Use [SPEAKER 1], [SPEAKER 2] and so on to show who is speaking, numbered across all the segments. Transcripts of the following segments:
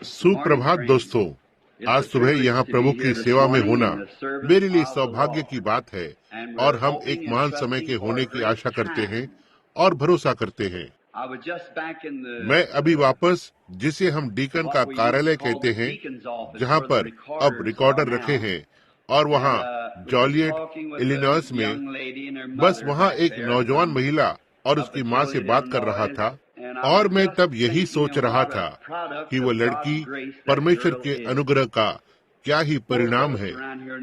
[SPEAKER 1] सुप्रभात दोस्तों। आज सुबह यहाँ प्रभु की सेवा में होना मेरे लिए सौभाग्य की बात है और हम एक महान समय के होने की आशा करते हैं और भरोसा करते हैं। मैं अभी वापस, जिसे हम डीकन का कार्यालय कहते हैं, जहाँ पर अब रिकॉर्डर रखे हैं, और वहाँ जॉलियट इलिनॉइस में बस वहाँ एक नौजवान महिला और उसकी माँ से बात कर रहा था। और मैं तब यही सोच रहा था कि वो लड़की परमेश्वर के अनुग्रह का क्या ही परिणाम है।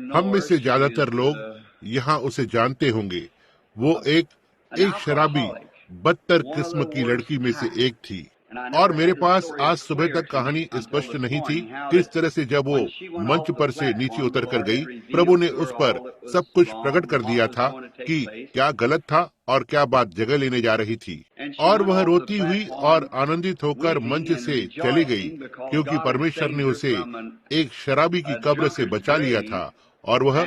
[SPEAKER 1] हम में से ज्यादातर लोग यहाँ उसे जानते होंगे। वो एक शराबी बदतर किस्म की लड़की में से एक थी। और मेरे पास आज सुबह तक कहानी स्पष्ट नहीं थी किस तरह से जब वो मंच पर से नीचे उतर कर गई, प्रभु ने उस पर सब कुछ प्रकट कर दिया था कि क्या गलत था और क्या बात जगह लेने जा रही थी। और वह रोती हुई और आनंदित होकर मंच से चली गई, क्योंकि परमेश्वर ने उसे एक शराबी की कब्र से बचा लिया था। और वह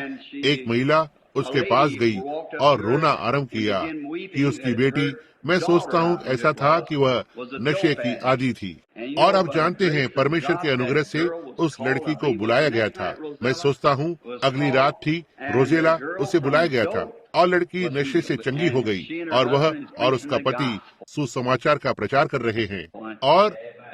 [SPEAKER 1] एक महिला उसके पास गई और रोना आरंभ किया कि उसकी बेटी, मैं सोचता हूँ ऐसा था कि वह नशे की आदी थी। और अब जानते हैं, परमेश्वर के अनुग्रह से उस लड़की को बुलाया गया था। मैं सोचता हूँ अगली रात थी, रोजेला, उसे बुलाया गया था और लड़की नशे से चंगी हो गई और वह और उसका पति सुसमाचार का प्रचार कर रहे हैं।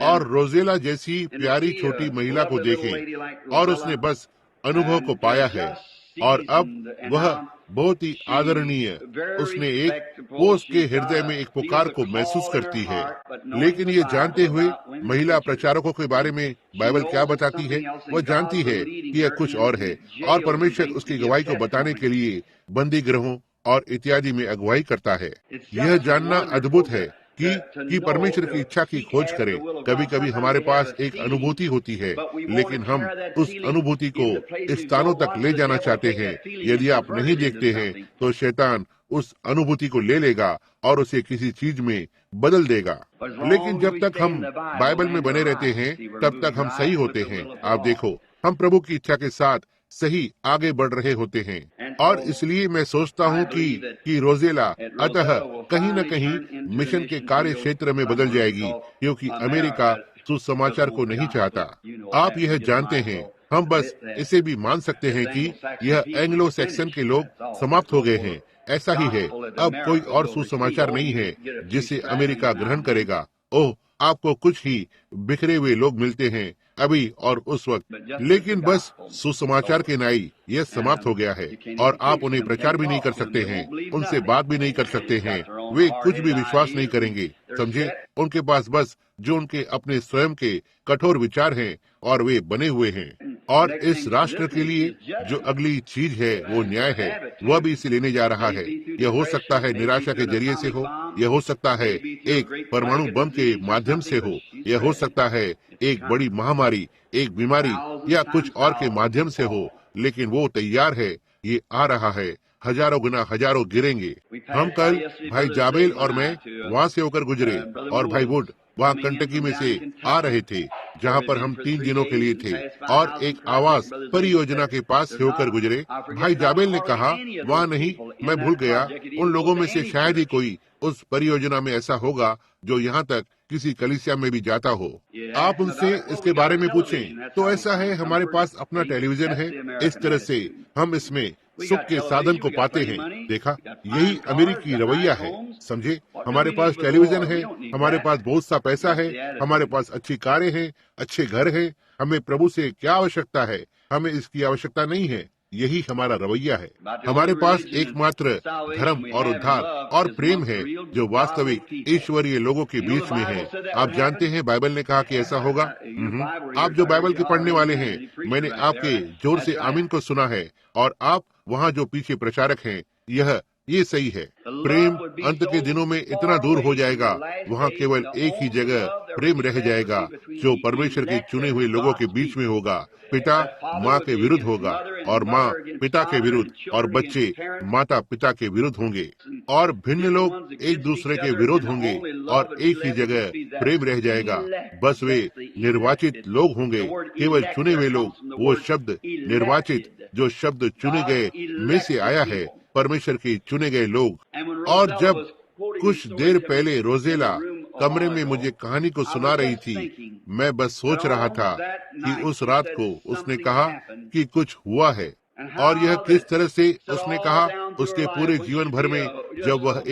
[SPEAKER 1] और रोजेला जैसी प्यारी छोटी महिला को देखें, और उसने बस अनुभव को पाया है। और अब वह बहुत ही आदरणीय, वो उसके हृदय में एक पुकार को महसूस करती है। लेकिन ये जानते हुए महिला प्रचारकों के बारे में बाइबल क्या बताती है? वह जानती है कि यह कुछ और है, और परमेश्वर उसकी गवाही को बताने के लिए बंदी गृहों और इत्यादि में अगुवाई करता है। यह जानना अद्भुत है कि परमेश्वर की इच्छा की खोज करें। कभी कभी हमारे पास एक अनुभूति होती है, लेकिन हम उस अनुभूति को स्थानों तक ले जाना चाहते हैं। यदि आप नहीं देखते हैं तो शैतान उस अनुभूति को ले लेगा और उसे किसी चीज में बदल देगा। लेकिन जब तक हम बाइबल में बने रहते हैं, तब तक हम सही होते हैं। आप देखो, हम प्रभु की इच्छा के साथ सही आगे बढ़ रहे होते हैं। और इसलिए मैं सोचता हूँ कि रोजेला अतः कहीं न कहीं मिशन के कार्य क्षेत्र में बदल जाएगी, क्योंकि अमेरिका सुसमाचार को नहीं चाहता। आप यह जानते हैं। हम बस इसे भी मान सकते हैं कि यह एंग्लो सैक्सन के लोग समाप्त हो गए हैं। ऐसा ही है। अब कोई और सुसमाचार नहीं है जिसे अमेरिका ग्रहण करेगा। ओह, आपको कुछ ही बिखरे हुए लोग मिलते हैं अभी और उस वक्त, लेकिन बस सुसमाचार के नाई यह समाप्त हो गया है और आप उन्हें प्रचार भी नहीं कर सकते हैं, उनसे बात भी नहीं कर सकते हैं। वे कुछ भी विश्वास नहीं करेंगे, समझे। उनके पास बस जो उनके अपने स्वयं के कठोर विचार हैं और वे बने हुए हैं। और इस राष्ट्र के लिए जो अगली चीज है वो न्याय है। वह भी इसे लेने जा रहा है। यह हो सकता है निराशा के जरिए से हो, यह हो सकता है एक परमाणु बम के माध्यम से हो, यह हो सकता है एक बड़ी महामारी, एक बीमारी या कुछ और के माध्यम से हो, लेकिन वो तैयार है। ये आ रहा है। हजारों गुना हजारों गिरेंगे। हम कल भाई जाबेल और मैं वहाँ से होकर गुजरे, और भाई वुड वहाँ कंटकी में से आ रहे थे, जहाँ पर हम 3 दिनों के लिए थे, और एक आवास परियोजना के पास से होकर गुजरे। भाई जाबेल ने कहा, वहाँ नहीं, मैं भूल गया, उन लोगों में से शायद ही कोई उस परियोजना में ऐसा होगा जो यहाँ तक किसी कलीसिया में भी जाता हो। आप उनसे इसके बारे में पूछें। तो ऐसा है, हमारे पास अपना टेलीविजन है। इस तरह से हम इसमें सुख के साधन को पाते हैं। देखा, यही अमेरिकी रवैया है, समझे। हमारे पास टेलीविजन है, हमारे पास बहुत सा पैसा है, हमारे पास अच्छी कारें हैं, अच्छे घर हैं। हमें प्रभु से क्या आवश्यकता है? हमें इसकी आवश्यकता नहीं है। यही हमारा रवैया है। हमारे पास एकमात्र धर्म और उद्धार और प्रेम है जो वास्तविक ईश्वरीय लोगों के बीच में है। आप जानते हैं, बाइबल ने कहा कि ऐसा होगा। आप जो बाइबल के पढ़ने वाले हैं, मैंने आपके जोर से आमीन को सुना है, और आप वहाँ जो पीछे प्रचारक हैं, ये सही है। प्रेम अंत के दिनों में इतना दूर हो जाएगा, वहाँ केवल एक ही जगह प्रेम रह जाएगा, जो परमेश्वर के चुने हुए लोगों के बीच में होगा। पिता माँ के विरुद्ध होगा, और माँ पिता के विरुद्ध, और बच्चे माता पिता के विरुद्ध होंगे, और भिन्न लोग एक दूसरे के विरोध होंगे, और एक ही जगह प्रेम रह जाएगा। बस वे निर्वाचित लोग होंगे, केवल चुने हुए लोग। वो शब्द निर्वाचित, जो शब्द चुने गए में से आया है, परमेश्वर के चुने गए लोग। और जब कुछ देर पहले रोजेला कमरे में मुझे कहानी को सुना रही थी। मैं बस सोच रहा था कि उस रात को उसने कहा कि कुछ हुआ है, और यह किस तरह से उसने कहा उसके पूरे जीवन भर में, जब वह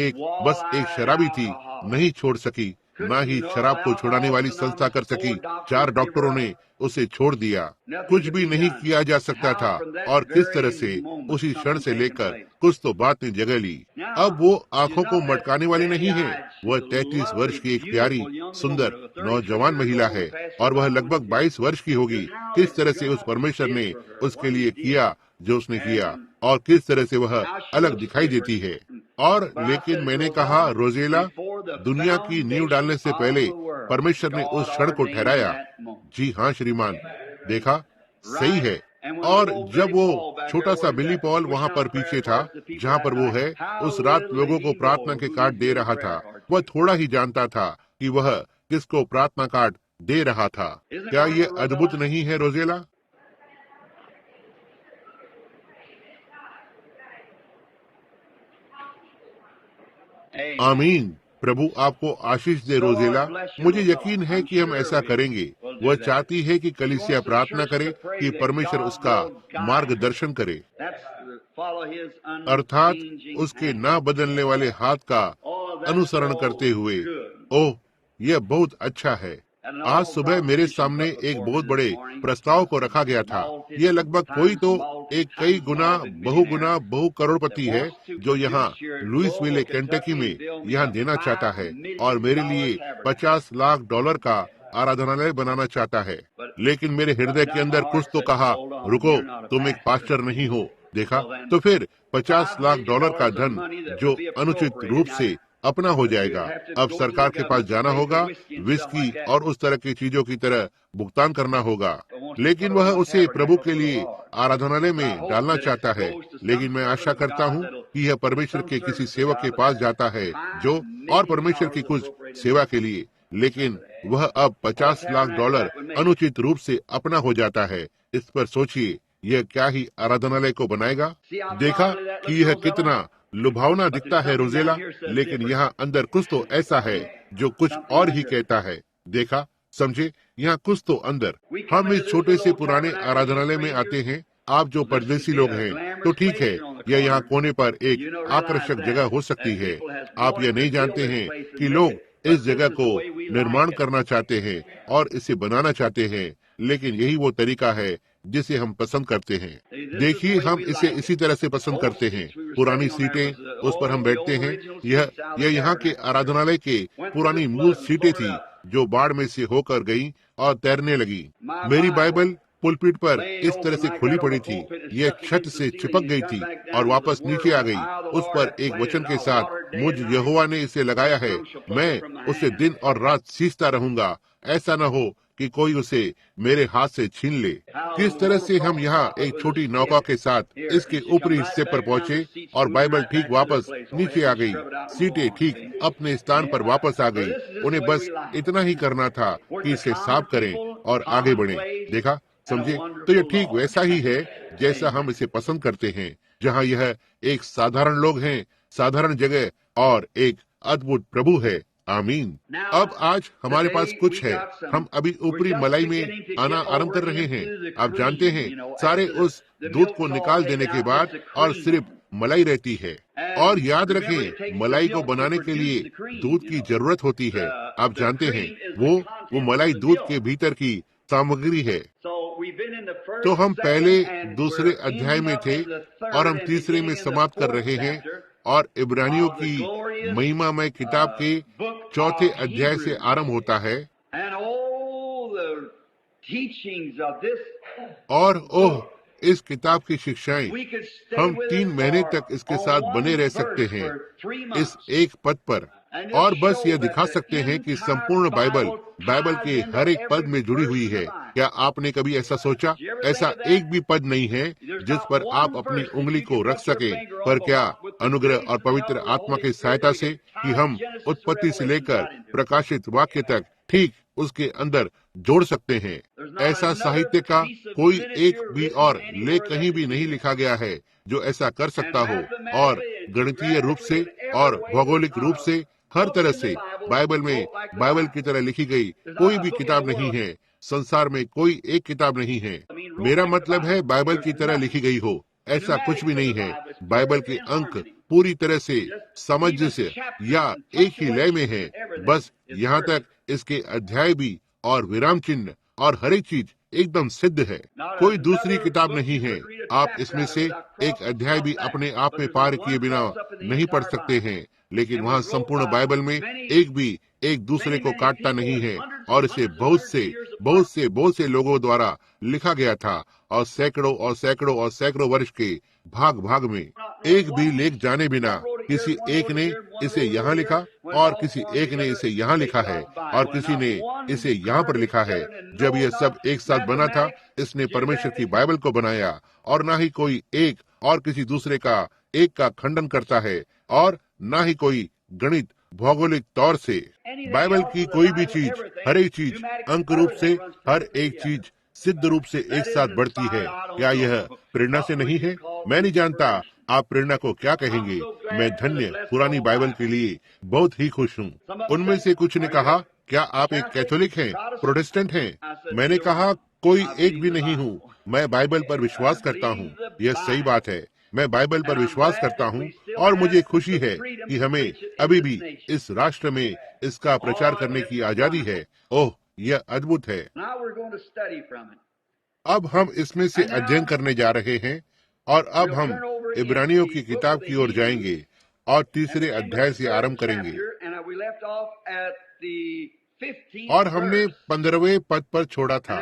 [SPEAKER 1] बस एक शराबी थी, नहीं छोड़ सकी, ना ही शराब को छुड़ाने वाली संस्था कर सकी। 4 डॉक्टरों ने उसे छोड़ दिया, कुछ भी नहीं किया जा सकता था, और किस तरह से उसी क्षण से लेकर कुछ तो बात ने जगह ली। अब वो आंखों को मटकाने वाली नहीं है, वह 33 वर्ष की एक प्यारी सुंदर नौजवान महिला है, और वह लगभग 22 वर्ष की होगी। किस तरह से उस परमेश्वर ने उसके लिए किया जो उसने किया, और किस तरह से वह अलग दिखाई देती है। और लेकिन मैंने कहा, रोजेला, दुनिया की नींव डालने से पहले परमेश्वर ने उस क्षण को ठहराया। जी हाँ श्रीमान, देखा, सही है। और जब वो छोटा सा बिली पॉल वहाँ पर पीछे था, जहाँ पर वो है, उस रात लोगों को प्रार्थना के कार्ड दे रहा था, वह थोड़ा ही जानता था कि वह किसको प्रार्थना कार्ड दे रहा था। क्या ये अद्भुत नहीं है रोजेला? आमीन। प्रभु आपको आशीष दे रोजेला। मुझे यकीन है कि हम ऐसा करेंगे। वह चाहती है कि कलीसिया प्रार्थना करे कि परमेश्वर उसका मार्गदर्शन करे, अर्थात उसके ना बदलने वाले हाथ का अनुसरण करते हुए। ओह, यह बहुत अच्छा है। आज सुबह मेरे सामने एक बहुत बड़े प्रस्ताव को रखा गया था। यह लगभग कोई तो एक कई गुना बहु करोड़पति है जो यहाँ लुइसविले केंटकी में यहाँ देना चाहता है, और मेरे लिए $50 लाख का आराधनालय बनाना चाहता है। लेकिन मेरे हृदय के अंदर कुछ तो कहा, रुको, तुम एक पास्टर नहीं हो। देखा, तो फिर $50 लाख का धन जो अनुचित रूप से अपना हो जाएगा। अब सरकार के पास जाना होगा, विस्की और उस तरह की चीजों की तरह भुगतान करना होगा। लेकिन वह उसे प्रभु के लिए आराधनालय में डालना चाहता है। लेकिन मैं आशा करता हूँ कि यह परमेश्वर के किसी सेवक के पास जाता है जो और परमेश्वर की कुछ सेवा के लिए, लेकिन वह अब $50 लाख अनुचित रूप से अपना हो जाता है। इस पर सोचिए, यह क्या ही आराधनालय को बनाएगा। देखा कि यह कितना लुभावना दिखता है रोजेला, लेकिन यहाँ अंदर कुछ तो ऐसा है जो कुछ और ही कहता है। देखा, समझे, यहाँ कुछ तो अंदर। हम इस छोटे से पुराने आराधनालय में आते हैं। आप जो परदेसी लोग हैं तो ठीक है, यह यहाँ कोने पर एक आकर्षक जगह हो सकती है। आप यह नहीं जानते हैं कि लोग इस जगह को निर्माण करना चाहते हैं और इसे बनाना चाहते हैं, लेकिन यही वो तरीका है जिसे हम पसंद करते हैं। देखिए, हम इसे इसी तरह से पसंद करते हैं। पुरानी सीटें, उस पर हम बैठते हैं। यह यहाँ के आराधनालय के पुरानी मूल सीटें थी जो बाढ़ में से होकर गई और तैरने लगी। मेरी बाइबल पुलपिट पर इस तरह से खुली पड़ी थी, यह छत से चिपक गई थी और वापस नीचे आ गई। उस पर एक वचन के साथ, मुझ यहोवा ने इसे लगाया है, मैं उसे दिन और रात सींचता रहूंगा, ऐसा न हो कि कोई उसे मेरे हाथ से छीन ले। किस तरह से हम यहाँ एक छोटी नौका के साथ इसके ऊपरी हिस्से पर पहुँचे और बाइबल ठीक वापस नीचे आ गई। सीटें ठीक अपने स्थान पर वापस आ गई। उन्हें बस इतना ही करना था कि इसे साफ करें और आगे बढ़ें। देखा, समझे, तो यह ठीक वैसा ही है जैसा हम इसे पसंद करते हैं, जहाँ यह एक साधारण लोग हैं, साधारण जगह, और एक अद्भुत प्रभु है। आमीन। अब आज हमारे पास कुछ है। हम अभी ऊपरी मलाई में आना आरंभ कर रहे हैं। आप जानते हैं, सारे उस दूध को निकाल देने के बाद और सिर्फ मलाई रहती है। और याद रखें, मलाई को बनाने के लिए दूध की जरूरत होती है। आप जानते हैं, वो मलाई दूध के भीतर की सामग्री है। तो हम पहले दूसरे अध्याय में थे और हम तीसरे में समाप्त कर रहे हैं, और इब्रानियों की महिमामय किताब के चौथे अध्याय से आरंभ होता है। और ओह, इस किताब की शिक्षाएं, हम 3 महीने तक इसके साथ बने रह सकते हैं इस एक पद पर, और बस यह दिखा सकते हैं कि संपूर्ण बाइबल के हर एक पद में जुड़ी हुई है। क्या आपने कभी ऐसा सोचा? ऐसा एक भी पद नहीं है जिस पर आप अपनी उंगली को रख सके, पर क्या अनुग्रह और पवित्र आत्मा की सहायता से कि हम उत्पत्ति से लेकर प्रकाशित वाक्य तक ठीक उसके अंदर जोड़ सकते हैं। ऐसा साहित्य का कोई एक भी और लेख कहीं भी नहीं लिखा गया है जो ऐसा कर सकता हो, और गणितीय रूप से और भौगोलिक रूप से हर तरह से बाइबल में बाइबल की तरह लिखी गई कोई भी किताब नहीं है। संसार में कोई एक किताब नहीं है। मेरा मतलब है बाइबल की तरह लिखी गई हो, ऐसा कुछ भी नहीं है। बाइबल के अंक पूरी तरह से समझ से या एक ही लय में है। बस यहाँ तक इसके अध्याय भी और विराम चिन्ह और हर एक चीज एकदम सिद्ध है। कोई दूसरी किताब नहीं है। आप इसमें से एक अध्याय भी अपने आप में पार किए बिना नहीं पढ़ सकते हैं, लेकिन वहाँ संपूर्ण बाइबल में एक भी एक दूसरे को काटता नहीं है, और इसे बहुत से लोगों द्वारा लिखा गया था, और सैकड़ों वर्ष के भाग भाग में एक भी लेख जाने बिना किसी एक ने इसे यहाँ लिखा, और किसी एक ने इसे यहाँ लिखा है, और किसी ने इसे यहाँ पर लिखा है। जब यह सब एक साथ बना था, इसने परमेश्वर की बाइबल को बनाया, और ना ही कोई एक और किसी दूसरे का एक का खंडन करता है, और ना ही कोई गणित भौगोलिक तौर से। बाइबल की कोई भी चीज, हर एक चीज अंक रूप से, हर एक चीज सिद्ध रूप से एक साथ बढ़ती है। क्या यह प्रेरणा से नहीं है? मैं नहीं जानता आप प्रेरणा को क्या कहेंगे। मैं धन्य पुरानी बाइबल के लिए बहुत ही खुश हूँ। उनमें से कुछ ने कहा, क्या आप एक कैथोलिक हैं, प्रोटेस्टेंट हैं? मैंने कहा, कोई एक भी नहीं हूँ। मैं बाइबल पर विश्वास करता हूँ। यह सही बात है, मैं बाइबल पर विश्वास करता हूँ, और मुझे खुशी है कि हमें अभी भी इस राष्ट्र में इसका प्रचार करने की आजादी है। ओह, यह अद्भुत है। अब हम इसमें से अध्ययन करने जा रहे हैं, और अब हम इब्रानियों की किताब की ओर जाएंगे और तीसरे अध्याय से आरंभ करेंगे। और हमने 15वें पद पर छोड़ा था।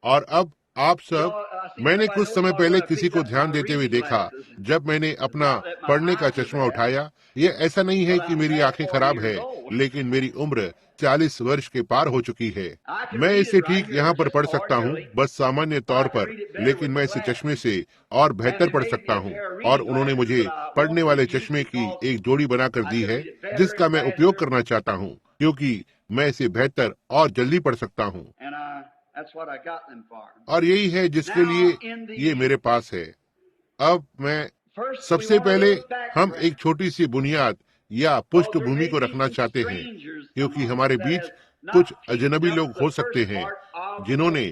[SPEAKER 1] और अब आप सब, मैंने कुछ समय पहले किसी को ध्यान देते हुए देखा जब मैंने अपना पढ़ने का चश्मा उठाया। यह ऐसा नहीं है कि मेरी आंखें खराब है, लेकिन मेरी उम्र 40 वर्ष के पार हो चुकी है। मैं इसे ठीक यहाँ पर पढ़ सकता हूँ, बस सामान्य तौर पर, लेकिन मैं इसे चश्मे से और बेहतर पढ़ सकता हूँ। और उन्होंने मुझे पढ़ने वाले चश्मे की एक जोड़ी बनाकर दी है, जिसका मैं उपयोग करना चाहता हूँ, क्योंकि मैं इसे बेहतर और जल्दी पढ़ सकता हूँ। और यही है जिसके लिए ये मेरे पास है। अब मैं सबसे पहले हम एक छोटी सी बुनियाद या पृष्ठभूमि को रखना चाहते हैं, क्योंकि हमारे बीच कुछ अजनबी लोग हो सकते हैं जिन्होंने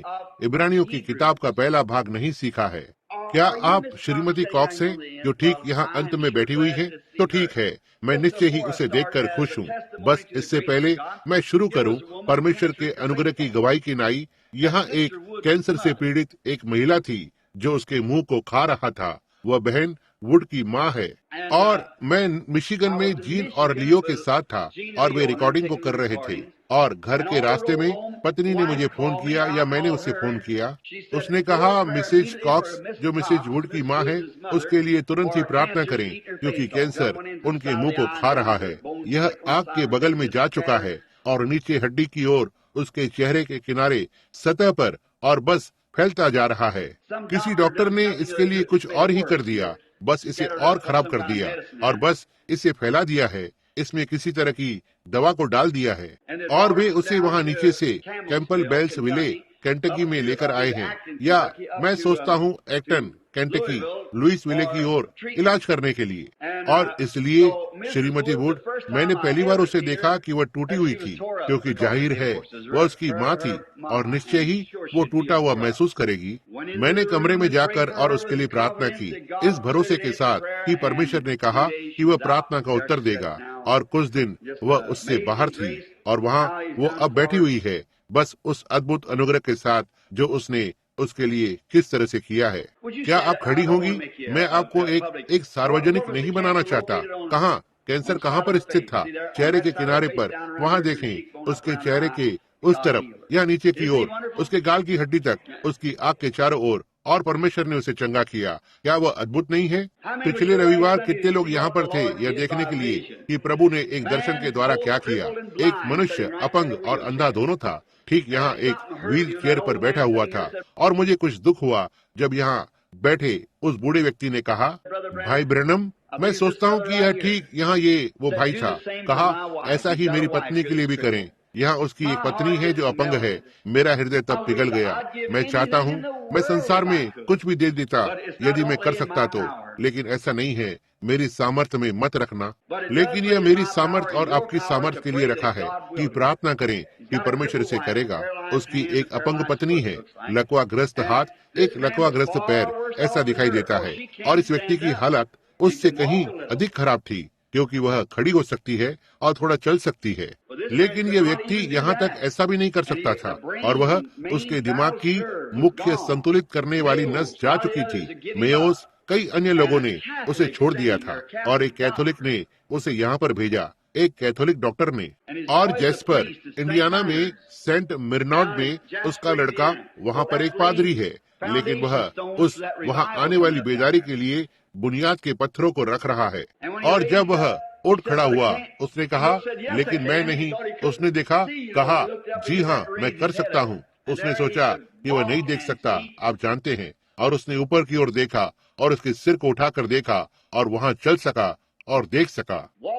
[SPEAKER 1] इब्रानियों की किताब का पहला भाग नहीं सीखा है। क्या आप श्रीमती कॉक्स हैं, जो ठीक यहाँ अंत में बैठी हुई है? तो ठीक है, मैं निश्चय ही उसे देखकर खुश हूँ। बस इससे पहले मैं शुरू करूँ, परमेश्वर के अनुग्रह की गवाही की नाई, यहाँ एक कैंसर से पीड़ित एक महिला थी जो उसके मुंह को खा रहा था। वह बहन वुड की माँ है, और मैं मिशिगन में जीन और लियो के साथ था, और वे रिकॉर्डिंग को कर रहे थे। और घर के रास्ते में पत्नी ने मुझे फोन किया, या मैंने उसे फोन किया। उसने कहा, मिसेज कॉक्स, जो मिसेज वुड की माँ है, उसके लिए तुरंत ही प्रार्थना करें, क्योंकि कैंसर उनके मुंह को खा रहा है। यह आंख के बगल में जा चुका है, और नीचे हड्डी की ओर उसके चेहरे के किनारे सतह पर, और बस फैलता जा रहा है। किसी डॉक्टर ने इसके लिए कुछ और ही कर दिया, बस इसे और खराब कर दिया, और बस इसे फैला दिया है। इसमें किसी तरह की दवा को डाल दिया है, और वे उसे वहाँ नीचे से कैंपल बेल्स विले केंटकी में लेकर आए हैं, या मैं सोचता हूँ एक्टन केंटकी लुइस विले की ओर इलाज करने के लिए। और इसलिए श्रीमती वुड, मैंने पहली बार उसे देखा कि वह टूटी हुई थी, क्योंकि जाहिर है वह उसकी माँ थी, और निश्चय ही वो टूटा हुआ महसूस करेगी। मैंने कमरे में जाकर और उसके लिए प्रार्थना की, इस भरोसे के साथ कि परमेश्वर ने कहा कि वह प्रार्थना का उत्तर देगा। और कुछ दिन वह उससे बाहर थी, और वहाँ वो अब बैठी हुई है, बस उस अद्भुत अनुग्रह के साथ जो उसने उसके लिए किस तरह से किया है। क्या आप खड़ी होंगी? मैं आपको एक सार्वजनिक नहीं बनाना चाहता। कहाँ कैंसर कहाँ पर स्थित था? चेहरे के किनारे पर, वहाँ देखें, उसके चेहरे के उस तरफ या नीचे की ओर, उसके गाल की हड्डी तक, उसकी आंख के चारों ओर, और परमेश्वर ने उसे चंगा किया। क्या वह अद्भुत नहीं है? पिछले रविवार कितने लोग यहाँ पर थे यह देखने के लिए कि प्रभु ने एक दर्शन के द्वारा क्या किया। एक मनुष्य अपंग और अंधा दोनों था, ठीक यहाँ एक व्हील चेयर पर बैठा हुआ था। और मुझे कुछ दुख हुआ जब यहाँ बैठे उस बूढ़े व्यक्ति ने कहा, भाई ब्रैनम, मैं सोचता हूँ कि यह ठीक यहाँ ये वो भाई था। कहा, ऐसा ही मेरी पत्नी के लिए भी करें। यहाँ उसकी एक पत्नी है जो अपंग है। मेरा हृदय तब पिघल गया। मैं चाहता हूँ मैं संसार में कुछ भी दे देता यदि मैं कर सकता तो, लेकिन ऐसा नहीं है। मेरी सामर्थ्य में मत रखना, लेकिन यह मेरी सामर्थ्य और आपकी सामर्थ्य के लिए रखा है कि प्रार्थना करें कि परमेश्वर इसे करेगा। उसकी एक अपंग पत्नी है, लकवाग्रस्त हाथ, एक लकवाग्रस्त पैर, ऐसा दिखाई देता है। और इस व्यक्ति की हालत उससे कहीं अधिक खराब थी, क्योंकि वह खड़ी हो सकती है और थोड़ा चल सकती है, लेकिन यह व्यक्ति यहाँ तक ऐसा भी नहीं कर सकता था। और वह उसके दिमाग की मुख्य संतुलित करने वाली नस जा चुकी थी। मेयोस, कई अन्य लोगों ने उसे छोड़ दिया था और एक कैथोलिक ने उसे यहाँ पर भेजा, एक कैथोलिक डॉक्टर ने। और जेस्पर, इंडियाना में सेंट मिरनॉड में उसका लड़का वहाँ पर एक पादरी है, लेकिन वह उस वहाँ आने वाली बेदारी के लिए बुनियाद के पत्थरों को रख रहा है। और जब वह उठ खड़ा हुआ, उसने कहा, लेकिन मैं नहीं। उसने देखा, कहा, जी हाँ, मैं कर सकता हूँ। उसने सोचा कि वह नहीं देख सकता, आप जानते हैं। और उसने ऊपर की ओर देखा और उसके सिर को उठाकर देखा और वहाँ चल सका और देख सका।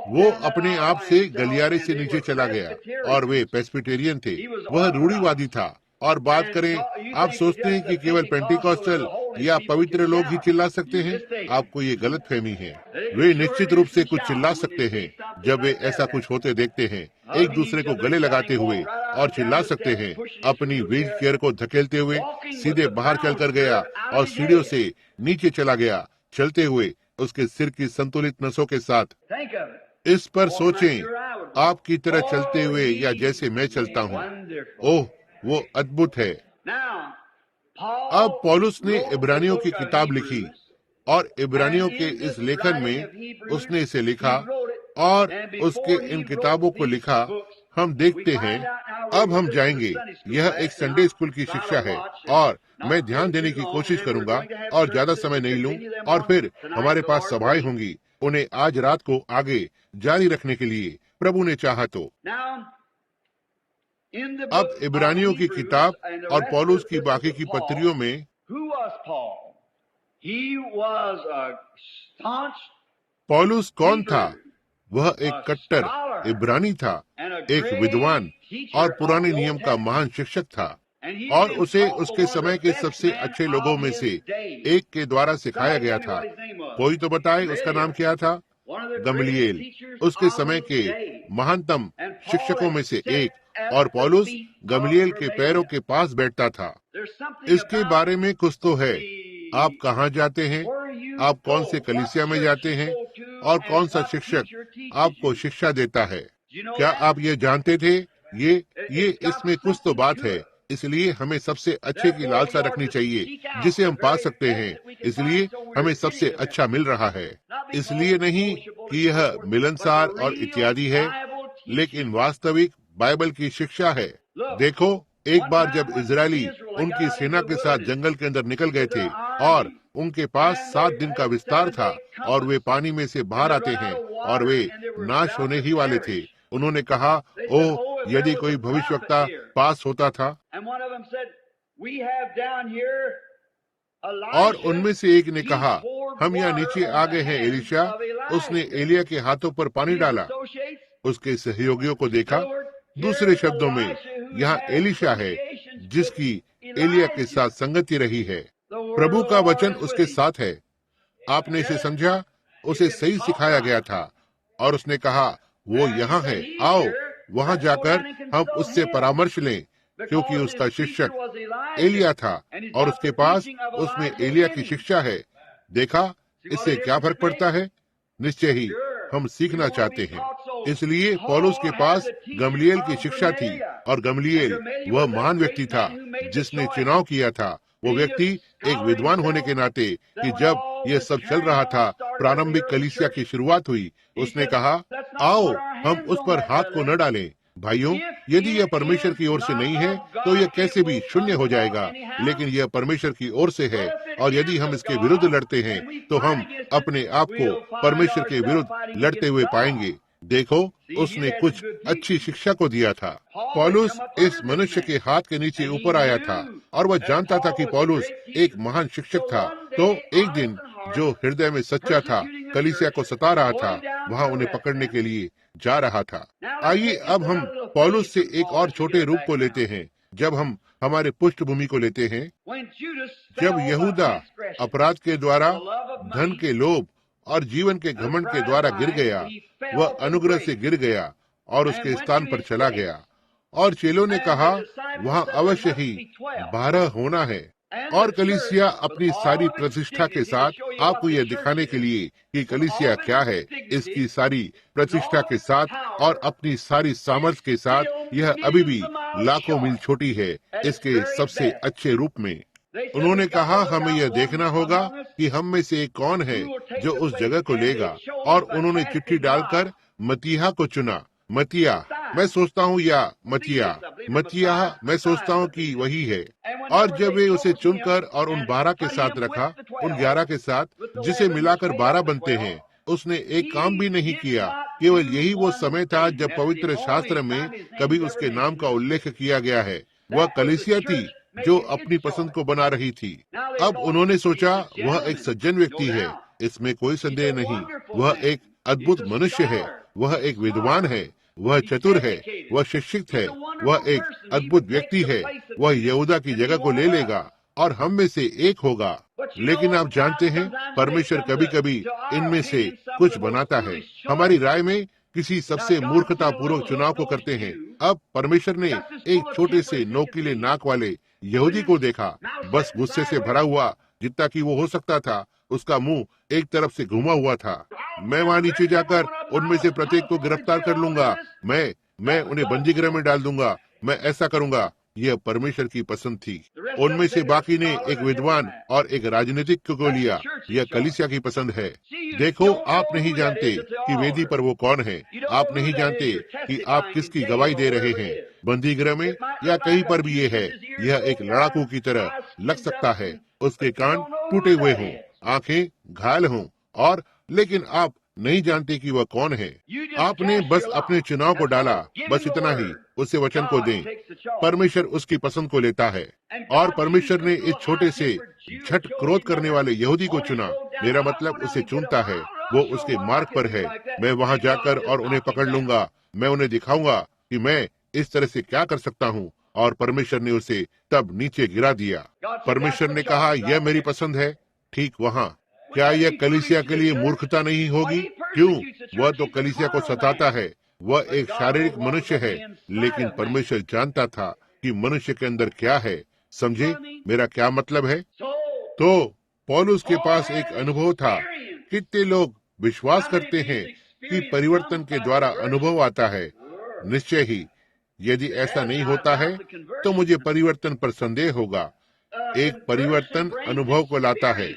[SPEAKER 1] वो अपने आप से गलियारे से नीचे चला गया और वे पेस्बिटेरियन थे। वह रूढ़िवादी था। और बात करें, आप सोचते हैं कि केवल पेंटिकॉस्टल या पवित्र लोग ही चिल्ला सकते हैं। आपको ये गलत फहमी है। वे निश्चित रूप से कुछ चिल्ला सकते हैं जब वे ऐसा कुछ होते देखते हैं, एक दूसरे को गले लगाते हुए, और चिल्ला सकते हैं। अपनी व्हील चेयर को धकेलते हुए सीधे बाहर चलकर गया और सीढ़ियों से नीचे चला गया, चलते हुए उसके सिर की संतुलित नसों के साथ। इस पर सोचें, आपकी तरह चलते हुए या जैसे मैं चलता हूँ। ओह, वो अद्भुत है। अब पौलुस ने इब्रानियों की किताब लिखी और इब्रानियों के इस लेखन में उसने इसे लिखा और उसके इन किताबों को लिखा। हम देखते हैं। अब हम जाएंगे। यह एक संडे स्कूल की शिक्षा है और मैं ध्यान देने की कोशिश करूंगा और ज्यादा समय नहीं लूं, और फिर हमारे पास सभाएं होंगी, उन्हें आज रात को आगे जारी रखने के लिए प्रभु ने चाहा तो। अब इब्रानियों की किताब और पौलुस की बाकी की पत्रियों में पौलुस कौन था? वह एक कट्टर इब्रानी था, एक विद्वान और पुराने नियम का महान शिक्षक था, और उसे उसके समय के सबसे अच्छे लोगों में से एक के द्वारा सिखाया गया था। कोई तो बताए उसका नाम क्या था? गमलीएल, उसके समय के महानतम शिक्षकों में से एक। और पौलुस गमलीएल के पैरों के पास बैठता था। इसके बारे में कुछ तो है। आप कहाँ जाते हैं, आप कौन से कलीसिया में जाते हैं, और कौन सा शिक्षक आपको शिक्षा देता है। क्या आप ये जानते थे? ये इसमें कुछ तो बात है। इसलिए हमें सबसे अच्छे की लालसा रखनी चाहिए जिसे हम पा सकते हैं। इसलिए हमें सबसे अच्छा मिल रहा है, इसलिए नहीं कि यह मिलनसार और इत्यादि है, लेकिन वास्तविक बाइबल की शिक्षा है। देखो, एक बार जब इजरायली उनकी सेना के साथ जंगल के अंदर निकल गए थे और उनके पास 7 दिन का विस्तार था और वे पानी में से बाहर आते हैं और वे नाश होने ही वाले थे, उन्होंने कहा, ओह, यदि कोई भविष्यवक्ता पास होता था। और उनमें से एक ने कहा, हम यहाँ नीचे आ गए हैं एलीशा, उसने एलिया के हाथों पर पानी डाला। उसके सहयोगियों को देखा। दूसरे शब्दों में, यहाँ एलीशा है जिसकी एलिया के साथ संगति रही है। प्रभु का वचन उसके साथ है। आपने इसे समझा? उसे सही सिखाया गया था और उसने कहा, वो यहाँ है, आओ वहाँ जाकर हम उससे परामर्श लें, क्योंकि उसका शिक्षक एलिया था और उसके पास उसमें एलिया की शिक्षा है। देखा, इससे क्या फर्क पड़ता है? निश्चय ही हम सीखना चाहते हैं। इसलिए पौलुस के पास गमलीएल की शिक्षा थी, और गमलीएल वह महान व्यक्ति था जिसने चुनाव किया था। वो व्यक्ति एक विद्वान होने के नाते कि जब यह सब चल रहा था, प्रारंभिक कलीसिया की शुरुआत हुई, उसने कहा, आओ हम उस पर हाथ को न डालें। भाइयों, यदि यह परमेश्वर की ओर से नहीं है तो यह कैसे भी शून्य हो जाएगा, लेकिन यह परमेश्वर की ओर से है, और यदि हम इसके विरुद्ध लड़ते हैं तो हम अपने आप को परमेश्वर के विरुद्ध लड़ते हुए पाएंगे। देखो, उसने कुछ अच्छी शिक्षा को दिया था। पौलुस इस मनुष्य के हाथ के नीचे ऊपर आया था और वह जानता था कि पौलुस एक महान शिक्षक था। तो एक दिन जो हृदय में सच्चा था, कलीसिया को सता रहा था वहाँ उन्हें पकड़ने के लिए जा रहा था। आइए अब हम पौलुस से एक और छोटे रूप को लेते हैं। जब हम हमारे पृष्ठभूमि को लेते हैं, जब यहूदा अपराध के द्वारा, धन के लोभ और जीवन के घमंड के द्वारा गिर गया, वह अनुग्रह से गिर गया और उसके स्थान पर चला गया। और चेलों ने कहा वहाँ अवश्य ही 12 होना है। और कलीसिया अपनी सारी प्रतिष्ठा के साथ, आपको यह दिखाने के लिए कि कलीसिया क्या है, इसकी सारी प्रतिष्ठा के साथ और अपनी सारी सामर्थ्य के साथ, यह अभी भी लाखों मील छोटी है इसके सबसे अच्छे रूप में। उन्होंने कहा हमें यह देखना होगा कि हम में से एक कौन है जो उस जगह को लेगा। और उन्होंने चिट्ठी डालकर मतीहा को चुना। मतिया मैं सोचता हूँ, या मतिया मैं सोचता हूँ कि वही है। और जब वे उसे चुनकर और उन 12 के साथ रखा, उन 11 के साथ जिसे मिलाकर 12 बनते हैं, उसने एक काम भी नहीं किया। केवल यही वो समय था जब पवित्र शास्त्र में कभी उसके नाम का उल्लेख किया गया है। वह कलीसिया थी जो अपनी पसंद को बना रही थी। अब उन्होंने सोचा वह एक सज्जन व्यक्ति है, इसमें कोई संदेह नहीं। वह एक अद्भुत मनुष्य है, वह एक विद्वान है, वह चतुर है, वह शिक्षित है, वह एक अद्भुत व्यक्ति है। वह यहूदा की जगह को ले लेगा और हम में से एक होगा। लेकिन आप जानते हैं, परमेश्वर कभी कभी इनमें से कुछ बनाता है। हमारी राय में किसी सबसे मूर्खता पूर्वक चुनाव को करते हैं। अब परमेश्वर ने एक छोटे से नोकीले नाक वाले यहूदी को देखा, बस गुस्से से भरा हुआ जितना कि वो हो सकता था। उसका मुंह एक तरफ से घुमा हुआ था। मैं वहाँ नीचे जाकर उनमें से प्रत्येक को गिरफ्तार कर लूंगा, मैं उन्हें बंदीगृह में डाल दूंगा, मैं ऐसा करूंगा। यह परमेश्वर की पसंद थी। उनमें से बाकी ने एक विद्वान और एक राजनीतिक को लिया। यह कलीसिया की पसंद है। देखो, आप नहीं जानते कि वेदी पर वो कौन है। आप नहीं जानते कि आप किसकी गवाही दे रहे हैं, बंदीगृह में या कहीं पर भी ये है। यह एक लड़ाकू की तरह लग सकता है। उसके कान टूटे हुए हों, आंखें घायल हों, और लेकिन आप नहीं जानते कि वह कौन है। आपने बस अपने चुनाव को डाला, बस इतना ही। उसे वचन को दें। परमेश्वर उसकी पसंद को लेता है। और परमेश्वर ने इस छोटे से झट क्रोध करने वाले यहूदी को चुना। मेरा मतलब उसे चुनता है, वो उसके मार्ग पर है। मैं वहां जाकर और उन्हें पकड़ लूंगा। मैं उन्हें दिखाऊंगा कि मैं इस तरह से क्या कर सकता हूँ। और परमेश्वर ने उसे तब नीचे गिरा दिया। परमेश्वर ने कहा यह मेरी पसंद है। ठीक वहाँ क्या यह कलीसिया के लिए मूर्खता नहीं होगी? क्यों? वह तो कलीसिया को सताता है। वह एक शारीरिक मनुष्य है, लेकिन परमेश्वर जानता था कि मनुष्य के अंदर क्या है। समझे मेरा क्या मतलब है? तो पौलुस के पास एक अनुभव था। कितने लोग विश्वास करते हैं कि परिवर्तन के द्वारा अनुभव आता है? निश्चय ही यदि ऐसा नहीं होता है तो मुझे परिवर्तन पर संदेह होगा। एक परिवर्तन अनुभव को लाता है,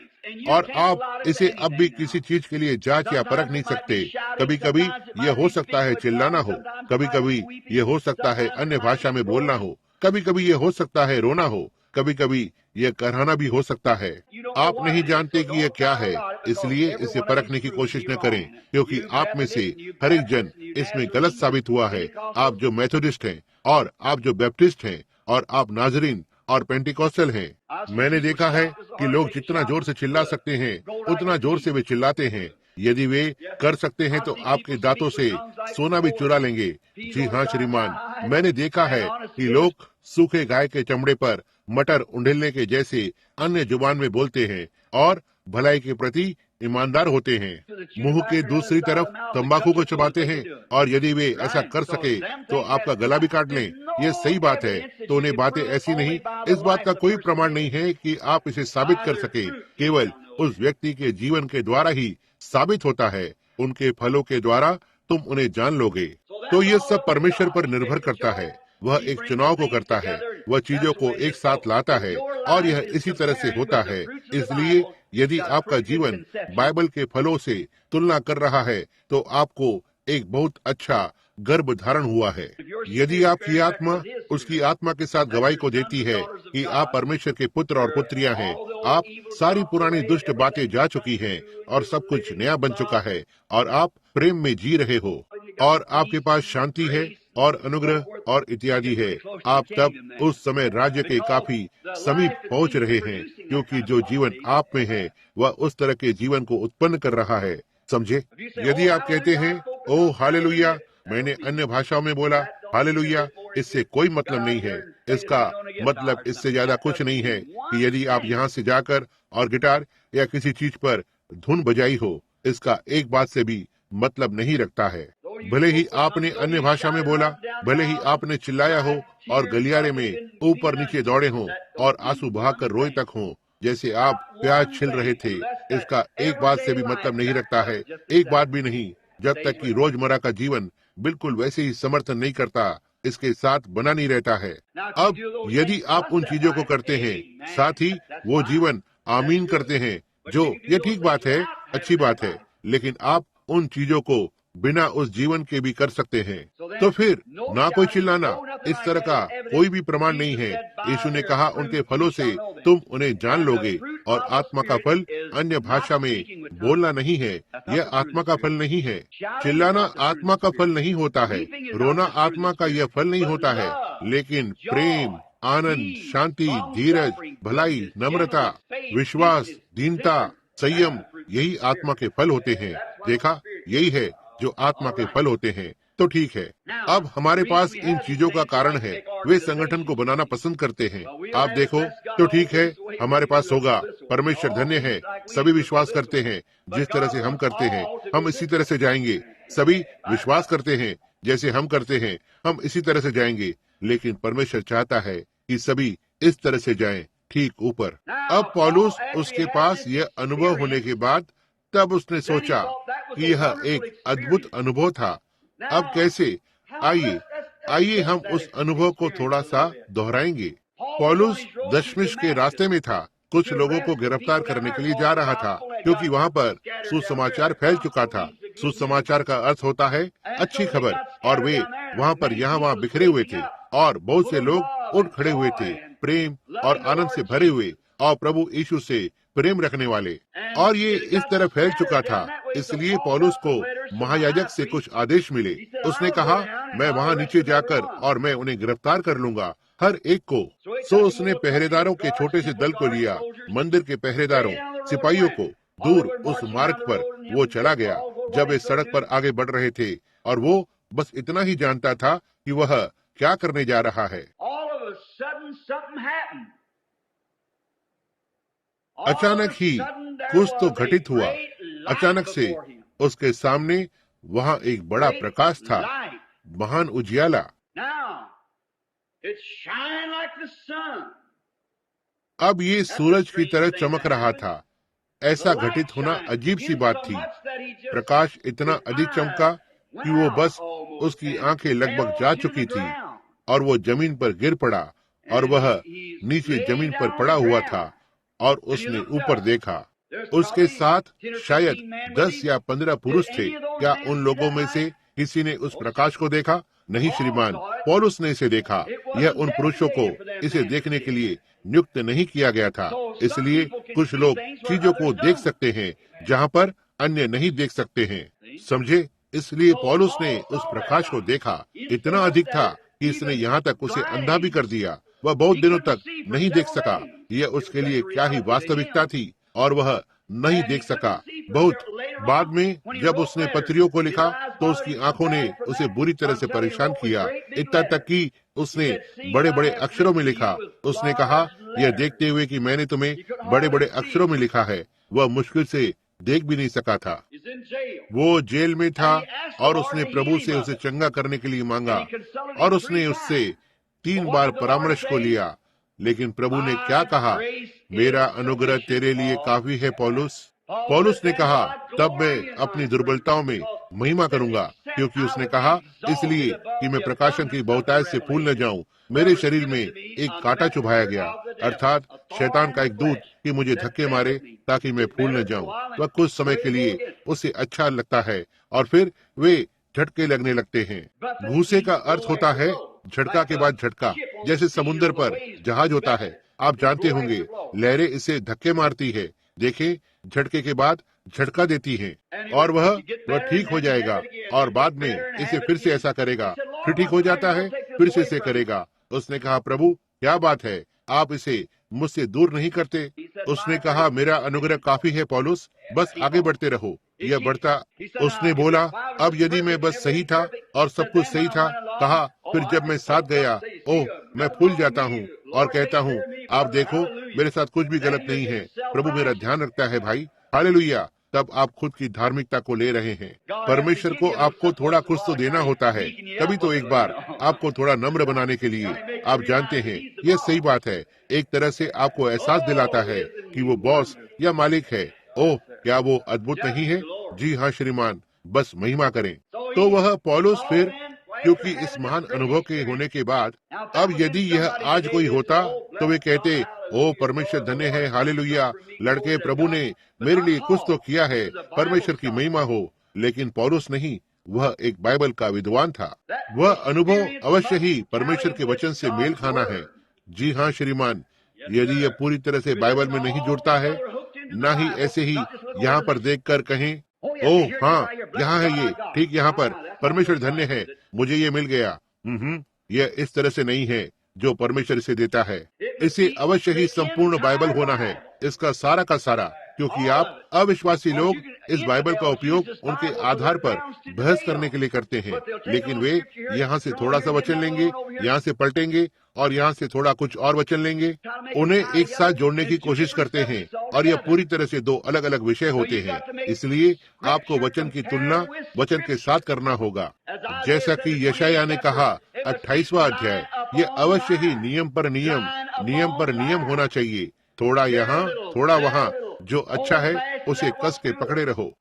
[SPEAKER 1] और आप इसे अब भी किसी चीज के लिए जांच या परख नहीं सकते। कभी कभी यह हो सकता है चिल्लाना हो, कभी कभी यह हो सकता है अन्य भाषा में बोलना हो, कभी कभी यह हो सकता है रोना हो, कभी कभी यह कराहना भी हो सकता है। आप नहीं जानते कि यह क्या है, इसलिए इसे परखने की कोशिश न करें, क्योंकि आप में से हर एक जन इसमें गलत साबित हुआ है। आप जो मेथोडिस्ट हैं, और आप जो बैप्टिस्ट हैं, और आप नाजरीन और पेंटिकॉस्टल हैं। मैंने देखा है कि लोग जितना जोर से चिल्ला सकते हैं, उतना जोर से वे चिल्लाते हैं। यदि वे कर सकते हैं तो आपके दांतों से सोना भी चुरा लेंगे। जी हाँ श्रीमान, मैंने देखा है कि लोग सूखे गाय के चमड़े पर मटर उंडेलने के जैसे अन्य जुबान में बोलते हैं और भलाई के प्रति ईमानदार होते हैं। मुंह के दूसरी तरफ तंबाकू को चबाते हैं, और यदि वे ऐसा कर सके तो आपका गला भी काट लें। ये सही बात है। तो उन्हें बातें ऐसी नहीं, इस बात का कोई प्रमाण नहीं है कि आप इसे साबित कर सके। केवल उस व्यक्ति के जीवन के द्वारा ही साबित होता है। उनके फलों के द्वारा तुम उन्हें जान लोगे। तो ये सब परमेश्वर पर निर्भर करता है। वह एक चुनाव को करता है, वह चीजों को एक साथ लाता है, और यह इसी तरह से होता है। इसलिए यदि आपका जीवन बाइबल के फलों से तुलना कर रहा है तो आपको एक बहुत अच्छा गर्भ धारण हुआ है। यदि आपकी आत्मा उसकी आत्मा के साथ गवाही को देती है कि आप परमेश्वर के पुत्र और पुत्रियां हैं, आप सारी पुरानी दुष्ट बातें जा चुकी हैं और सब कुछ नया बन चुका है, और आप प्रेम में जी रहे हो, और आपके पास शांति है और अनुग्रह और इत्यादि है, आप तब उस समय राज्य के काफी समीप पहुंच रहे हैं, क्योंकि जो जीवन आप में है वह उस तरह के जीवन को उत्पन्न कर रहा है। समझे? यदि आप कहते हैं ओ हालेलुया, मैंने अन्य भाषाओं में बोला हालेलुया, इससे कोई मतलब नहीं है। इसका मतलब इससे ज्यादा कुछ नहीं है कि यदि आप यहाँ से जाकर और गिटार या किसी चीज पर धुन बजाई हो, इसका एक बात से भी मतलब नहीं रखता है। भले ही आपने अन्य भाषा में बोला, भले ही आपने चिल्लाया हो और गलियारे में ऊपर नीचे दौड़े हों और आंसू बहाकर रोए तक हों, जैसे आप प्याज छिल रहे थे, इसका एक बात से भी मतलब नहीं रखता है। एक बात भी नहीं, जब तक कि रोजमर्रा का जीवन बिल्कुल वैसे ही समर्थन नहीं करता, इसके साथ बना नहीं रहता है। अब यदि आप उन चीजों को करते हैं, साथ ही वो जीवन आमीन करते हैं, जो ये ठीक बात है, अच्छी बात है, लेकिन आप उन चीजों को बिना उस जीवन के भी कर सकते हैं, तो फिर ना कोई चिल्लाना, इस तरह का कोई भी प्रमाण नहीं है। यीशु ने कहा उनके फलों से तुम उन्हें जान लोगे, और आत्मा का फल अन्य भाषा में बोलना नहीं है, यह आत्मा का फल नहीं है। चिल्लाना आत्मा का फल नहीं होता है, रोना आत्मा का यह फल नहीं होता है, लेकिन प्रेम, आनंद, शांति, धीरज, भलाई, नम्रता, विश्वास, दीनता, संयम, यही आत्मा के फल होते हैं। देखा, यही है जो आत्मा के फल होते हैं। तो ठीक है, अब हमारे पास इन चीजों का कारण है, वे संगठन को बनाना पसंद करते हैं। आप देखो, तो ठीक है, हमारे पास होगा। परमेश्वर धन्य है, सभी विश्वास करते हैं जिस तरह से हम करते हैं, हम इसी तरह से जाएंगे। सभी विश्वास करते हैं जैसे हम करते हैं, हम इसी तरह से जाएंगे। लेकिन परमेश्वर चाहता है कि सभी इस तरह से जाएं, ठीक ऊपर। अब पौलुस, उसके पास यह अनुभव होने के बाद, तब उसने सोचा कि यह एक अद्भुत अनुभव था। अब कैसे? आइए हम उस अनुभव को थोड़ा सा दोहराएंगे। पौलुस दशमिश के रास्ते में था, कुछ लोगों को गिरफ्तार करने के लिए जा रहा था, क्योंकि वहाँ पर सुसमाचार फैल चुका था। सुसमाचार का अर्थ होता है अच्छी खबर, और वे वहाँ पर वहाँ बिखरे हुए थे, और बहुत से लोग उठ खड़े हुए थे, प्रेम और आनंद से भरे हुए, और प्रभु यीशु से प्रेम रखने वाले। और ये इस तरह फैल चुका था, इसलिए पौलुस को महायाजक से कुछ आदेश मिले। उसने कहा, मैं वहाँ नीचे जाकर और मैं उन्हें गिरफ्तार कर लूंगा, हर एक को। सो उसने पहरेदारों के छोटे से दल को लिया, मंदिर के पहरेदारों, सिपाहियों को। दूर उस मार्ग पर वो चला गया जब वे सड़क पर आगे बढ़ रहे थे, और वो बस इतना ही जानता था कि वह क्या करने जा रहा है। अचानक ही कुछ तो घटित हुआ। अचानक से उसके सामने वहाँ एक बड़ा प्रकाश था, महान उजियाला। अब ये सूरज की तरह चमक रहा था। ऐसा घटित होना अजीब सी बात थी। प्रकाश इतना अधिक चमका कि वो बस उसकी आंखें लगभग जा चुकी थी, और वो जमीन पर गिर पड़ा, और वह नीचे जमीन पर पड़ा हुआ था, और उसने ऊपर देखा। उसके साथ शायद 10 या 15 पुरुष थे। क्या उन लोगों में से किसी ने उस प्रकाश को देखा? नहीं श्रीमान, पौलुस ने इसे देखा। यह उन पुरुषों को इसे देखने के लिए नियुक्त नहीं किया गया था। इसलिए कुछ लोग चीजों को देख सकते हैं जहाँ पर अन्य नहीं देख सकते हैं, समझे? इसलिए पौलुस ने उस प्रकाश को देखा। इतना अधिक था कि इसने यहाँ तक उसे अंधा भी कर दिया। वह बहुत दिनों तक नहीं देख सका। यह उसके लिए क्या ही वास्तविकता थी, और वह नहीं देख सका। बहुत बाद में जब उसने पत्रियों को लिखा, तो उसकी आंखों ने उसे बुरी तरह से परेशान किया, इतना तक कि उसने बड़े बड़े अक्षरों में लिखा। उसने कहा, यह देखते हुए कि मैंने तुम्हें बड़े बड़े अक्षरों में लिखा है, वह मुश्किल से देख भी नहीं सका था। वो जेल में था, और उसने प्रभु से उसे चंगा करने के लिए मांगा, और उसने उससे 3 बार परामर्श को लिया। लेकिन प्रभु ने क्या कहा? मेरा अनुग्रह तेरे लिए काफी है पौलुस। पौलुस ने कहा, तब मैं अपनी दुर्बलताओं में महिमा करूंगा, क्योंकि उसने कहा, इसलिए कि मैं प्रकाशन की बहुतायत से फूल न जाऊं, मेरे शरीर में एक कांटा चुभाया गया, अर्थात शैतान का एक दूत कि मुझे धक्के मारे ताकि मैं फूल न जाऊं। वह कुछ समय के लिए उसे अच्छा लगता है, और फिर वे झटके लगने लगते हैं। घूसे का अर्थ होता है झटका के बाद झटका, जैसे समुद्र पर जहाज होता है। आप जानते होंगे, लहरें इसे धक्के मारती है। देखें, झटके के बाद झटका देती हैं, और वह ठीक हो जाएगा, और बाद में इसे फिर से ऐसा करेगा, फिर ठीक हो जाता है, फिर से इसे करेगा। उसने कहा, प्रभु क्या बात है, आप इसे मुझसे दूर नहीं करते? उसने कहा, मेरा अनुग्रह काफी है पौलुस, बस आगे बढ़ते रहो। यह बढ़ता। उसने बोला, अब यदि मैं बस सही था और सब कुछ सही था, कहा, फिर जब मैं साथ गया, ओह, मैं फूल जाता हूँ और कहता हूँ, आप देखो, मेरे साथ कुछ भी गलत नहीं है, प्रभु मेरा ध्यान रखता है भाई, हालेलुया। तब आप खुद की धार्मिकता को ले रहे हैं। परमेश्वर को आपको थोड़ा कुछ तो देना होता है, कभी तो एक बार आपको थोड़ा नम्र बनाने के लिए। आप जानते हैं, यह सही बात है, एक तरह से आपको एहसास दिलाता है कि वो बॉस या मालिक है। ओह, क्या वो अद्भुत नहीं है? जी हाँ श्रीमान, बस महिमा करें। तो वह पौलुस फिर, क्योंकि इस महान अनुभव के होने के बाद, अब यदि यह आज कोई होता तो वे कहते, ओ परमेश्वर धन्य है, हालेलुया, लड़के, प्रभु ने मेरे लिए कुछ तो किया है, परमेश्वर की महिमा हो। लेकिन पौलुस नहीं, वह एक बाइबल का विद्वान था। वह अनुभव अवश्य ही परमेश्वर के वचन से मेल खाना है। जी हाँ श्रीमान, यदि यह पूरी तरह से बाइबल में नहीं जुड़ता है, न ही ऐसे ही यहाँ पर देखकर कहें, ओह हाँ, यहाँ है ये, ठीक यहाँ पर, परमेश्वर धन्य है, मुझे ये मिल गया। यह इस तरह से नहीं है जो परमेश्वर इसे देता है। इसे अवश्य ही संपूर्ण बाइबल होना है, इसका सारा का सारा, क्योंकि आप अविश्वासी लोग इस बाइबल का उपयोग उनके आधार पर बहस करने के लिए करते हैं, लेकिन वे यहाँ से थोड़ा सा वचन लेंगे, यहाँ से पलटेंगे और यहाँ से थोड़ा कुछ और वचन लेंगे, उन्हें एक साथ जोड़ने की कोशिश करते हैं, और यह पूरी तरह से दो अलग अलग विषय होते हैं। इसलिए आपको वचन की तुलना वचन के साथ करना होगा। जैसा कि यशायाह ने कहा, 28वां अध्याय, ये अवश्य ही नियम पर नियम होना चाहिए, थोड़ा यहाँ थोड़ा वहाँ, जो अच्छा है उसे कस के पकड़े रहो।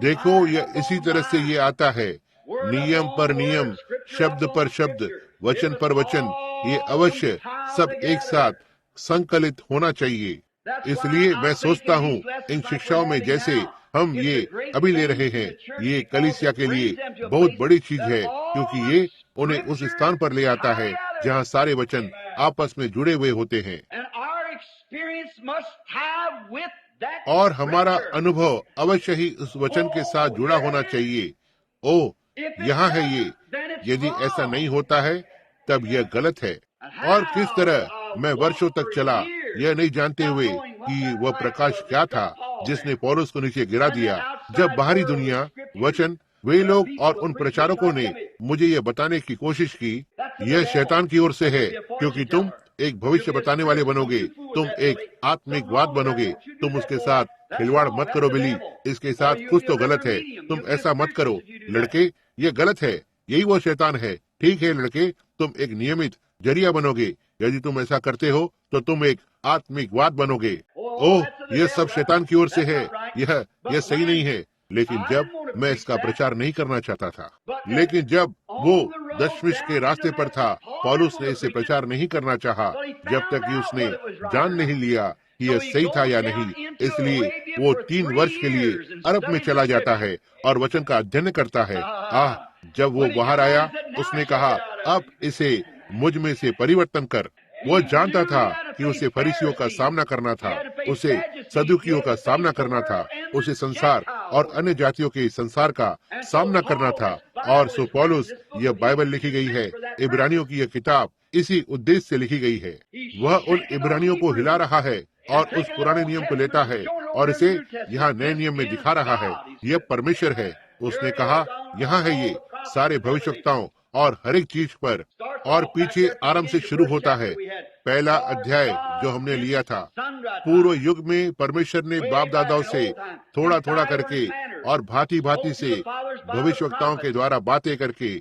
[SPEAKER 1] देखो, यह इसी तरह से ये आता है, नियम पर नियम, शब्द पर शब्द, वचन पर वचन, ये अवश्य सब एक साथ संकलित होना चाहिए। इसलिए मैं सोचता हूँ इन शिक्षाओं में जैसे हम ये अभी ले रहे हैं, ये कलीसिया के लिए बहुत बड़ी चीज है, क्योंकि ये उन्हें उस स्थान पर ले आता है जहाँ सारे वचन आपस में जुड़े हुए होते हैं, और हमारा अनुभव अवश्य ही उस वचन के साथ जुड़ा होना चाहिए। ओ, यहाँ है ये, यदि ऐसा नहीं होता है तब यह गलत है। और किस तरह मैं वर्षों तक चला, यह नहीं जानते हुए कि वह प्रकाश क्या था जिसने पौलुस को नीचे गिरा दिया। जब बाहरी दुनिया, वचन, वे लोग और उन प्रचारकों ने मुझे यह बताने की कोशिश की, यह शैतान की ओर से है, क्योंकि तुम एक भविष्य बताने वाले बनोगे, तुम एक आत्मिकवाद बनोगे, तुम उसके साथ खिलवाड़ मत करो बिली, इसके साथ कुछ तो गलत है, तुम ऐसा मत करो लड़के, ये गलत है, यही वो शैतान है। ठीक है लड़के, तुम एक नियमित जरिया बनोगे, यदि तुम ऐसा करते हो तो तुम एक आत्मिकवाद बनोगे। ओह, यह सब शैतान की ओर से है, यह सही नहीं है। लेकिन जब मैं इसका प्रचार नहीं करना चाहता था, लेकिन जब वो दशमिश के रास्ते पर था, पौलुस ने इसे प्रचार नहीं करना चाहा, जब तक कि उसने जान नहीं लिया कि यह सही था या नहीं। इसलिए वो 3 वर्ष के लिए अरब में चला जाता है और वचन का अध्ययन करता है। जब वो बाहर आया, उसने कहा, अब इसे मुझ में से परिवर्तन कर। वो जानता था कि उसे फरीसियों का सामना करना था, उसे सदुकियों का सामना करना था, उसे संसार और अन्य जातियों के संसार का सामना करना था। और सो पौलुस, यह बाइबल लिखी गई है, इब्रानियों की यह किताब इसी उद्देश्य से लिखी गई है। वह उन इब्रानियों को हिला रहा है और उस पुराने नियम को लेता है और इसे यहाँ नए नियम में दिखा रहा है। यह परमेश्वर है। उसने कहा, यहाँ है ये सारे भविष्यवक्ताओं और हर एक चीज पर, और पीछे आरंभ से शुरू होता है। पहला अध्याय जो हमने लिया था, पूर्व युग में परमेश्वर ने बाप दादाओं से थोड़ा थोड़ा करके और भांति भांति से भविष्यवक्ताओं के द्वारा बातें करके,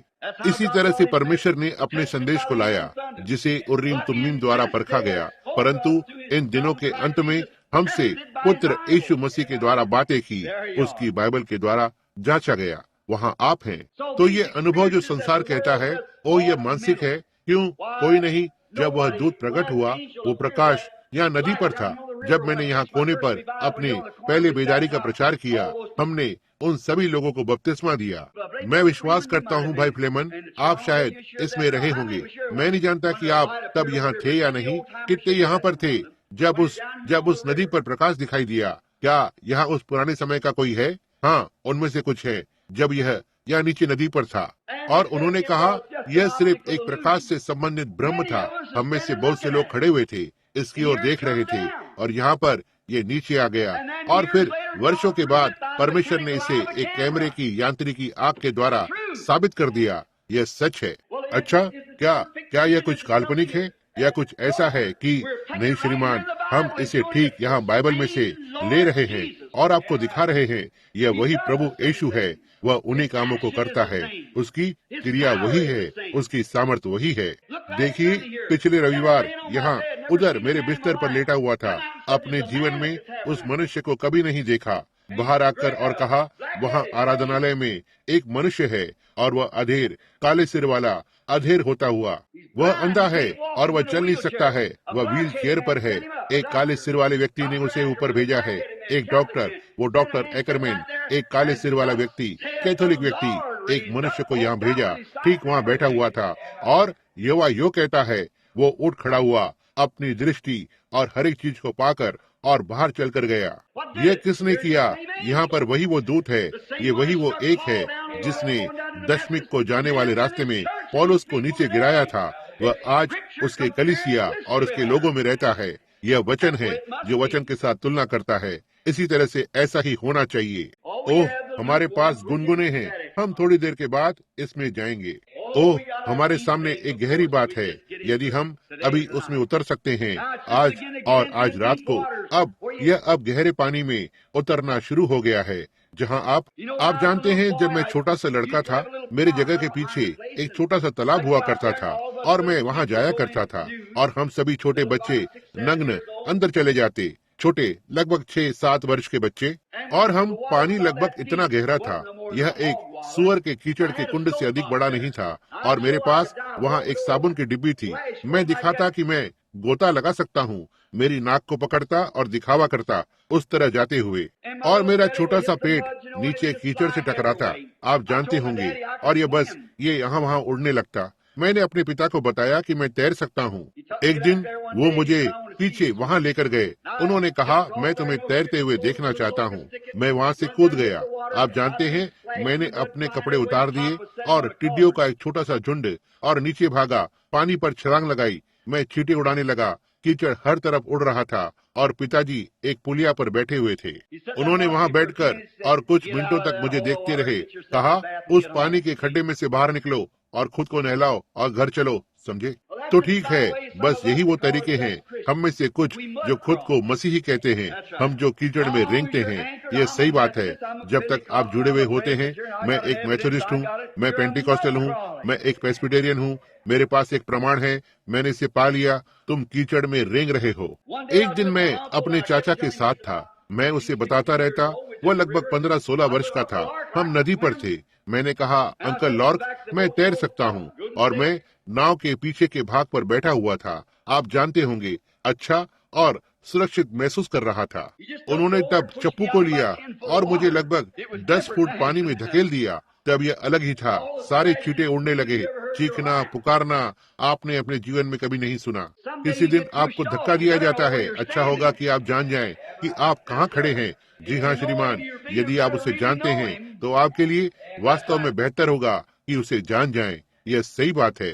[SPEAKER 1] इसी तरह से परमेश्वर ने अपने संदेश को लाया, जिसे उर्रीम तुम्मीम द्वारा परखा गया। परंतु इन दिनों के अंत में हमसे पुत्र यीशु मसीह के द्वारा बातें की, उसकी बाइबल के द्वारा जांचा गया। वहाँ आप हैं। तो ये अनुभव जो संसार कहता है, ओ ये मानसिक है। क्यों? कोई नहीं। जब वह दूत प्रकट हुआ, वो प्रकाश यहाँ नदी पर था। जब मैंने यहाँ कोने पर अपने पहले बेदारी का प्रचार किया, हमने उन सभी लोगों को बपतिस्मा दिया। मैं विश्वास करता हूँ भाई फ्लेमन, आप शायद इसमें रहे होंगे। मैं नहीं जानता कि आप तब यहाँ थे या नहीं। कितने यहाँ पर थे जब उस नदी पर प्रकाश दिखाई दिया? क्या यहाँ उस पुराने समय का कोई है? हाँ, उनमें से कुछ है। जब यह नीचे नदी पर था, और उन्होंने कहा यह सिर्फ एक प्रकाश से संबंधित ब्रह्म था। हम में से बहुत से लोग खड़े हुए थे, इसकी ओर देख रहे थे, और यहाँ पर ये नीचे आ गया और फिर वर्षों के बाद परमेश्वर ने इसे एक कैमरे की यांत्रिकी आग के द्वारा साबित कर दिया। यह सच है। अच्छा, क्या क्या यह कुछ काल्पनिक है या कुछ ऐसा है कि नहीं श्रीमान, हम इसे ठीक यहाँ बाइबल में से ले रहे हैं और आपको दिखा रहे हैं। यह वही प्रभु यीशु है, वह उन्हीं कामों को करता है, उसकी क्रिया वही है, उसकी सामर्थ वही है। देखिए, पिछले रविवार यहाँ उधर मेरे बिस्तर पर लेटा हुआ था। अपने जीवन में उस मनुष्य को कभी नहीं देखा। बाहर आकर और कहा, वहाँ आराधनालय में एक मनुष्य है और वह अधेर, काले सिर वाला, अधेर होता हुआ, वह अंधा है और वह चल नहीं सकता है, वह व्हील चेयर पर है। एक काले सिर वाले व्यक्ति ने उसे ऊपर भेजा है। एक डॉक्टर, वो डॉक्टर एकरमैन, एक काले सिर वाला व्यक्ति, कैथोलिक व्यक्ति, एक मनुष्य को यहाँ भेजा। ठीक वहाँ बैठा हुआ था और युवा यो कहता है, वो उठ खड़ा हुआ, अपनी दृष्टि और हर एक चीज को पाकर और बाहर चलकर गया। यह किसने किया? यहाँ पर वही वो दूत है, ये वही वो एक है जिसने दशमिक को जाने वाले रास्ते में पौलुस को नीचे गिराया था। वह आज उसके कलीसिया और उसके लोगों में रहता है। यह वचन है जो वचन के साथ तुलना करता है। इसी तरह से ऐसा ही होना चाहिए। ओह, हमारे पास गुनगुने हैं, हम थोड़ी देर के बाद इसमें जाएंगे। ओह, हमारे सामने एक गहरी बात है, यदि हम अभी उसमें उतर सकते हैं आज रात को। अब गहरे पानी में उतरना शुरू हो गया है। जहां आप जानते हैं, जब मैं छोटा सा लड़का था, मेरी जगह के पीछे एक छोटा सा तालाब हुआ करता था और मैं वहां जाया करता था और हम सभी छोटे बच्चे नग्न अंदर चले जाते, छोटे लगभग 6-7 वर्ष के बच्चे, और हम पानी लगभग इतना गहरा था, यह एक सुअर के कीचड़ के कुंड से अधिक बड़ा नहीं था और मेरे पास वहाँ एक साबुन की डिब्बी थी। मैं दिखाता कि मैं गोता लगा सकता हूँ, मेरी नाक को पकड़ता और दिखावा करता उस तरह जाते हुए, और मेरा छोटा सा पेट नीचे कीचड़ से टकराता, आप जानते होंगे, और ये यहाँ वहाँ उड़ने लगता। मैंने अपने पिता को बताया कि मैं तैर सकता हूँ। एक दिन वो मुझे पीछे वहाँ लेकर गए। उन्होंने कहा, मैं तुम्हें तैरते हुए देखना चाहता हूँ। मैं वहाँ से कूद गया। आप जानते हैं, मैंने अपने कपड़े उतार दिए और टिड्डियों का एक छोटा सा झुंड और नीचे भागा, पानी पर छलांग लगाई। मैं चींटे उड़ाने लगा, कीचड़ हर तरफ उड़ रहा था और पिताजी एक पुलिया पर बैठे हुए थे। उन्होंने वहाँ बैठकर और कुछ मिनटों तक मुझे देखते रहे। कहा, उस पानी के खड्डे में से बाहर निकलो और खुद को नहलाओ और घर चलो, समझे? तो ठीक है, बस यही वो तरीके हैं, हम में से कुछ जो खुद को मसीही कहते हैं, हम जो कीचड़ में रेंगते हैं। ये सही बात है। जब तक आप जुड़े हुए होते हैं, मैं एक मेथोडिस्ट हूँ, मैं पेंटिकॉस्टल हूँ, मैं एक प्रेस्बिटेरियन हूँ, मेरे पास एक प्रमाण है, मैंने इसे पा लिया, तुम कीचड़ में रेंग रहे हो। एक दिन मैं अपने चाचा के साथ था, मैं उसे बताता रहता। वो लगभग 15-16 वर्ष का था। हम नदी पर थे। मैंने कहा, अंकल लॉर्क, मैं तैर सकता हूँ, और मैं नाव के पीछे के भाग पर बैठा हुआ था, आप जानते होंगे, अच्छा और सुरक्षित महसूस कर रहा था। उन्होंने तब चप्पू को लिया और मुझे लगभग 10 फुट पानी में धकेल दिया। तब यह अलग ही था, सारे चींटे उड़ने लगे, चीखना पुकारना आपने अपने जीवन में कभी नहीं सुना। किसी दिन आपको धक्का दिया जाता है, अच्छा होगा कि आप जान जाएं कि आप कहाँ खड़े हैं। जी हाँ श्रीमान, यदि आप उसे जानते हैं तो आपके लिए वास्तव में बेहतर होगा कि उसे जान जाएं। यह सही बात है।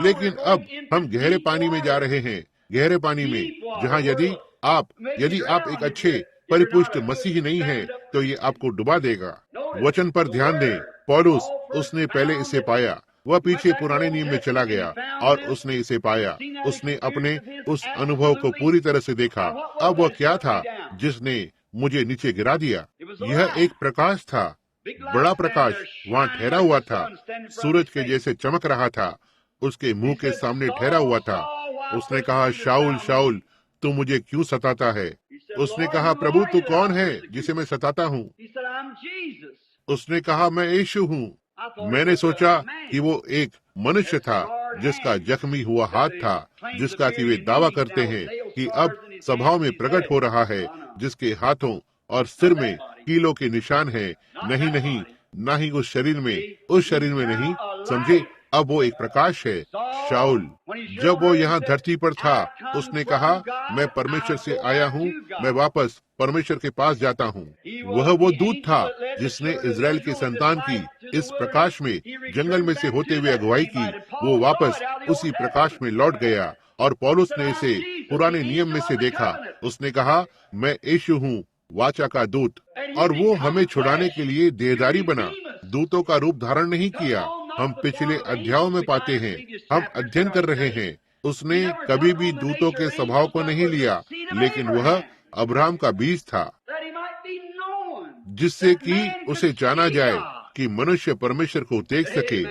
[SPEAKER 1] लेकिन अब हम गहरे पानी में जा रहे हैं, गहरे पानी में, जहाँ यदि आप एक अच्छे परिपुष्ट मसीही नहीं हैं, तो ये आपको डुबा देगा। वचन पर ध्यान दें। पौलुस, उसने पहले इसे पाया, वह पीछे पुराने नियम में चला गया और उसने इसे पाया। उसने अपने उस अनुभव को पूरी तरह से देखा। अब वह क्या था जिसने मुझे नीचे गिरा दिया? यह एक प्रकाश था, बड़ा प्रकाश वहाँ ठहरा हुआ था, सूरज के जैसे चमक रहा था, उसके मुंह के सामने ठहरा हुआ था। उसने कहा, शाऊल शाऊल, तू मुझे क्यों सताता है? उसने कहा, प्रभु तू कौन है जिसे मैं सताता हूँ? उसने कहा, मैं यीशु हूँ। मैंने सोचा कि वो एक मनुष्य था जिसका जख्मी हुआ हाथ था, जिसका कि वे दावा करते हैं कि अब सभाओं में प्रकट हो रहा है, जिसके हाथों और सिर में कीलों के निशान हैं। नहीं, ना ही उस शरीर में नहीं, समझे? अब वो एक प्रकाश है। शाऊल, जब वो यहाँ धरती पर था, उसने कहा, मैं परमेश्वर से आया हूँ, मैं वापस परमेश्वर के पास जाता हूँ। वह वो दूत था जिसने इजराइल की संतान की इस प्रकाश में जंगल में से होते हुए अगुवाई की। वो वापस उसी प्रकाश में लौट गया और पौलुस ने इसे पुराने नियम में से देखा। उसने कहा, मैं यीशु हूँ, वाचा का दूत, और वो हमें छुड़ाने के लिए देहधारी बना, दूतों का रूप धारण नहीं किया। हम पिछले अध्यायों में पाते हैं, हम अध्ययन कर रहे हैं, उसने कभी भी दूतों के स्वभाव को नहीं लिया, लेकिन वह अब्राहम का बीज था, जिससे कि उसे जाना जाए कि मनुष्य परमेश्वर को देख सके।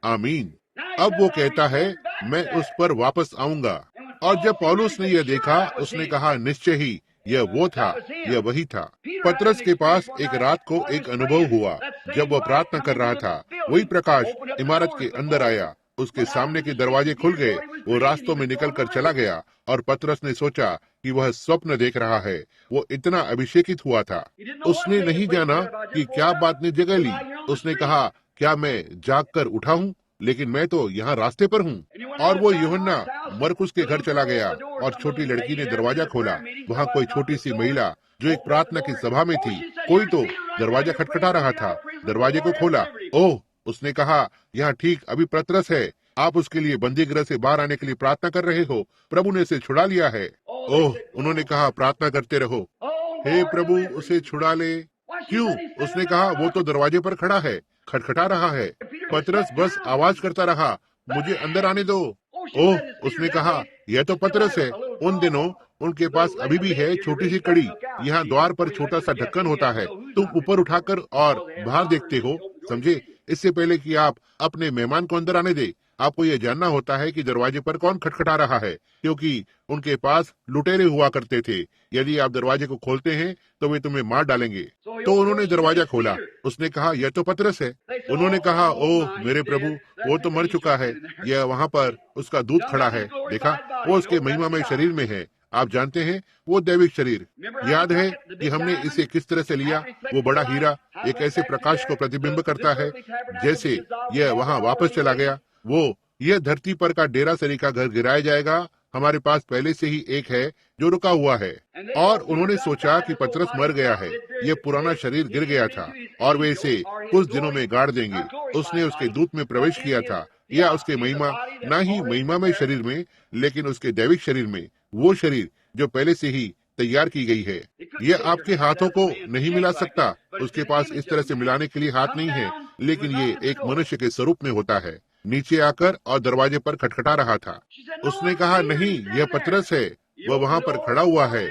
[SPEAKER 1] आमीन। अब वो कहता है, मैं उस पर वापस आऊंगा। और जब पौलुस ने यह देखा, उसने कहा, निश्चय ही यह वो था, यह वही था। पतरस के पास एक रात को एक अनुभव हुआ। जब वह प्रार्थना कर रहा था, वही प्रकाश इमारत के अंदर आया, उसके सामने के दरवाजे खुल गए, वो रास्तों में निकलकर चला गया, और पतरस ने सोचा कि वह स्वप्न देख रहा है। वो इतना अभिषेकित हुआ था, उसने नहीं जाना कि क्या बात ने जगह ली। उसने कहा, क्या मैं जाग कर उठा हूँ? लेकिन मैं तो यहाँ रास्ते पर हूँ। और वो यूहन्ना मरकुस के घर चला गया, और छोटी लड़की ने दरवाजा खोला। वहाँ कोई छोटी सी महिला जो एक प्रार्थना की सभा में थी, कोई तो दरवाजा खटखटा रहा था। दरवाजे को खोला। ओह, उसने कहा, यहाँ ठीक अभी पतरस है, आप उसके लिए बंदी गृह से बाहर आने के लिए प्रार्थना कर रहे हो, प्रभु ने उसे छुड़ा लिया है। ओह, उन्होंने कहा, प्रार्थना करते रहो, हे प्रभु उसे छुड़ा ले। क्यों? उसने कहा, वो तो दरवाजे पर खड़ा है, खटखटा रहा है। पतरस बस आवाज करता रहा, मुझे अंदर आने दो। ओह, उसने कहा, यह तो पतरस है। उन दिनों उनके पास अभी भी है छोटी सी कड़ी। यहाँ द्वार पर छोटा सा ढक्कन होता है, तुम ऊपर उठाकर और बाहर देखते हो, समझे? इससे पहले कि आप अपने मेहमान को अंदर आने दे, आपको यह जानना होता है कि दरवाजे पर कौन खटखटा रहा है, क्योंकि उनके पास लुटेरे हुआ करते थे। यदि आप दरवाजे को खोलते हैं तो वे तुम्हें मार डालेंगे। तो उन्होंने दरवाजा खोला। उसने कहा, यह तो पतरस है। उन्होंने कहा, ओह मेरे प्रभु, वो तो मर चुका है, यह वहाँ पर उसका दूत खड़ा है, देखा, वो उसके महिमामय शरीर में है। आप जानते हैं, वो दैविक शरीर। याद है कि हमने इसे किस तरह से लिया? वो बड़ा हीरा एक ऐसे प्रकाश को प्रतिबिंब करता है, जैसे यह वहाँ वापस चला गया। वो यह धरती पर का डेरा सरी का घर गिराया जाएगा। हमारे पास पहले से ही एक है जो रुका हुआ है। और उन्होंने सोचा कि पतरस मर गया है, यह पुराना शरीर गिर गया था, और वे इसे कुछ दिनों में गाड़ देंगे। उसने उसके दूत में प्रवेश किया था, या उसके महिमा, न ही महिमा में शरीर में, लेकिन उसके दैविक शरीर में, वो शरीर जो पहले से ही तैयार की गई है। यह आपके हाथों को नहीं मिला सकता, उसके पास इस तरह से मिलाने के लिए हाथ नहीं है, लेकिन ये एक मनुष्य के स्वरूप में होता है। नीचे आकर और दरवाजे पर खटखटा रहा था। उसने कहा, नहीं, यह पतरस है, वह वहाँ पर खड़ा हुआ है।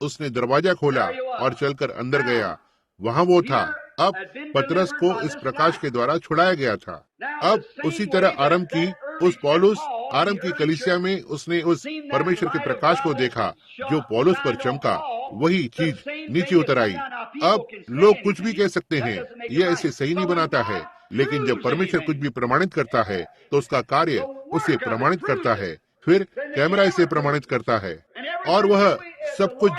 [SPEAKER 1] उसने दरवाजा खोला और चलकर अंदर गया, वहाँ वो था। अब पतरस को इस प्रकाश के द्वारा छुड़ाया गया था। अब उसी तरह आरंभ की उस पौलुस, आरंभ की कलीसिया में उसने उस परमेश्वर के प्रकाश को देखा जो पौलुस पर चमका। वही चीज नीचे उतर आई। अब लोग कुछ भी कह सकते हैं, यह इसे सही नहीं बनाता है, लेकिन जब परमेश्वर कुछ भी प्रमाणित करता है तो उसका कार्य उसे प्रमाणित करता है। फिर कैमरा इसे प्रमाणित करता है, और वह सब कुछ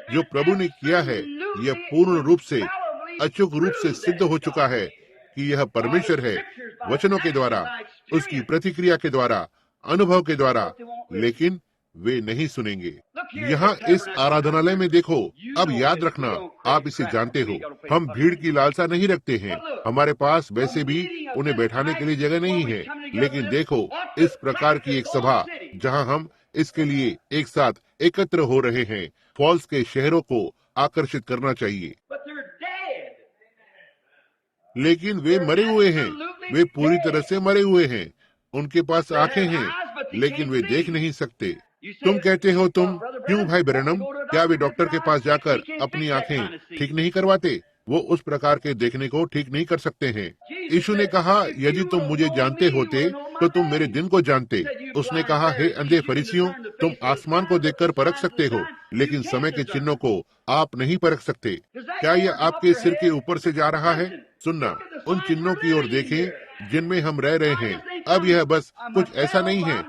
[SPEAKER 1] जो प्रभु ने किया है, यह पूर्ण रूप से, अचूक रूप से सिद्ध हो चुका है कि यह परमेश्वर है, वचनों के द्वारा, उसकी प्रतिक्रिया के द्वारा, अनुभव के द्वारा। लेकिन वे नहीं सुनेंगे। यहाँ इस आराधनालय में देखो। अब याद रखना, आप इसे जानते हो, हम भीड़ की लालसा नहीं रखते हैं, हमारे पास वैसे भी उन्हें बैठाने के लिए जगह नहीं है। लेकिन देखो, इस प्रकार की एक सभा जहाँ हम इसके लिए एक साथ एकत्र हो रहे हैं, फॉल्स के शहरों को आकर्षित करना चाहिए। लेकिन वे मरे हुए हैं, वे पूरी तरह से मरे हुए हैं। उनके पास आंखें हैं, लेकिन वे देख नहीं सकते। तुम कहते हो, तुम क्यों भाई ब्रैनम, क्या वे डॉक्टर के पास जाकर अपनी आंखें ठीक नहीं करवाते? वो उस प्रकार के देखने को ठीक नहीं कर सकते हैं। यीशु ने कहा, यदि तुम मुझे जानते होते तो तुम मेरे दिन को जानते। उसने कहा, हे अंधे फरीसियों, तुम आसमान को देखकर परख सकते हो, लेकिन समय के चिन्हों को आप नहीं परख सकते। क्या यह आपके सिर के ऊपर से जा रहा है? सुनना, उन चिन्हों की ओर देखें जिनमें हम रह रहे हैं। अब यह बस कुछ ऐसा नहीं है,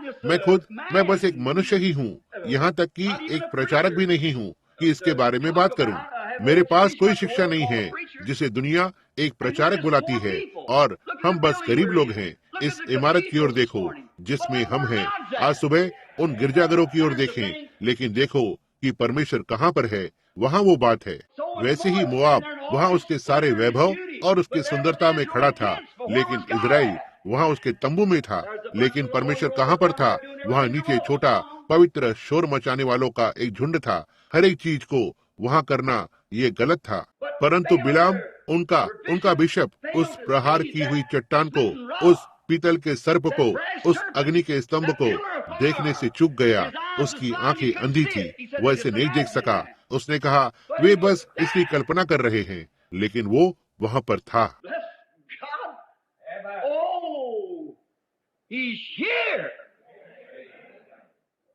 [SPEAKER 1] मैं बस एक मनुष्य ही हूँ, यहाँ तक कि एक प्रचारक भी नहीं हूँ कि इसके बारे में बात करूँ। मेरे पास कोई शिक्षा नहीं है जिसे दुनिया एक प्रचारक बुलाती है, और हम बस गरीब लोग हैं। इस इमारत की ओर देखो जिसमें हम हैं। आज सुबह उन गिरजाघरों की ओर देखें, लेकिन देखो कि परमेश्वर कहाँ पर है, वहाँ वो बात है। वैसे ही मोआब वहाँ उसके सारे वैभव और उसकी सुंदरता में खड़ा था, लेकिन इजराइल वहाँ उसके तंबू में था। लेकिन परमेश्वर कहाँ पर था? वहाँ नीचे छोटा पवित्र शोर मचाने वालों का एक झुंड था। हर एक चीज को वहाँ करना ये गलत था। परंतु बिलाम उनका बिशप उस प्रहार की हुई चट्टान को, उस पीतल के सर्प को, उस अग्नि के स्तंभ को देखने से चूक गया। उसकी आंखें अंधी थी, वह इसे नहीं देख सका। उसने कहा वे बस इसकी कल्पना कर रहे हैं, लेकिन वो वहाँ पर था।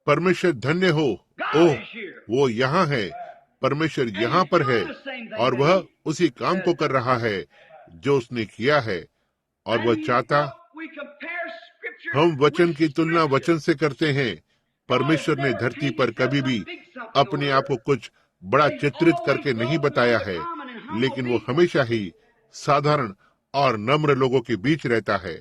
[SPEAKER 1] परमेश्वर धन्य हो, ओह वो यहाँ है, परमेश्वर यहाँ पर है और वह उसी काम को कर रहा है जो उसने किया है। और वह चाहता, हम वचन की तुलना वचन से करते हैं। परमेश्वर ने धरती पर कभी भी अपने आप को कुछ बड़ा चित्रित करके नहीं बताया है, लेकिन वो हमेशा ही साधारण और नम्र लोगों के बीच रहता है।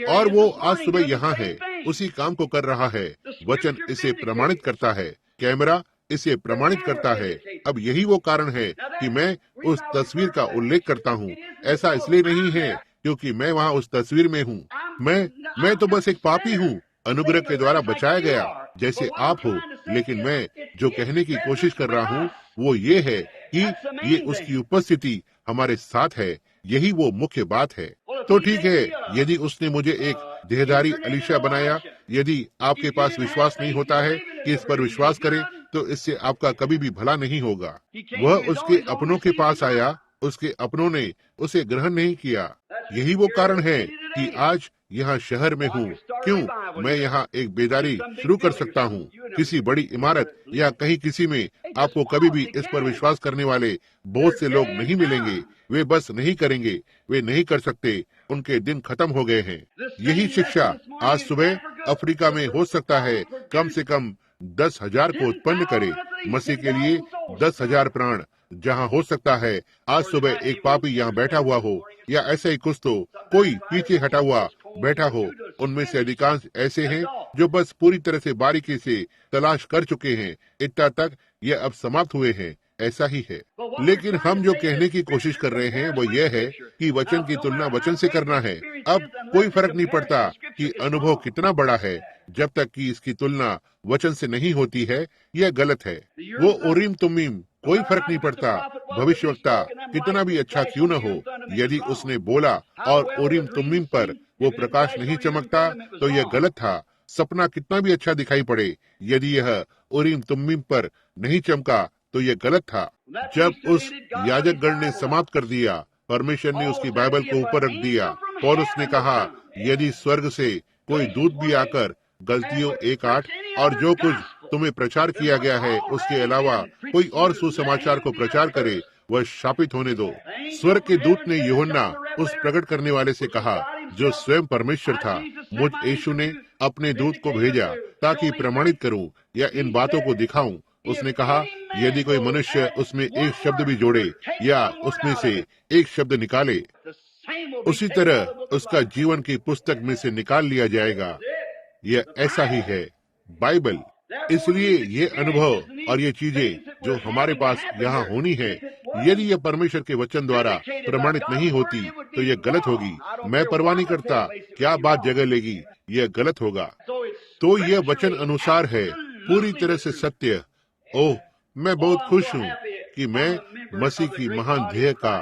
[SPEAKER 1] और वो आज सुबह यहाँ है, उसी काम को कर रहा है। वचन इसे प्रमाणित करता है, कैमरा इसे प्रमाणित करता है। अब यही वो कारण है कि मैं उस तस्वीर का उल्लेख करता हूँ। ऐसा इसलिए नहीं है क्योंकि मैं वहाँ उस तस्वीर में हूँ। मैं तो बस एक पापी हूँ, अनुग्रह के द्वारा बचाया गया जैसे आप हो। लेकिन मैं जो कहने की कोशिश कर रहा हूँ वो ये है कि ये उसकी उपस्थिति हमारे साथ है। यही वो मुख्य बात है। तो ठीक है, यदि उसने मुझे एक देहधारी एलीशा बनाया, यदि आपके पास विश्वास नहीं होता है कि इस पर विश्वास करें, तो इससे आपका कभी भी भला नहीं होगा। वह उसके अपनों के पास आया, उसके अपनों ने उसे ग्रहण नहीं किया। यही वो कारण है कि आज यहाँ शहर में हूँ। क्यों मैं यहाँ एक बेदारी शुरू कर सकता हूँ। किसी बड़ी इमारत या कहीं किसी में आपको कभी भी इस पर विश्वास करने वाले बहुत से लोग नहीं मिलेंगे। वे बस नहीं करेंगे, वे नहीं कर सकते, उनके दिन खत्म हो गए हैं। यही शिक्षा आज सुबह अफ्रीका में हो सकता है कम से कम 10,000 को उत्पन्न करे। मसीह के लिए 10,000 प्राण जहाँ हो सकता है आज सुबह एक पापी यहाँ बैठा हुआ हो, या ऐसा ही कुछ तो कोई पीछे हटा हुआ बैठा हो। उनमें से अधिकांश ऐसे हैं जो बस पूरी तरह से बारीकी से तलाश कर चुके हैं। इतना तक ये अब समाप्त हुए हैं। ऐसा ही है। लेकिन हम जो कहने की कोशिश कर रहे हैं वो ये है कि वचन की तुलना वचन से करना है। अब कोई फर्क नहीं पड़ता कि अनुभव कितना बड़ा है, जब तक कि इसकी तुलना वचन से नहीं होती है। यह गलत है। वो उरीम तुमीम, कोई फर्क नहीं पड़ता भविष्यवक्ता कितना भी अच्छा क्यों न हो, यदि उसने बोला और उरीम तुमीम पर वो प्रकाश नहीं चमकता तो यह गलत था। सपना कितना भी अच्छा दिखाई पड़े, यदि यह उरीम तुमीम पर नहीं चमका तो यह गलत था। जब उस याजकगण ने समाप्त कर दिया, परमेश्वर ने उसकी बाइबल को ऊपर रख दिया। पौलुस ने कहा, यदि स्वर्ग से कोई दूत भी आकर गलतियों 1:8 और जो कुछ तुम्हें प्रचार किया गया है उसके अलावा कोई और सुसमाचार को प्रचार करे, वह शापित होने दो। स्वर्ग के दूत ने यूहन्ना उस प्रकट करने वाले से कहा जो स्वयं परमेश्वर था, मुझ यीशु ने अपने दूत को भेजा ताकि प्रमाणित करूं या इन बातों को दिखाऊं। उसने कहा, यदि कोई मनुष्य उसमें एक शब्द भी जोड़े या उसमें से एक शब्द निकाले, उसी तरह उसका जीवन की पुस्तक में से निकाल लिया जाएगा। यह ऐसा ही है बाइबल। इसलिए ये अनुभव और ये चीजें जो हमारे पास यहाँ होनी है, यदि ये परमेश्वर के वचन द्वारा प्रमाणित नहीं होती तो ये गलत होगी। मैं परवाह नहीं करता क्या बात जगह लेगी, यह गलत होगा। तो यह वचन अनुसार है, पूरी तरह से सत्य। ओह, मैं बहुत खुश हूँ कि मैं मसीह की महान ध्येय का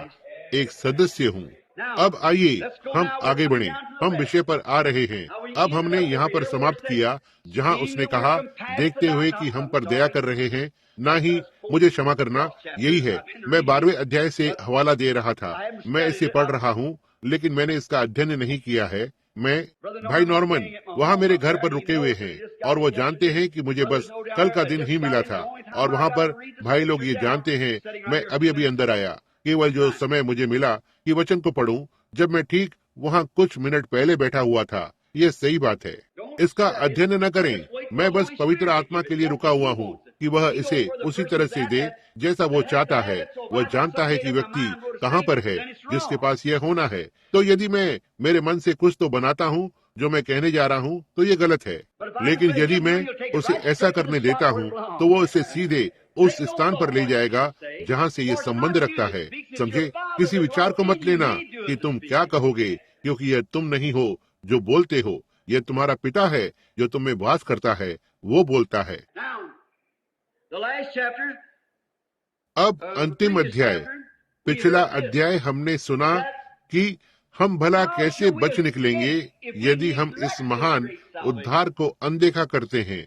[SPEAKER 1] एक सदस्य हूँ। अब आइए हम आगे बढ़ें। हम विषय पर आ रहे हैं। अब हमने यहाँ पर समाप्त किया जहाँ उसने कहा, देखते हुए कि हम पर दया कर रहे हैं, ना ही मुझे क्षमा करना। यही है, मैं 12वें अध्याय से हवाला दे रहा था। मैं इसे पढ़ रहा हूँ, लेकिन मैंने इसका अध्ययन नहीं किया है। मैं भाई नॉर्मन वहाँ मेरे घर पर रुके हुए हैं और वो जानते हैं कि मुझे बस कल का दिन ही मिला था, और वहाँ पर भाई लोग ये जानते हैं मैं अभी अभी अंदर आया। केवल जो समय मुझे मिला कि वचन को पढ़ूं, जब मैं ठीक वहाँ कुछ मिनट पहले बैठा हुआ था। ये सही बात है। इसका अध्ययन न करें। मैं बस पवित्र आत्मा के लिए रुका हुआ हूँ कि वह इसे उसी तरह से दे जैसा वो चाहता है। वह जानता है कि व्यक्ति कहाँ पर है जिसके पास यह होना है। तो यदि मैं मेरे मन से कुछ तो बनाता हूँ जो मैं कहने जा रहा हूँ तो ये गलत है। लेकिन यदि मैं उसे ऐसा करने देता हूँ तो वो इसे सीधे उस स्थान पर ले जाएगा जहाँ से ये संबंध रखता है। समझे? किसी विचार को मत लेना कि तुम क्या कहोगे, क्योंकि यह तुम नहीं हो जो बोलते हो, यह तुम्हारा पिता है जो तुम में वास करता है। वो बोलता है। अब अंतिम अध्याय, पिछला अध्याय हमने सुना कि हम भला कैसे बच निकलेंगे यदि हम इस महान उद्धार को अनदेखा करते हैं,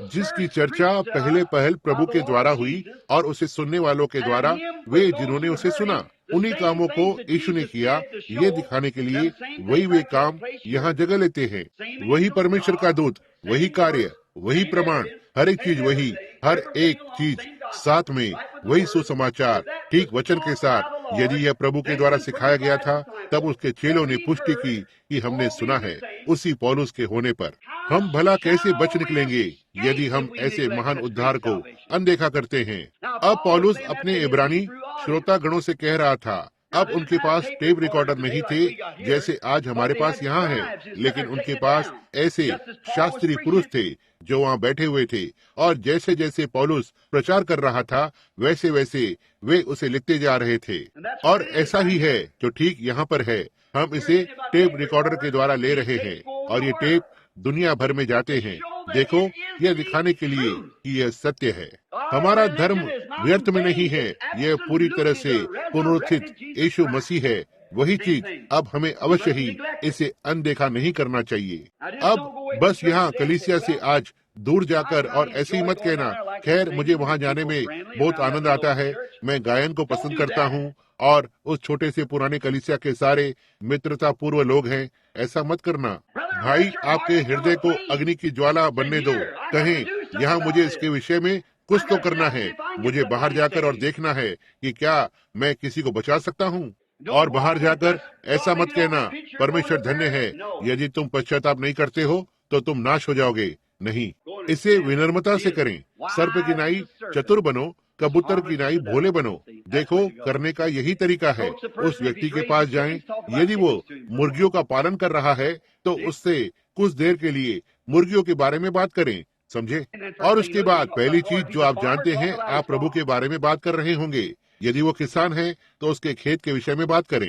[SPEAKER 1] जिसकी चर्चा पहले पहल प्रभु के द्वारा हुई और उसे सुनने वालों के द्वारा, वे जिन्होंने उसे सुना। उन्हीं कामों को यीशु ने किया, ये दिखाने के लिए वही वे काम यहाँ जगह लेते हैं। वही परमेश्वर का दूत, वही कार्य, वही प्रमाण, हर एक चीज वही, हर एक चीज साथ में वही सुसमाचार, ठीक वचन के साथ। यदि यह प्रभु के द्वारा सिखाया गया था, तब उसके चेलों ने पुष्टि की कि हमने सुना है उसी पौलुस के होने पर। हम भला कैसे बच निकलेंगे यदि हम ऐसे महान उद्धार को अनदेखा करते हैं। अब पौलुस अपने इब्रानी श्रोता गणों से कह रहा था। अब उनके पास टेप रिकॉर्डर नहीं थे जैसे आज हमारे पास यहाँ है, लेकिन उनके पास ऐसे शास्त्री पुरुष थे जो वहाँ बैठे हुए थे, और जैसे जैसे पौलुस प्रचार कर रहा था वैसे वैसे वे उसे लिखते जा रहे थे। और ऐसा ही है जो ठीक यहाँ पर है। हम इसे टेप रिकॉर्डर के द्वारा ले रहे हैं और ये टेप दुनिया भर में जाते हैं। देखो, यह दिखाने के लिए कि यह सत्य है। हमारा धर्म व्यर्थ में नहीं है, यह पूरी तरह से पुनरुत्थित यीशु मसीह है। वही चीज अब हमें अवश्य ही इसे अनदेखा नहीं करना चाहिए। अब बस यहाँ कलीसिया से आज दूर जाकर और ऐसे ही मत कहना, खैर मुझे वहाँ जाने में बहुत आनंद आता है, मैं गायन को पसंद करता हूँ और उस छोटे से पुराने कलीसिया के सारे मित्रता पूर्व लोग हैं। ऐसा मत करना भाई, आपके हृदय को अग्नि की ज्वाला बनने दो। कहें, यहाँ मुझे इसके विषय में कुछ तो करना है, मुझे बाहर जाकर और देखना है कि क्या मैं किसी को बचा सकता हूँ। और बाहर जाकर ऐसा मत कहना, परमेश्वर धन्य है, यदि तुम पश्चाताप नहीं करते हो तो तुम नाश हो जाओगे। नहीं, इसे विनम्रता से करें। सर्प की नाई चतुर बनो, कबूतर की नाई भोले बनो। देखो, करने का यही तरीका है। उस व्यक्ति के पास जाएं, यदि वो मुर्गियों का पालन कर रहा है तो उससे कुछ देर के लिए मुर्गियों के बारे में बात करें, समझे। और उसके बाद पहली चीज जो आप जानते हैं, आप प्रभु के बारे में बात कर रहे होंगे। यदि वो किसान है तो उसके खेत के विषय में बात करें।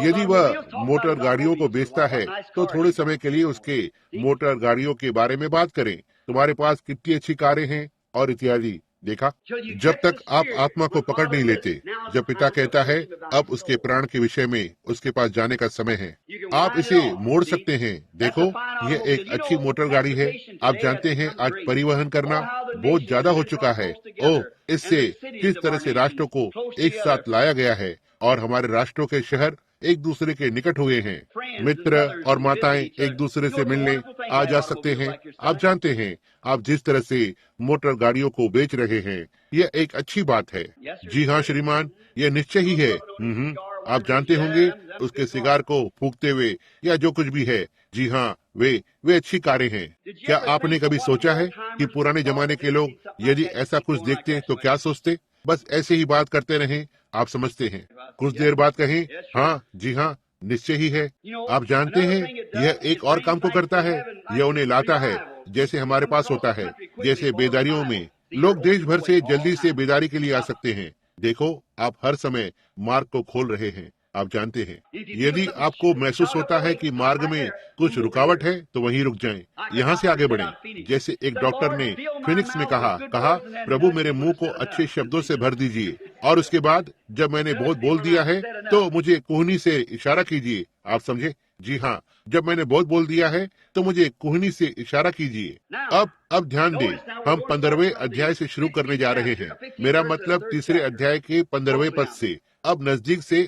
[SPEAKER 1] यदि वह मोटर गाड़ियों को बेचता है तो थोड़े समय के लिए उसके मोटर गाड़ियों के बारे में बात करें। तुम्हारे पास कितनी अच्छी कारें हैं और इत्यादि। देखा, जब तक आप आत्मा को पकड़ नहीं लेते, जब पिता कहता है अब उसके प्राण के विषय में उसके पास जाने का समय है, आप इसे मोड़ सकते हैं। देखो, यह एक अच्छी मोटर गाड़ी है। आप जानते हैं आज परिवहन करना बहुत ज्यादा हो चुका है। ओह, इससे किस तरह से राष्ट्रों को एक साथ लाया गया है और हमारे राष्ट्रों के शहर एक दूसरे के निकट हुए हैं। मित्र और माताएं एक दूसरे से मिलने आ जा सकते हैं। आप जानते हैं, आप जिस तरह से मोटर गाड़ियों को बेच रहे हैं, यह एक अच्छी बात है। जी हाँ श्रीमान, यह निश्चय ही है। आप जानते होंगे, उसके सिगार को फूंकते हुए या जो कुछ भी है। जी हाँ, वे अच्छी कारें हैं। क्या आपने कभी सोचा है कि पुराने जमाने के लोग यदि ऐसा कुछ देखते तो क्या सोचते? बस ऐसे ही बात करते रहें। आप समझते हैं, कुछ देर बाद कहें, हाँ जी हाँ, निश्चय ही है। आप जानते हैं, यह एक और काम को करता है, यह उन्हें लाता है जैसे हमारे पास होता है। जैसे बेदारियों में लोग देश भर से जल्दी से बेदारी के लिए आ सकते हैं। देखो, आप हर समय मार्ग को खोल रहे हैं। आप जानते हैं, यदि आपको महसूस होता है कि मार्ग में कुछ रुकावट है तो वहीं रुक जाएं, यहाँ से आगे बढ़ें। जैसे एक डॉक्टर ने फिनिक्स में कहा, प्रभु मेरे मुंह को अच्छे शब्दों से भर दीजिए, और उसके बाद जब मैंने बहुत बोल दिया है तो मुझे कुहनी से इशारा कीजिए। आप समझे? जी हाँ, जब मैंने बहुत बोल दिया है तो मुझे कुहनी से इशारा कीजिए। अब ध्यान दें, हम 15वें अध्याय से शुरू करने जा रहे हैं। मेरा मतलब तीसरे अध्याय के 15वें पद से। अब नजदीक से,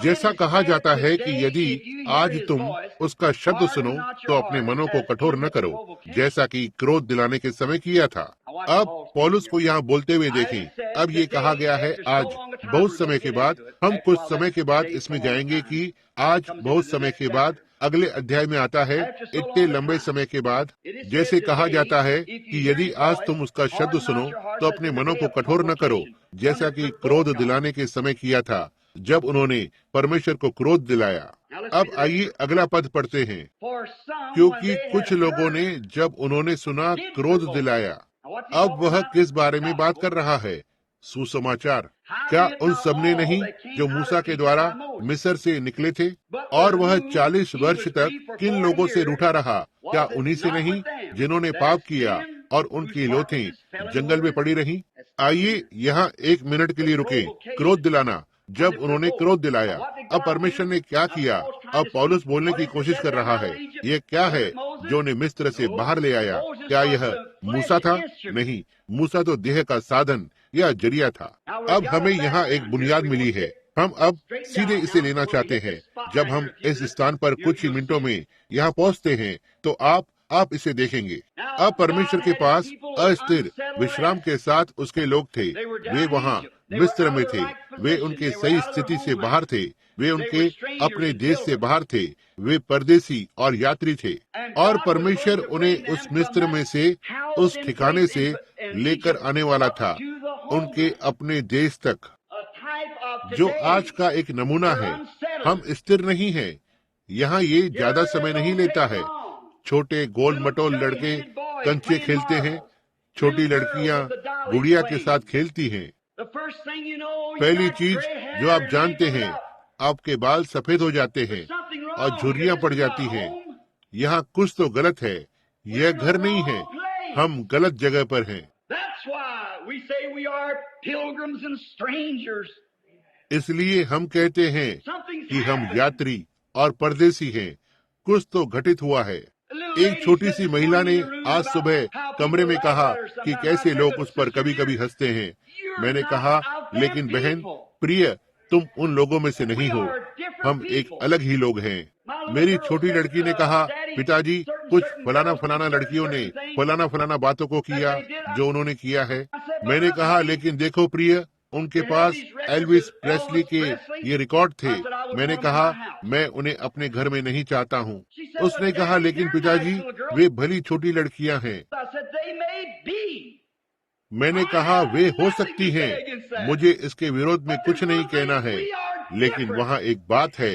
[SPEAKER 1] जैसा कहा जाता है कि यदि आज तुम उसका शब्द सुनो तो अपने मनों को कठोर न करो, जैसा कि क्रोध दिलाने के समय किया था। अब पौलुस को यहाँ बोलते हुए देखें। अब ये कहा गया है आज बहुत समय के बाद। हम कुछ समय के बाद इसमें जाएंगे कि आज बहुत समय के बाद अगले अध्याय में आता है, इतने लंबे समय के बाद। जैसे कहा जाता है कि यदि आज तुम उसका शब्द सुनो तो अपने मनों को कठोर न करो, जैसा कि क्रोध दिलाने के समय किया था, जब उन्होंने परमेश्वर को क्रोध दिलाया। अब आइए अगला पद पढ़ते हैं। क्योंकि कुछ लोगों ने, जब उन्होंने सुना, क्रोध दिलाया। अब वह किस बारे में बात कर रहा है? सुसमाचार। क्या उन सबने नहीं जो मूसा के द्वारा मिस्र से निकले थे? और वह 40 वर्ष तक किन लोगों से रूठा रहा? क्या उन्हीं से नहीं जिन्होंने पाप किया और उनकी लोथें जंगल में पड़ी रहीं। आइए यहाँ 1 मिनट के लिए रुके। क्रोध दिलाना, जब उन्होंने क्रोध दिलाया, अब परमेश्वर ने क्या किया? अब पौलुस बोलने की कोशिश कर रहा है। यह क्या है जो उन्हें मिस्र से बाहर ले आया? क्या यह मूसा था? नहीं, मूसा तो देह का साधन या जरिया था। अब हमें यहाँ एक बुनियाद मिली है। हम अब सीधे इसे लेना चाहते हैं। जब हम इस स्थान पर कुछ ही मिनटों में यहाँ पहुँचते हैं तो आप इसे देखेंगे। अब परमेश्वर के पास अस्थिर विश्राम के साथ उसके लोग थे। वे वहाँ मिस्र में थे। वे उनके सही स्थिति से बाहर थे। वे उनके अपने देश से बाहर थे। वे परदेसी और यात्री थे, और परमेश्वर उन्हें उस मिस्र में से, उस ठिकाने से लेकर आने वाला था, उनके अपने देश तक, जो आज का एक नमूना है। हम स्थिर नहीं हैं। यहाँ ये ज्यादा समय नहीं लेता है। छोटे गोल मटोल लड़के कंचे खेलते हैं। छोटी लड़कियाँ गुड़िया के साथ खेलती हैं। पहली चीज जो आप जानते हैं, आपके बाल सफेद हो जाते हैं और झुर्रियाँ पड़ जाती हैं। यहाँ कुछ तो गलत है। यह घर नहीं है। हम गलत जगह पर हैं। इसलिए हम कहते हैं कि हम यात्री और परदेसी हैं। कुछ तो घटित हुआ है। एक छोटी सी महिला ने आज सुबह कमरे में कहा कि कैसे लोग उस पर कभी कभी हंसते हैं। मैंने कहा, लेकिन बहन प्रिय, तुम उन लोगों में से नहीं हो। हम एक अलग ही लोग हैं। मेरी छोटी लड़की ने कहा, पिताजी, कुछ फलाना लड़कियों ने फलाना बातों को किया जो उन्होंने किया है। मैंने कहा, लेकिन देखो प्रिय, उनके पास एल्विस प्रेस्ली के ये रिकॉर्ड थे। मैंने कहा, मैं उन्हें अपने घर में नहीं चाहता हूँ। उसने कहा, लेकिन पिताजी, वे भली छोटी लड़कियाँ हैं। मैंने कहा, वे हो सकती हैं। मुझे इसके विरोध में कुछ नहीं कहना है, लेकिन वहाँ एक बात है,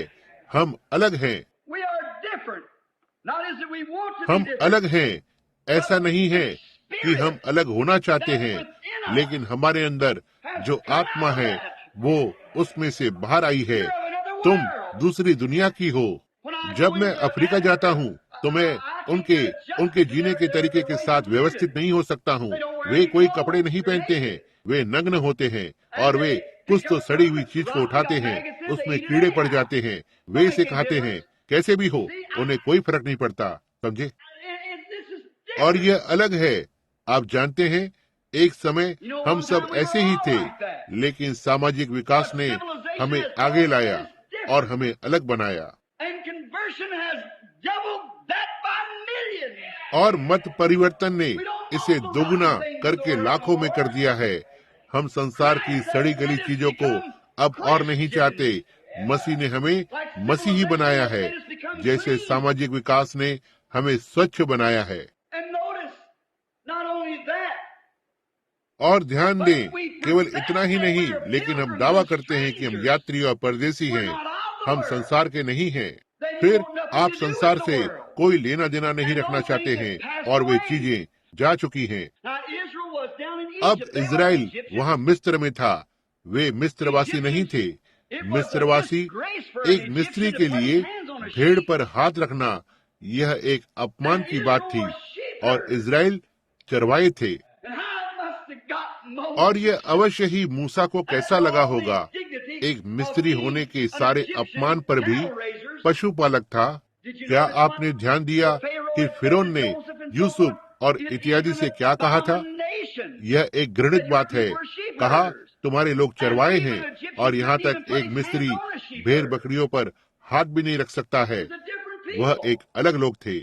[SPEAKER 1] हम अलग हैं। हम अलग हैं। ऐसा नहीं है कि हम अलग होना चाहते हैं, लेकिन हमारे अंदर जो आत्मा है वो उसमें से बाहर आई है। तुम दूसरी दुनिया की हो। जब मैं अफ्रीका जाता हूँ तो मैं उनके जीने के तरीके के साथ व्यवस्थित नहीं हो सकता हूँ। वे कोई कपड़े नहीं पहनते हैं। वे नग्न होते हैं और वे कुछ तो सड़ी हुई चीज को उठाते हैं। उसमें कीड़े पड़ जाते हैं। वे इसे खाते हैं। कैसे भी हो, उन्हें कोई फर्क नहीं पड़ता। समझे? और यह अलग है। आप जानते हैं, एक समय हम सब ऐसे ही थे, लेकिन सामाजिक विकास ने हमें आगे लाया और हमें अलग बनाया। और मत परिवर्तन ने इसे दोगुना करके लाखों में कर दिया है। हम संसार की सड़ी गली चीजों को अब और नहीं चाहते। मसीह ने हमें मसीही बनाया है, जैसे सामाजिक विकास ने हमें स्वच्छ बनाया है। और ध्यान दें, केवल इतना ही नहीं, लेकिन हम दावा करते हैं कि हम यात्री और परदेसी हैं। हम संसार के नहीं हैं। फिर आप संसार से कोई लेना देना नहीं रखना चाहते हैं, और वे चीजें जा चुकी हैं। अब इजराइल वहाँ मिस्र में था। वे मिस्रवासी नहीं थे। मिस्रवासी, एक मिस्री के लिए भेड़ पर हाथ रखना यह एक अपमान की बात थी, और इजराइल चरवाहे थे। और यह अवश्य ही मूसा को कैसा लगा होगा। एक मिस्री होने के सारे अपमान पर भी पशुपालक था। क्या आपने ध्यान दिया कि फिरौन ने यूसुफ और इत्यादि से क्या कहा था? यह एक घृणित बात है। कहा, तुम्हारे लोग चरवाहे हैं, और यहाँ तक एक मिस्री भेड़ बकरियों पर हाथ भी नहीं रख सकता है। वह एक अलग लोग थे।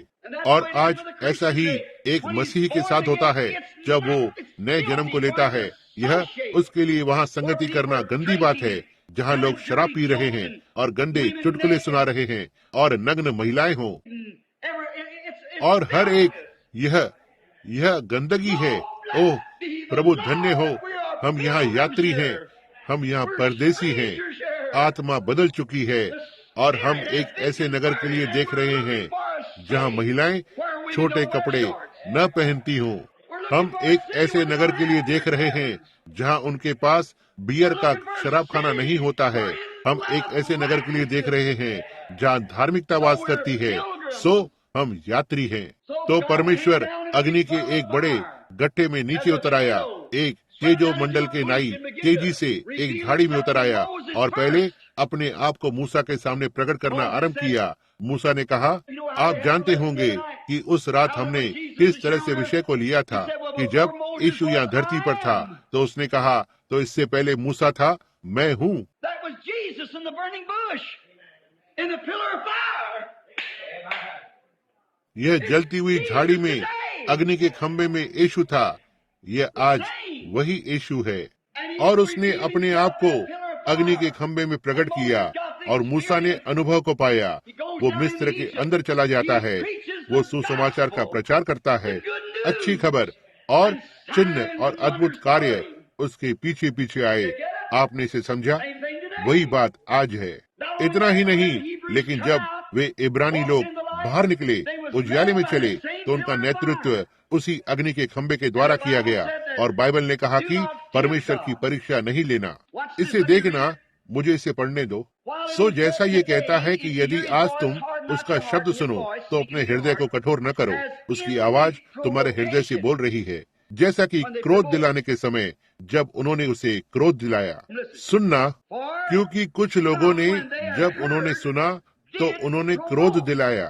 [SPEAKER 1] और आज ऐसा ही एक मसीही के साथ होता है। जब वो नए जन्म को लेता है, यह उसके लिए वहाँ संगति करना गंदी बात है, जहाँ लोग शराब पी रहे हैं और गंदे चुटकुले सुना रहे हैं और नग्न महिलाएं हों। और हर एक यह गंदगी है। ओह प्रभु, धन्य हो, हम यहाँ यात्री हैं। हम यहाँ परदेसी हैं। आत्मा बदल चुकी है, और हम एक ऐसे नगर के लिए देख रहे हैं जहाँ महिलाएं छोटे कपड़े न पहनती हों। हम एक ऐसे नगर के लिए देख रहे हैं जहाँ उनके पास बियर का शराब खाना नहीं होता है। हम एक ऐसे नगर के लिए देख रहे हैं जहाँ धार्मिकता वास करती है। सो हम यात्री हैं। तो परमेश्वर अग्नि के एक बड़े गड्ढे में नीचे उतर आया। एक तेजो मंडल के नाई तेजी से एक झाड़ी में उतर आया और पहले अपने आप को मूसा के सामने प्रकट करना आरंभ किया। मूसा ने कहा, आप जानते होंगे कि उस रात हमने किस तरह से विषय को लिया था कि जब यीशु यहाँ धरती पर था तो उसने कहा, तो इससे पहले मूसा था, मैं हूँ। यह जलती हुई झाड़ी में, अग्नि के खंभे में यीशु था। यह आज वही यीशु है और उसने अपने आप को अग्नि के खंभे में प्रकट किया और मूसा ने अनुभव को पाया। वो मिस्र के अंदर चला जाता है, वो सुसमाचार का प्रचार करता है, अच्छी खबर और चिन्ह और अद्भुत कार्य उसके पीछे पीछे आए। आपने इसे समझा? वही बात आज है। इतना ही नहीं, लेकिन जब वे इब्रानी लोग बाहर निकले, उजियाले में चले, तो उनका नेतृत्व उसी अग्नि के खंभे के द्वारा किया गया और बाइबल ने कहा कि परमेश्वर की परीक्षा नहीं लेना। इसे देखना, मुझे इसे पढ़ने दो। सो जैसा ये कहता है कि यदि आज तुम उसका शब्द सुनो तो अपने हृदय को कठोर न करो। उसकी आवाज तुम्हारे हृदय से बोल रही है, जैसा कि क्रोध दिलाने के समय जब उन्होंने उसे क्रोध दिलाया। सुनना, क्योंकि कुछ लोगों ने जब उन्होंने सुना तो उन्होंने क्रोध दिलाया।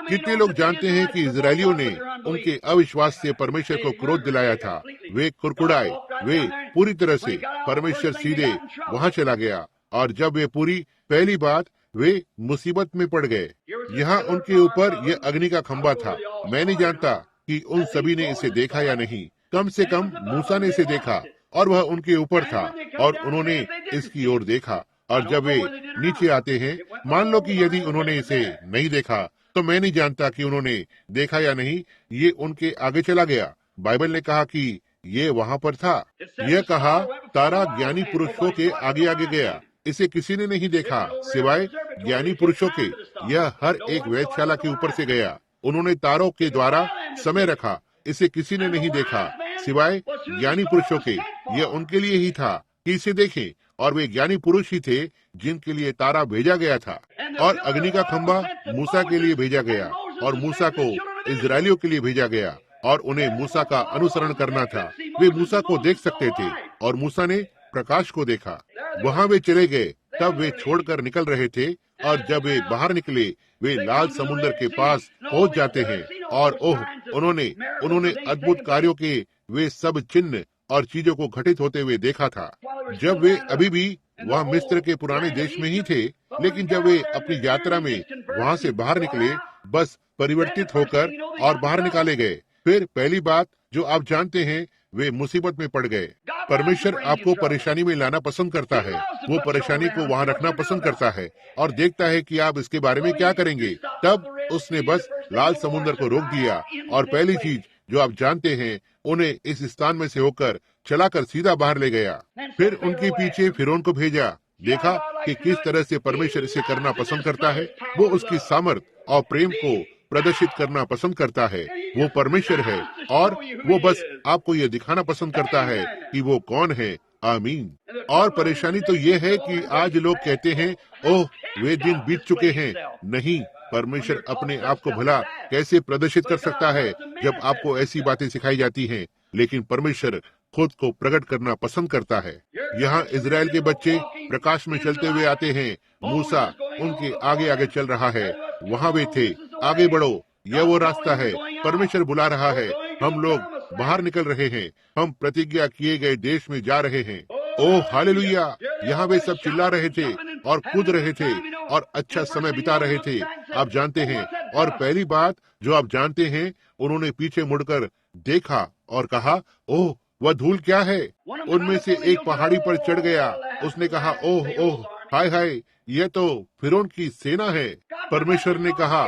[SPEAKER 1] कितने लोग जानते हैं कि इजरायलियों ने उनके अविश्वास से परमेश्वर को क्रोध दिलाया था। वे कुड़कुड़ाए, वे पूरी तरह से, परमेश्वर सीधे वहां चला गया और जब वे पूरी पहली बात, वे मुसीबत में पड़ गए। यहाँ उनके ऊपर यह अग्नि का खंभा था। मैं नहीं जानता कि उन सभी ने इसे देखा या नहीं। कम से कम मूसा ने इसे देखा और वह उनके ऊपर था और उन्होंने इसकी ओर देखा। और जब वे नीचे आते हैं, मान लो कि यदि उन्होंने इसे नहीं देखा तो मैं नहीं जानता कि उन्होंने देखा या नहीं, ये उनके आगे चला गया। बाइबल ने कहा कि ये वहां पर था। यह कहा, तारा ज्ञानी पुरुषों के आगे आगे गया। इसे किसी ने नहीं देखा सिवाय ज्ञानी पुरुषों के। यह हर एक वेधशाला के ऊपर से गया। उन्होंने तारों के द्वारा समय रखा। इसे किसी ने नहीं देखा सिवाय ज्ञानी पुरुषों के। यह उनके लिए ही था कि इसे देखें, और वे ज्ञानी पुरुष ही थे जिनके लिए तारा भेजा गया था। और अग्नि का खंभा मूसा के लिए भेजा गया और मूसा को इजरायलियों के लिए भेजा गया और उन्हें मूसा का अनुसरण करना था। वे मूसा को देख सकते थे और मूसा ने प्रकाश को देखा। वहां वे चले गए, तब वे छोड़कर निकल रहे थे और जब वे बाहर निकले, वे लाल समुद्र के पास पहुंच जाते हैं और उन्होंने अद्भुत कार्यों के वे सब चिन्ह और चीजों को घटित होते हुए देखा था। जब वे अभी भी वहाँ मिस्र के पुराने देश में ही थे, लेकिन जब वे अपनी यात्रा में वहाँ से बाहर निकले, बस परिवर्तित होकर और बाहर निकाले गए। फिर पहली बात जो आप जानते हैं, वे मुसीबत में पड़ गए। परमेश्वर आपको परेशानी में लाना पसंद करता है। वो परेशानी को वहाँ रखना पसंद करता है और देखता है कि आप इसके बारे में क्या करेंगे। तब उसने बस लाल समुद्र को रोक दिया और पहली चीज जो आप जानते हैं, उन्हें इस स्थान में से होकर चलाकर सीधा बाहर ले गया। फिर उनके पीछे फिरौन को भेजा। देखा कि किस तरह से परमेश्वर इसे करना पसंद करता है। वो उसकी सामर्थ और प्रेम को प्रदर्शित करना पसंद करता है। वो परमेश्वर है और वो बस आपको ये दिखाना पसंद करता है कि वो कौन है। आमीन। और परेशानी तो ये है कि आज लोग कहते हैं, ओह वे दिन बीत चुके हैं। नहीं, परमेश्वर अपने आप को भला कैसे प्रदर्शित कर सकता है जब आपको ऐसी बातें सिखाई जाती हैं। लेकिन परमेश्वर खुद को प्रकट करना पसंद करता है। यहाँ इजराइल के बच्चे प्रकाश में चलते हुए आते हैं। मूसा उनके आगे आगे चल रहा है। वहाँ वे थे, आगे बढ़ो, यह वो रास्ता है। परमेश्वर बुला रहा है। हम लोग बाहर निकल रहे हैं। हम प्रतिज्ञा किए गए देश में जा रहे हैं। Oh hallelujah. यहाँ वे सब चिल्ला रहे थे और कूद रहे थे और अच्छा समय बिता रहे थे। आप जानते हैं, और पहली बात जो आप जानते हैं, उन्होंने पीछे मुड़कर देखा और कहा, ओह वह धूल क्या है। उनमें से एक पहाड़ी पर चढ़ गया। उसने कहा, ओह ओह हाय हाय, यह तो फिरौन की सेना है। परमेश्वर ने कहा,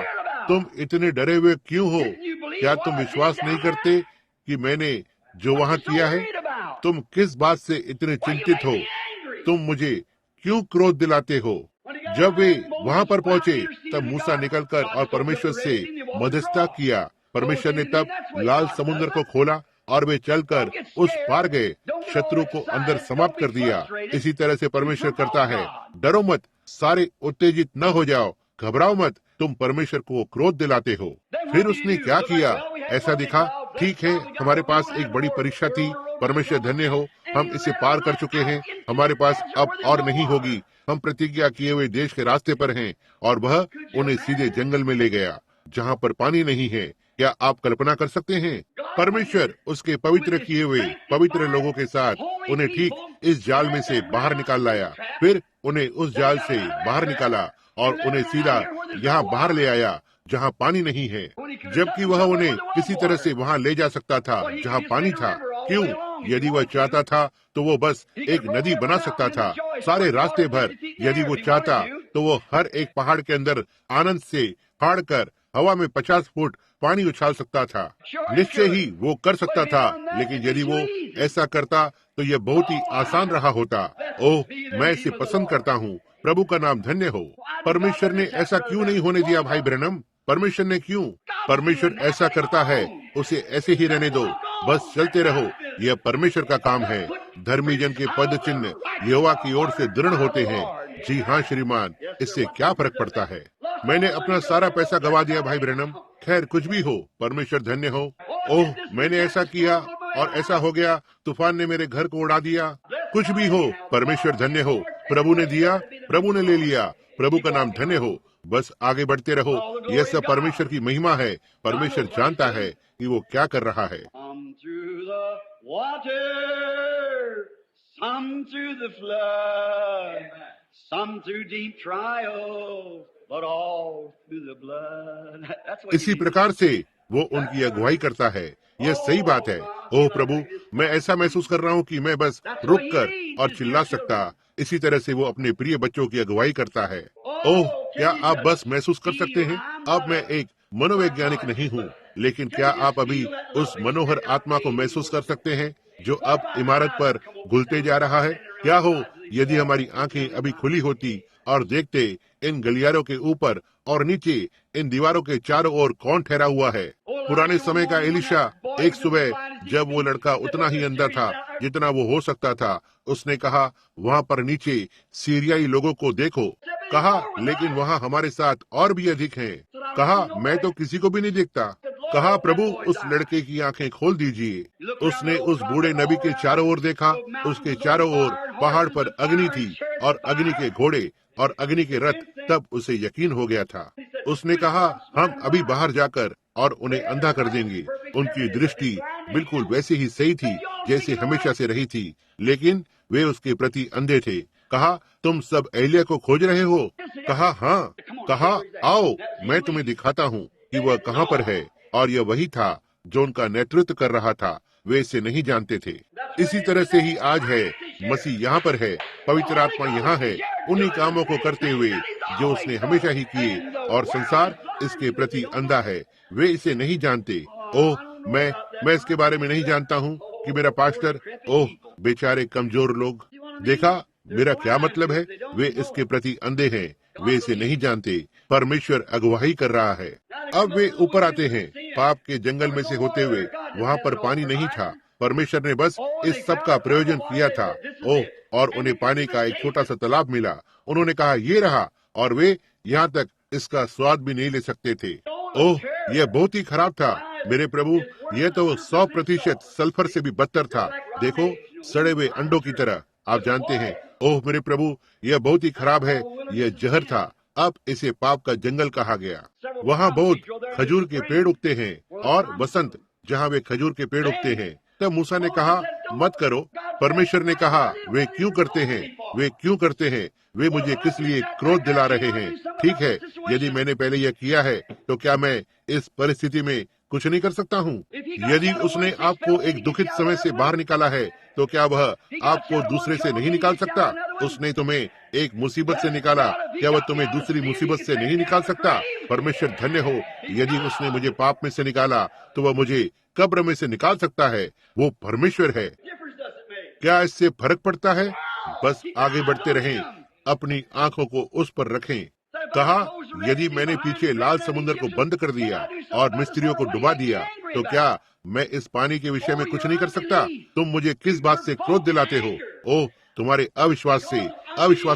[SPEAKER 1] तुम इतने डरे हुए क्यों हो? क्या तुम विश्वास नहीं करते कि मैंने जो वहाँ किया है? तुम किस बात से इतने चिंतित हो? तुम मुझे क्यों क्रोध दिलाते हो? जब वे वहाँ पर पहुँचे, तब मूसा निकलकर और परमेश्वर से मध्यस्थता किया। परमेश्वर ने तब लाल समुद्र को खोला और वे चलकर उस पार गए, शत्रु को अंदर समाप्त कर दिया। इसी तरह से परमेश्वर करता है। डरो मत, सारे उत्तेजित न हो जाओ, घबराओ मत, तुम परमेश्वर को क्रोध दिलाते हो। फिर उसने क्या किया? ऐसा दिखा ठीक है, हमारे पास एक बड़ी परीक्षा थी, परमेश्वर धन्य हो, हम इसे पार कर चुके हैं, हमारे पास अब और नहीं होगी, हम प्रतिज्ञा किए हुए देश के रास्ते पर हैं, और वह उन्हें सीधे जंगल में ले गया जहाँ पर पानी नहीं है। क्या आप कल्पना कर सकते हैं? परमेश्वर उसके पवित्र किए हुए पवित्र लोगों के साथ उन्हें ठीक इस जाल में से बाहर निकाल लाया, फिर उन्हें उस जाल से बाहर निकाला और उन्हें सीधा यहाँ बाहर ले आया जहाँ पानी नहीं है, जबकि वह उन्हें किसी तरह से वहाँ ले जा सकता था जहाँ पानी था। क्यों? यदि वह चाहता था तो वो बस एक नदी बना सकता था सारे रास्ते भर। यदि वो चाहता तो वो हर एक पहाड़ के अंदर आनंद से फाड़ कर हवा में 50 फुट पानी उछाल सकता था। निश्चय ही वो कर सकता था, लेकिन यदि वो ऐसा करता तो यह बहुत ही आसान रहा होता। ओह, मैं इसे पसंद करता हूँ। प्रभु का नाम धन्य हो। परमेश्वर ने ऐसा क्यों नहीं होने दिया भाई ब्रैनम? परमेश्वर ने क्यों? परमेश्वर ऐसा करता है, उसे ऐसे ही रहने दो, बस चलते रहो। यह परमेश्वर का काम है। धर्मी जन के पद चिन्ह यहोवा की ओर से दृढ़ होते हैं। जी हाँ श्रीमान, इससे क्या फर्क पड़ता है? मैंने अपना सारा पैसा गवा दिया भाई ब्रैनम। खैर, कुछ भी हो, परमेश्वर धन्य हो। ओह, मैंने ऐसा किया और ऐसा हो गया, तूफान ने मेरे घर को उड़ा दिया। कुछ भी हो, परमेश्वर धन्य हो। प्रभु ने दिया, प्रभु ने ले लिया, प्रभु का नाम धन्य हो। बस आगे बढ़ते रहो। यह सब परमेश्वर की महिमा है। परमेश्वर जानता है कि वो क्या कर रहा है। इसी प्रकार से वो उनकी अगुवाई करता है। यह सही बात है। ओह प्रभु, मैं ऐसा महसूस कर रहा हूँ कि मैं बस रुक कर और चिल्ला सकता। इसी तरह से वो अपने प्रिय बच्चों की अगुवाई करता है। ओह, क्या आप बस महसूस कर सकते हैं? अब मैं एक मनोवैज्ञानिक नहीं हूँ, लेकिन क्या आप अभी उस मनोहर आत्मा को महसूस कर सकते हैं जो अब इमारत पर घुलते जा रहा है? क्या हो यदि हमारी आंखें अभी खुली होती और देखते इन गलियारों के ऊपर और नीचे, इन दीवारों के चारों ओर कौन ठहरा हुआ है? पुराने समय का एलिशा, एक सुबह जब वो लड़का उतना ही अंधा था जितना वो हो सकता था, उसने कहा, वहाँ पर नीचे सीरियाई लोगों को देखो। कहा, लेकिन वहाँ हमारे साथ और भी अधिक हैं। कहा, मैं तो किसी को भी नहीं देखता। कहा, प्रभु उस लड़के की आंखें खोल दीजिए। उसने उस बूढ़े नबी के चारों ओर देखा। उसके चारों ओर पहाड़ पर अग्नि थी और अग्नि के घोड़े और अग्नि के रथ। तब उसे यकीन हो गया था। उसने कहा, हम अभी बाहर जाकर और उन्हें अंधा कर देंगे। उनकी दृष्टि बिल्कुल वैसे ही सही थी जैसे हमेशा से रही थी, लेकिन वे उसके प्रति अंधे थे। कहा, तुम सब एलिया को खोज रहे हो? कहा, हाँ। कहा, आओ मैं तुम्हें दिखाता हूँ कि वह कहाँ पर है। और यह वही था जो उनका नेतृत्व कर रहा था। वे इसे नहीं जानते थे। इसी तरह से ही आज है। मसीह यहाँ पर है, पवित्र आत्मा यहाँ है, उन्हीं कामों को करते हुए जो उसने हमेशा ही किए, और संसार इसके प्रति अंधा है। वे इसे नहीं जानते। ओह, मैं इसके बारे में नहीं जानता हूँ कि मेरा पास्टर, ओह बेचारे कमजोर लोग। देखा मेरा क्या मतलब है? वे इसके प्रति अंधे हैं, वे इसे नहीं जानते। परमेश्वर अगुवाई कर रहा है। अब वे ऊपर आते हैं, पाप के जंगल में से होते हुए। वहाँ पर पानी नहीं था। परमेश्वर ने बस इस सब का प्रयोजन किया था। ओह, और उन्हें पानी का एक छोटा सा तालाब मिला। उन्होंने कहा, ये रहा, और वे यहाँ तक इसका स्वाद भी नहीं ले सकते थे। ओह, यह बहुत ही खराब था मेरे प्रभु। यह तो 100% सल्फर से भी बदतर था। देखो, सड़े हुए अंडों की तरह। आप जानते हैं, ओह मेरे प्रभु, यह बहुत ही खराब है। यह जहर था। अब इसे पाप का जंगल कहा गया। वहाँ बहुत खजूर के पेड़ उगते हैं, और बसंत जहाँ वे खजूर के पेड़ उगते हैं। तब मूसा ने कहा, मत करो। परमेश्वर ने कहा, वे क्यों करते हैं? वे क्यों करते हैं? वे मुझे किस लिए क्रोध दिला रहे हैं? ठीक है, यदि मैंने पहले यह किया है तो क्या मैं इस परिस्थिति में कुछ नहीं कर सकता हूँ? यदि उसने आपको एक दुखित समय से बाहर निकाला है तो क्या वह आपको दूसरे से नहीं निकाल सकता? उसने तुम्हें एक मुसीबत से निकाला, क्या वह तुम्हें दूसरी मुसीबत से नहीं निकाल सकता? परमेश्वर धन्य हो। यदि उसने मुझे पाप में से निकाला तो वह मुझे कब्र में से निकाल सकता है। वो परमेश्वर है। क्या इससे फर्क पड़ता है? बस आगे बढ़ते रहें, अपनी आंखों को उस पर रखें। कहा, यदि मैंने पीछे लाल समुद्र को बंद कर दिया और मिस्त्रियों को डुबा दिया तो क्या मैं इस पानी के विषय में कुछ नहीं कर सकता? तुम मुझे किस बात से क्रोध दिलाते हो? ओह, तुम्हारे अविश्वास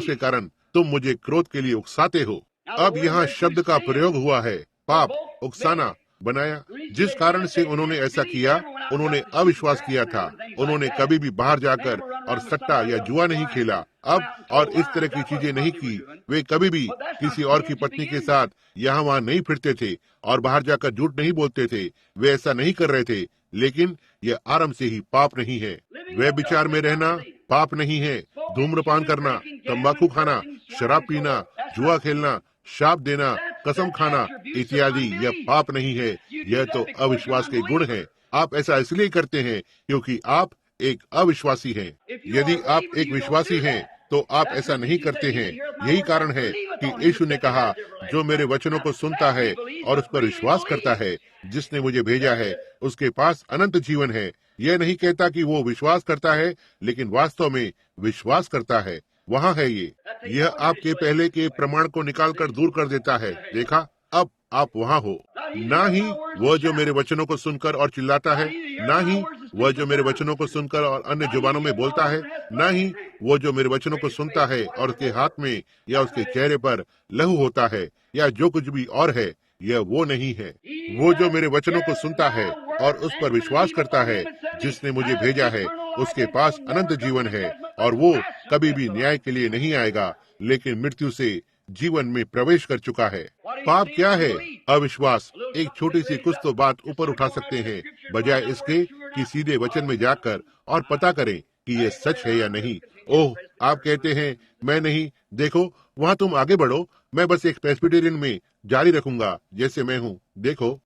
[SPEAKER 1] के कारण तुम मुझे क्रोध के लिए उकसाते हो। अब यहाँ शब्द का प्रयोग हुआ है, पाप, उकसाना। बनाया। जिस कारण से उन्होंने ऐसा किया, उन्होंने अविश्वास किया था। उन्होंने कभी भी बाहर जाकर और सट्टा या जुआ नहीं खेला अब और इस तरह की चीजें नहीं की। वे कभी भी किसी और की पत्नी के साथ यहाँ वहाँ नहीं फिरते थे और बाहर जाकर झूठ नहीं बोलते थे। वे ऐसा नहीं कर रहे थे। लेकिन यह आरंभ से ही पाप नहीं है। वे विचार में रहना पाप नहीं है। धूम्रपान करना, तंबाकू खाना, शराब पीना, जुआ खेलना, शाप देना, कसम खाना इत्यादि यह पाप नहीं है। यह तो अविश्वास के गुण है। आप ऐसा इसलिए करते हैं क्योंकि आप एक अविश्वासी हैं। यदि आप एक विश्वासी हैं तो आप ऐसा नहीं करते हैं। यही कारण है कि यीशु ने कहा, जो मेरे वचनों को सुनता है और उस पर विश्वास करता है, जिसने मुझे भेजा है, उसके पास अनंत जीवन है। यह नहीं कहता कि वो विश्वास करता है, लेकिन वास्तव में विश्वास करता है। वहाँ है ये। यह आपके पहले के प्रमाण को निकालकर दूर कर देता है। देखा, अब आप वहाँ हो। ना ही वह जो मेरे वचनों को सुनकर और चिल्लाता है, ना ही वह जो मेरे वचनों को सुनकर और अन्य जुबानों में बोलता है, ना ही वो जो मेरे वचनों को सुनता है और उसके हाथ में या उसके चेहरे पर लहू होता है या जो कुछ भी और है, यह वो नहीं है। वो जो मेरे वचनों को सुनता है और उस पर विश्वास करता है, जिसने मुझे भेजा है, उसके पास अनंत जीवन है और वो कभी भी न्याय के लिए नहीं आएगा, लेकिन मृत्यु से जीवन में प्रवेश कर चुका है। पाप क्या है? अविश्वास। एक छोटी सी कुछ तो बात ऊपर उठा सकते हैं, बजाय इसके कि सीधे वचन में जाकर और पता करें कि ये सच है या नहीं। ओह, आप कहते हैं मैं नहीं, देखो वहाँ तुम आगे बढ़ो, मैं बस एक प्रेस्बिटेरियन में जारी रखूंगा जैसे मैं हूँ। देखो,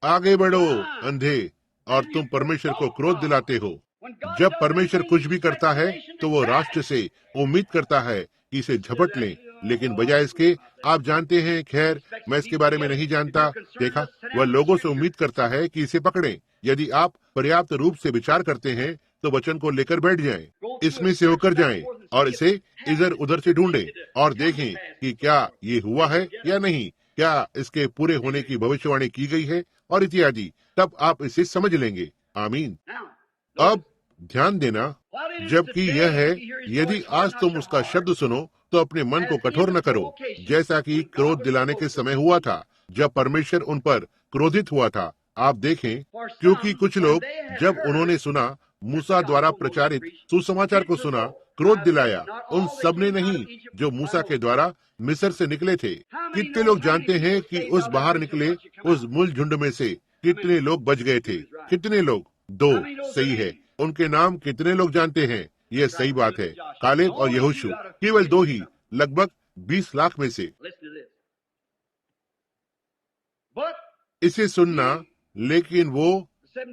[SPEAKER 1] आगे बढ़ो अंधे, और तुम परमेश्वर को क्रोध दिलाते हो। जब परमेश्वर कुछ भी करता है तो वो राष्ट्र से उम्मीद करता है कि इसे झपट लें, लेकिन बजाय इसके आप जानते हैं, खैर मैं इसके बारे में नहीं जानता। देखा, वह लोगों से उम्मीद करता है कि इसे पकड़ें। यदि आप पर्याप्त रूप से विचार करते हैं तो वचन को लेकर बैठ जाएं, इसमें से होकर जाएं और इसे इधर उधर से ढूंढें और देखें कि क्या ये हुआ है या नहीं, क्या इसके पूरे होने की भविष्यवाणी की गई है और इत्यादि। तब आप इसे समझ लेंगे। आमीन। अब ध्यान देना, जबकि यह है, यदि आज तुम उसका शब्द सुनो तो अपने मन को कठोर न करो, जैसा कि क्रोध दिलाने के समय हुआ था, जब परमेश्वर उन पर क्रोधित हुआ था। आप देखें, क्योंकि कुछ लोग जब उन्होंने सुना, मूसा द्वारा प्रचारित सुसमाचार को सुना, क्रोध दिलाया। उन सब ने नहीं जो मूसा के द्वारा मिस्र से निकले थे। कितने लोग जानते हैं कि उस बाहर निकले उस मूल झुंड में से कितने लोग बच गए थे? कितने लोग? 2। सही है। उनके नाम कितने लोग जानते हैं? यह सही बात है। कालेब और यहोशू, केवल 2 ही, लगभग 20 लाख में से। इसे सुनना, लेकिन वो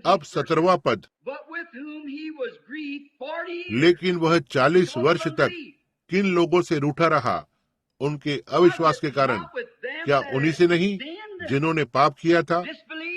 [SPEAKER 1] अब 17वां पद, लेकिन वह 40 वर्ष तक किन लोगों से रूठा रहा? उनके अविश्वास के कारण। क्या उन्हीं से नहीं जिन्होंने पाप किया था,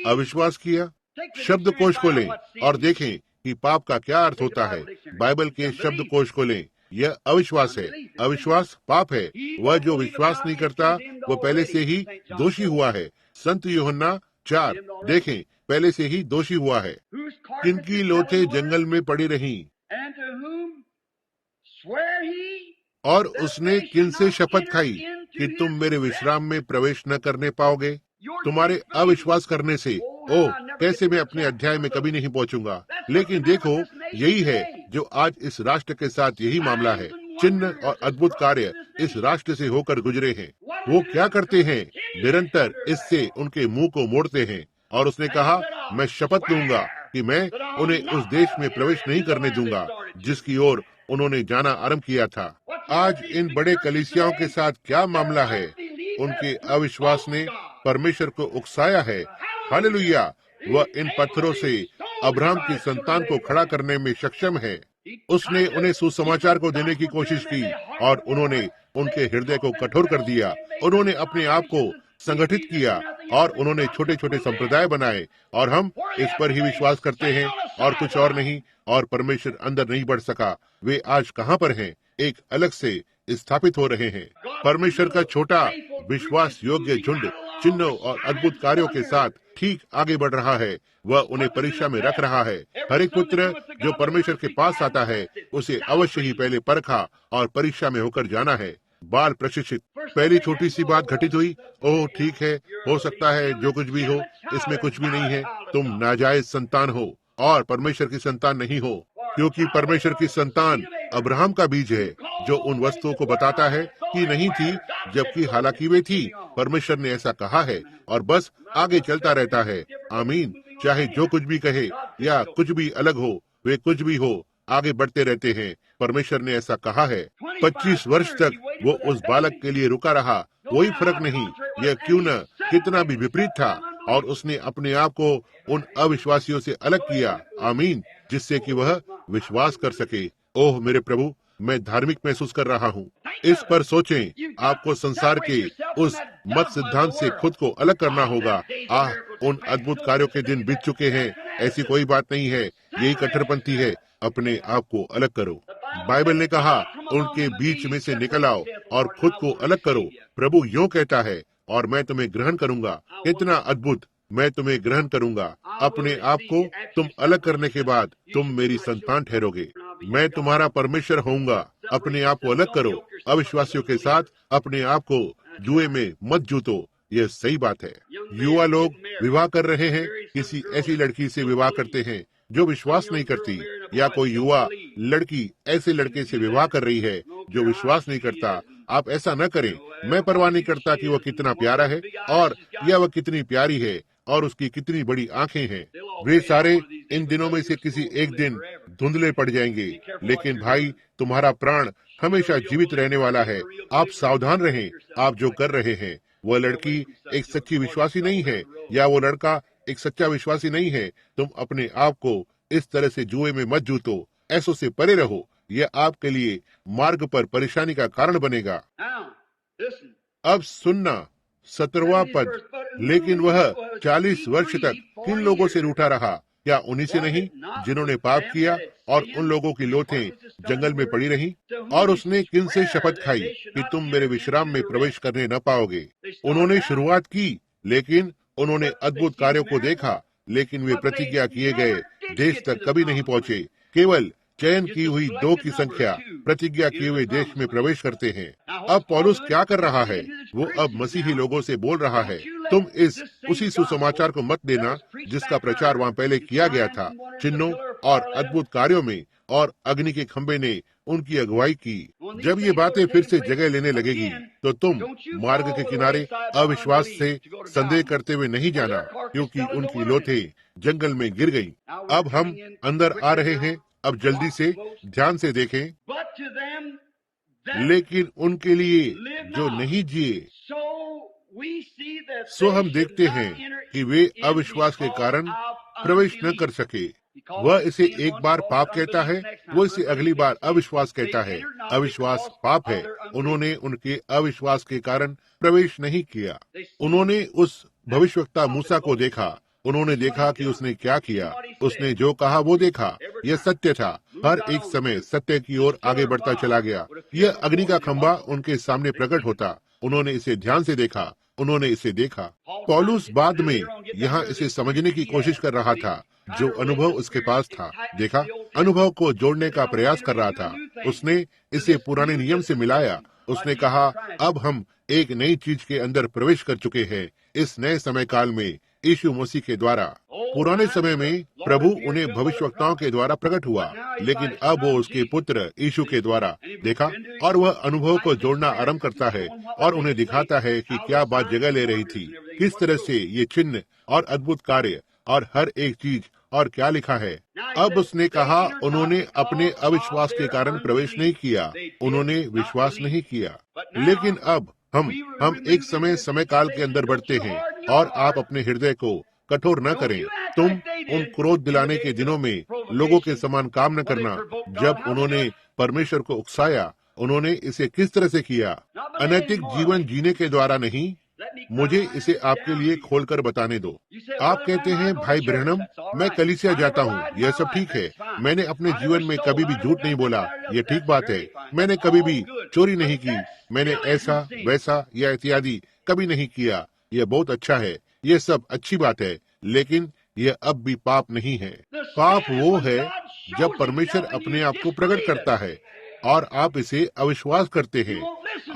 [SPEAKER 1] अविश्वास किया? शब्दकोश को लें और देखें कि पाप का क्या अर्थ होता है। बाइबल के शब्दकोश को लें। यह अविश्वास है। अविश्वास पाप है। वह जो विश्वास नहीं करता वो पहले से ही दोषी हुआ है। संत यूहन्ना 4। देखें, पहले से ही दोषी हुआ है। किनकी लोथें जंगल में पड़ी रहीं, और उसने किन से शपथ खाई कि तुम मेरे विश्राम में प्रवेश न करने पाओगे? तुम्हारे अविश्वास करने से। ओह, कैसे मैं अपने अध्याय में कभी नहीं पहुंचूंगा। लेकिन देखो, यही है जो आज इस राष्ट्र के साथ यही मामला है। चिन्ह और अद्भुत कार्य इस राष्ट्र से होकर गुजरे हैं। वो क्या करते हैं? निरंतर इससे उनके मुंह को मोड़ते हैं। और उसने कहा, मैं शपथ लूंगा कि मैं उन्हें उस देश में प्रवेश नहीं करने दूंगा जिसकी ओर उन्होंने जाना आरंभ किया था। आज इन बड़े कलीसियाओं के साथ क्या मामला है? उनके अविश्वास ने परमेश्वर को उकसाया है। हालेलुया! वह इन पत्थरों से अब्राहम की संतान को खड़ा करने में सक्षम है। उसने उन्हें सुसमाचार को देने की कोशिश की और उन्होंने उनके हृदय को कठोर कर दिया। उन्होंने अपने आप को संगठित किया और उन्होंने छोटे छोटे संप्रदाय बनाए, और हम इस पर ही विश्वास करते हैं और कुछ और नहीं, और परमेश्वर अंदर नहीं बढ़ सका। वे आज कहाँ पर हैं? एक अलग से स्थापित हो रहे हैं। परमेश्वर का छोटा विश्वास योग्य झुंड चिन्हों और अद्भुत कार्यों के साथ ठीक आगे बढ़ रहा है। वह उन्हें परीक्षा में रख रहा है। हर एक पुत्र जो परमेश्वर के पास आता है, उसे अवश्य ही पहले परखा और परीक्षा में होकर जाना है। बाल प्रशिक्षित। पहली छोटी सी बात घटित हुई, ओह ठीक है, हो सकता है जो कुछ भी हो, इसमें कुछ भी नहीं है, तुम नाजायज संतान हो और परमेश्वर की संतान नहीं हो, क्योंकि परमेश्वर की संतान अब्राहम का बीज है, जो उन वस्तुओं को बताता है कि नहीं थी, जबकि हालांकि वे थी। परमेश्वर ने ऐसा कहा है और बस आगे चलता रहता है। आमीन। चाहे जो कुछ भी कहे या कुछ भी अलग हो, वे कुछ भी हो, आगे बढ़ते रहते हैं। परमेश्वर ने ऐसा कहा है। 25 वर्ष तक वो उस बालक के लिए रुका रहा, कोई फर्क नहीं, यह क्यों न कितना भी विपरीत था, और उसने अपने आप को उन अविश्वासियों से अलग किया। आमीन। जिससे कि वह विश्वास कर सके। ओह मेरे प्रभु, मैं धार्मिक महसूस कर रहा हूँ। इस पर सोचें, आपको संसार के उस मत सिद्धांत से खुद को अलग करना होगा। उन अद्भुत कार्यों के दिन बीत चुके हैं, ऐसी कोई बात नहीं है, यही कट्टरपंथी है। अपने आप को अलग करो। बाइबल ने कहा, उनके बीच में से निकल आओ और खुद को अलग करो। प्रभु यूं कहता है, और मैं तुम्हें ग्रहण करूंगा। कितना अद्भुत, मैं तुम्हें ग्रहण करूंगा। अपने आप को तुम अलग करने के बाद तुम मेरी संतान ठहरोगे। मैं तुम्हारा परमेश्वर होऊंगा। अपने आप को अलग करो। अविश्वासियों के साथ अपने आप को जुए में मत जूतो। यह सही बात है। युवा लोग विवाह कर रहे हैं, किसी ऐसी लड़की से विवाह करते हैं जो विश्वास नहीं करती, या कोई युवा लड़की ऐसे लड़के से विवाह कर रही है जो विश्वास नहीं करता। आप ऐसा न करें। मैं परवाह नहीं करता कि वह कितना प्यारा है और या वह कितनी प्यारी है और उसकी कितनी बड़ी आंखें हैं। वे सारे इन दिनों में से किसी एक दिन धुंधले पड़ जाएंगे, लेकिन भाई, तुम्हारा प्राण हमेशा जीवित रहने वाला है। आप सावधान रहें। आप जो कर रहे हैं, वह लड़की एक सच्ची विश्वासी नहीं है, या वो लड़का एक सच्चा विश्वासी नहीं है। तुम अपने आप को इस तरह से जुए में मत जूतो। ऐसों से परे रहो। यह आपके लिए मार्ग पर परेशानी का कारण बनेगा। अब सुनना 17वां पद। लेकिन वह 40 वर्ष तक किन लोगों से रूठा रहा? क्या उन्हीं से नहीं जिन्होंने पाप किया, और उन लोगों की लोथें जंगल में पड़ी रही? और उसने किन से शपथ खाई कि तुम मेरे विश्राम में प्रवेश करने न पाओगे? उन्होंने शुरुआत की, लेकिन उन्होंने अद्भुत कार्यों को देखा, लेकिन वे प्रतिज्ञा किए गए देश तक कभी नहीं पहुँचे। केवल चयन की हुई 2 की संख्या प्रतिज्ञा किए हुए देश में प्रवेश करते हैं। अब पौलुस क्या कर रहा है? वो अब मसीही लोगों से बोल रहा है, तुम इस उसी सुसमाचार को मत देना जिसका प्रचार वहाँ पहले किया गया था, चिन्हों और अद्भुत कार्यों में, और अग्नि के खंभे ने उनकी अगुवाई की। जब ये बातें फिर से जगह लेने लगेगी, तो तुम मार्ग के किनारे अविश्वास से संदेह करते हुए नहीं जाना, क्योंकि उनकी लोथें जंगल में गिर गई। अब हम अंदर आ रहे हैं। अब जल्दी से ध्यान से देखें। लेकिन उनके लिए जो नहीं जिए, सो हम देखते हैं कि वे अविश्वास के कारण प्रवेश न कर सके। वह इसे एक बार पाप कहता है, वो इसे अगली बार अविश्वास कहता है। अविश्वास पाप है। उन्होंने उनके अविश्वास के कारण प्रवेश नहीं किया। उन्होंने उस भविष्यवक्ता मूसा को देखा। उन्होंने देखा कि उसने क्या किया। उसने जो कहा वो देखा। यह सत्य था। हर एक समय सत्य की ओर आगे बढ़ता चला गया। यह अग्नि का खंभा उनके सामने प्रकट होता। उन्होंने इसे ध्यान से देखा। उन्होंने इसे देखा। पौलुस बाद में यहाँ इसे समझने की कोशिश कर रहा था, जो अनुभव उसके पास था। देखा, अनुभव को जोड़ने का प्रयास कर रहा था। उसने इसे पुराने नियम से मिलाया। उसने कहा, अब हम एक नई चीज के अंदर प्रवेश कर चुके हैं, इस नए समय काल में यीशु मसीह के द्वारा। पुराने समय में प्रभु उन्हें भविष्यवक्ताओं के द्वारा प्रकट हुआ, लेकिन अब वो उसके पुत्र यीशु के द्वारा। देखा, और वह अनुभव को जोड़ना आरंभ करता है और उन्हें दिखाता है कि क्या बात जगह ले रही थी, किस तरह से ये चिन्ह और अद्भुत कार्य और हर एक चीज, और क्या लिखा है। अब उसने कहा, उन्होंने अपने अविश्वास के कारण प्रवेश नहीं किया। उन्होंने विश्वास नहीं किया। लेकिन अब हम एक समय काल के अंदर बढ़ते हैं, और आप अपने हृदय को कठोर न करें। तुम उन क्रोध दिलाने के दिनों में लोगों के समान काम न करना, जब उन्होंने परमेश्वर को उकसाया। उन्होंने इसे किस तरह से किया? अनैतिक जीवन जीने के द्वारा नहीं। मुझे इसे आपके लिए खोलकर बताने दो। आप कहते हैं, भाई ब्रैनम, मैं कलीसिया जाता हूँ, यह सब ठीक है। मैंने अपने जीवन में कभी भी झूठ नहीं बोला, यह ठीक बात है। मैंने कभी भी चोरी नहीं की। मैंने ऐसा वैसा या इत्यादि कभी नहीं किया। यह बहुत अच्छा है, यह सब अच्छी बात है, लेकिन यह अब भी पाप नहीं है। पाप वो है जब परमेश्वर अपने आप को प्रकट करता है और आप इसे अविश्वास करते हैं।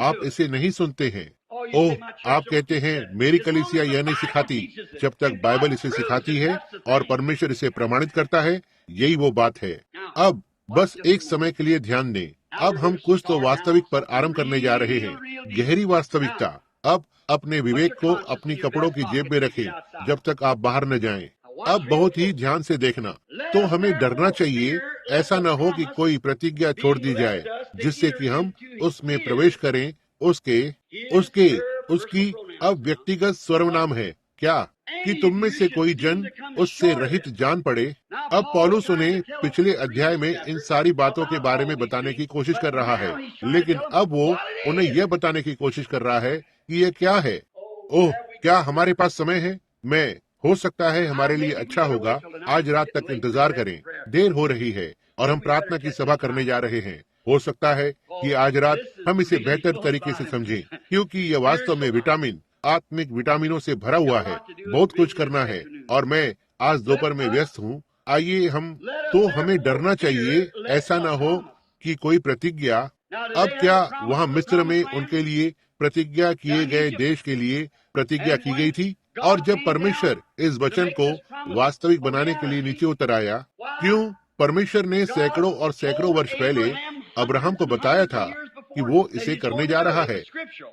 [SPEAKER 1] आप इसे नहीं सुनते हैं। ओह, आप कहते हैं मेरी कलीसिया यह नहीं सिखाती। जब तक बाइबल इसे सिखाती है और परमेश्वर इसे प्रमाणित करता है, यही वो बात है। अब बस एक समय के लिए ध्यान दें। अब हम कुछ तो वास्तविक पर आरंभ करने जा रहे हैं, गहरी वास्तविकता। अब अपने विवेक को अपनी कपड़ों की जेब में रखें जब तक आप बाहर न जाएं। अब बहुत ही ध्यान से देखना। तो हमें डरना चाहिए, ऐसा न हो कि कोई प्रतिज्ञा छोड़ दी जाए जिससे कि हम उसमें प्रवेश करें। उसके उसके उसकी अब व्यक्तिगत सर्वनाम है क्या कि तुम में से कोई जन उससे रहित जान पड़े। अब पौलुस उन्हें पिछले अध्याय में इन सारी बातों के बारे में बताने की कोशिश कर रहा है, लेकिन अब वो उन्हें यह बताने की कोशिश कर रहा है कि ये क्या है। ओह, क्या हमारे पास समय है? हो सकता है हमारे लिए अच्छा होगा आज रात तक इंतजार करें। देर हो रही है और हम प्रार्थना की सभा करने जा रहे हैं। हो सकता है कि आज रात हम इसे बेहतर तरीके से समझें, क्योंकि यह वास्तव में विटामिन, आत्मिक विटामिनों से भरा हुआ है। बहुत कुछ करना है और मैं आज दोपहर में व्यस्त हूँ। आइए हमें डरना चाहिए, ऐसा ना हो कि कोई प्रतिज्ञा। अब क्या वहाँ मिस्र में उनके लिए प्रतिज्ञा किए गए देश के लिए प्रतिज्ञा की गई थी? और जब परमेश्वर इस वचन को वास्तविक बनाने के लिए नीचे उतर आया, क्यों? परमेश्वर ने सैकड़ों और सैकड़ों वर्ष पहले अब्राहम को बताया था कि वो इसे करने जा रहा है।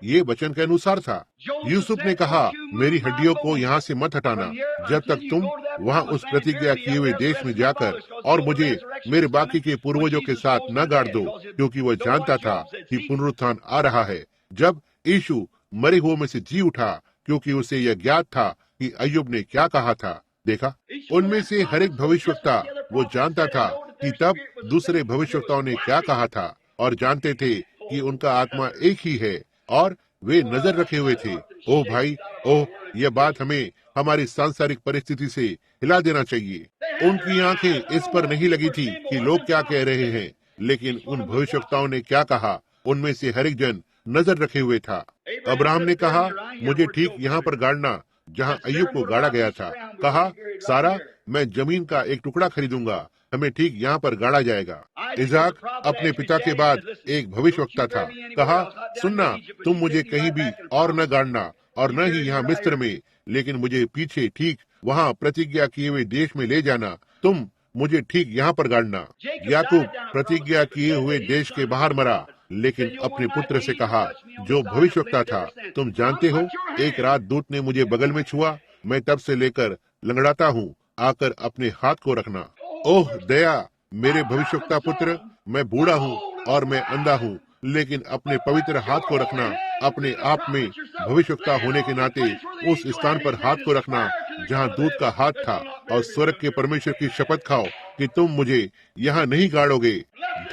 [SPEAKER 1] ये वचन के अनुसार था। यूसुफ ने कहा, मेरी हड्डियों को यहाँ से मत हटाना जब तक तुम वहाँ उस प्रतिज्ञा किए हुए देश में जाकर और मुझे मेरे बाकी के पूर्वजों के साथ न गाड़ दो, क्योंकि वह जानता था कि पुनरुत्थान आ रहा है। जब यीशु मरे हुओं में से जी उठा, क्योंकि उसे यह ज्ञात था कि अय्यूब ने क्या कहा था। देखा, उनमें से हर एक भविष्यवक्ता वो जानता था कि तब दूसरे भविष्यवक्ताओं ने क्या कहा था, और जानते थे कि उनका आत्मा एक ही है और वे नजर रखे हुए थे। ओह भाई, ओह, यह बात हमें हमारी सांसारिक परिस्थिति से हिला देना चाहिए। उनकी आंखें इस पर नहीं लगी थी कि लोग क्या कह रहे हैं, लेकिन उन भविष्यवक्ताओं ने क्या कहा, उनमें से हर एक जन नजर रखे हुए था। अब्राहम ने कहा, मुझे ठीक यहाँ पर गाड़ना जहाँ अय्यूब को गाड़ा गया था। कहा, सारा, मैं जमीन का एक टुकड़ा खरीदूंगा, हमें ठीक यहाँ पर गाड़ा जाएगा। इज़हाक अपने पिता के बाद एक भविष्यवक्ता था। कहा, सुनना, तुम मुझे कहीं भी और न गाड़ना और न ही यहाँ मिस्र में, लेकिन मुझे पीछे ठीक वहाँ प्रतिज्ञा किए हुए देश में ले जाना। तुम मुझे ठीक यहाँ पर गाड़ना। याकूब प्रतिज्ञा किए हुए देश के बाहर मरा, लेकिन अपने पुत्र से कहा जो भविष्यवक्ता था, तुम जानते हो, एक रात दूत ने मुझे बगल में छुआ, मैं तब से लेकर लंगड़ाता हूँ, आकर अपने हाथ को रखना। ओह दया, मेरे भविष्यवक्ता पुत्र, मैं बूढ़ा हूँ और मैं अंधा हूँ, लेकिन अपने पवित्र हाथ को रखना। अपने आप में भविष्यवक्ता होने के नाते उस स्थान पर हाथ को रखना जहाँ दूत का हाथ था, और स्वर्ग के परमेश्वर की शपथ खाओ कि तुम मुझे यहाँ नहीं गाड़ोगे।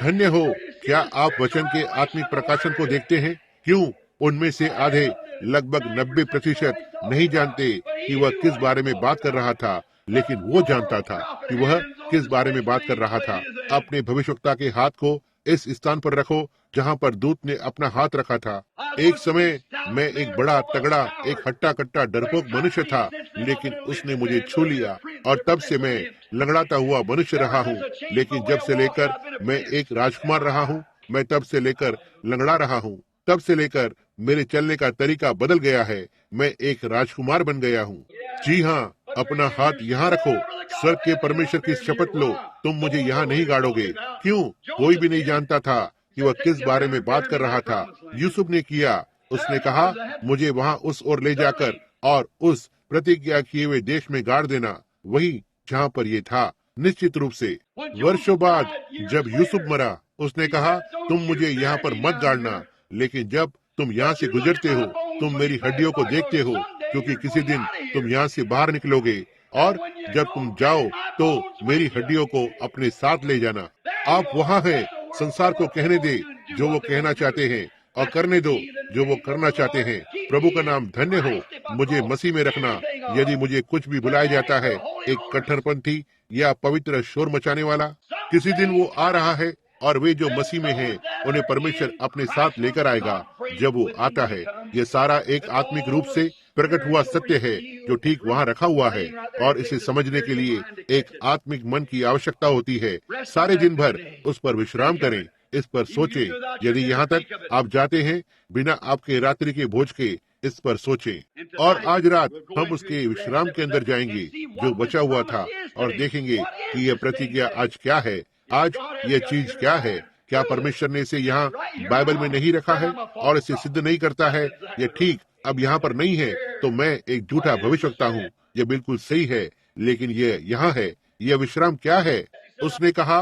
[SPEAKER 1] धन्य हो। क्या आप वचन के आत्मिक प्रकाशन को देखते हैं? क्यों? उनमें से आधे, लगभग 90% नहीं जानते कि वह किस बारे में बात कर रहा था, लेकिन वो जानता था कि वह किस बारे में बात कर रहा था। अपने भविष्यवक्ता के हाथ को इस स्थान पर रखो जहाँ पर दूत ने अपना हाथ रखा था। एक समय मैं एक बड़ा तगड़ा, एक हट्टा कट्टा डरपोक मनुष्य था, लेकिन उसने मुझे छू लिया और तब से मैं लंगड़ाता हुआ मनुष्य रहा हूँ। लेकिन जब से लेकर मैं एक राजकुमार रहा हूँ, मैं तब से लेकर लंगड़ा रहा हूँ। तब से लेकर मेरे चलने का तरीका बदल गया है। मैं एक राजकुमार बन गया हूँ। जी हाँ, अपना हाथ यहाँ रखो। स्वर्ग के परमेश्वर की शपथ लो, तुम मुझे यहाँ नहीं गाड़ोगे। क्यों? कोई भी नहीं जानता था कि वह किस बारे में बात कर रहा था। यूसुफ ने किया, उसने कहा, मुझे वहाँ उस ओर ले जाकर और उस प्रतिज्ञा किए हुए देश में गाड़ देना, वही जहाँ पर ये था। निश्चित रूप से वर्षों बाद जब यूसुफ मरा, उसने कहा, तुम मुझे यहाँ पर मत गाड़ना, लेकिन जब तुम यहाँ से गुजरते हो, तुम मेरी हड्डियों को देखते हो, क्योंकि किसी दिन तुम यहाँ से बाहर निकलोगे, और जब तुम जाओ तो मेरी हड्डियों को अपने साथ ले जाना। आप वहाँ हैं। संसार को कहने दे जो वो कहना चाहते हैं और करने दो जो वो करना चाहते हैं। प्रभु का नाम धन्य हो। मुझे मसीह में रखना। यदि मुझे कुछ भी बुलाया जाता है, एक कट्टरपंथी या पवित्र शोर मचाने वाला, किसी दिन वो आ रहा है, और वे जो मसीह में हैं, उन्हें परमेश्वर अपने साथ लेकर आएगा जब वो आता है। ये सारा एक आत्मिक रूप से प्रकट हुआ सत्य है जो ठीक वहाँ रखा हुआ है, और इसे समझने के लिए एक आत्मिक मन की आवश्यकता होती है। सारे दिन भर उस पर विश्राम करें। इस पर सोचें। यदि यहाँ तक आप जाते हैं बिना आपके रात्रि के भोज के, इस पर सोचें। और आज रात हम उसके विश्राम के अंदर जाएंगे जो बचा हुआ था, और देखेंगे कि यह प्रतिज्ञा आज क्या है, आज यह चीज क्या है। क्या परमेश्वर ने इसे यहाँ बाइबल में नहीं रखा है और इसे सिद्ध नहीं करता है? यह ठीक अब यहाँ पर नहीं है तो मैं एक झूठा भविष्यवक्ता हूँ। यह बिल्कुल सही है, लेकिन यह यहाँ है। यह विश्राम क्या है? उसने कहा,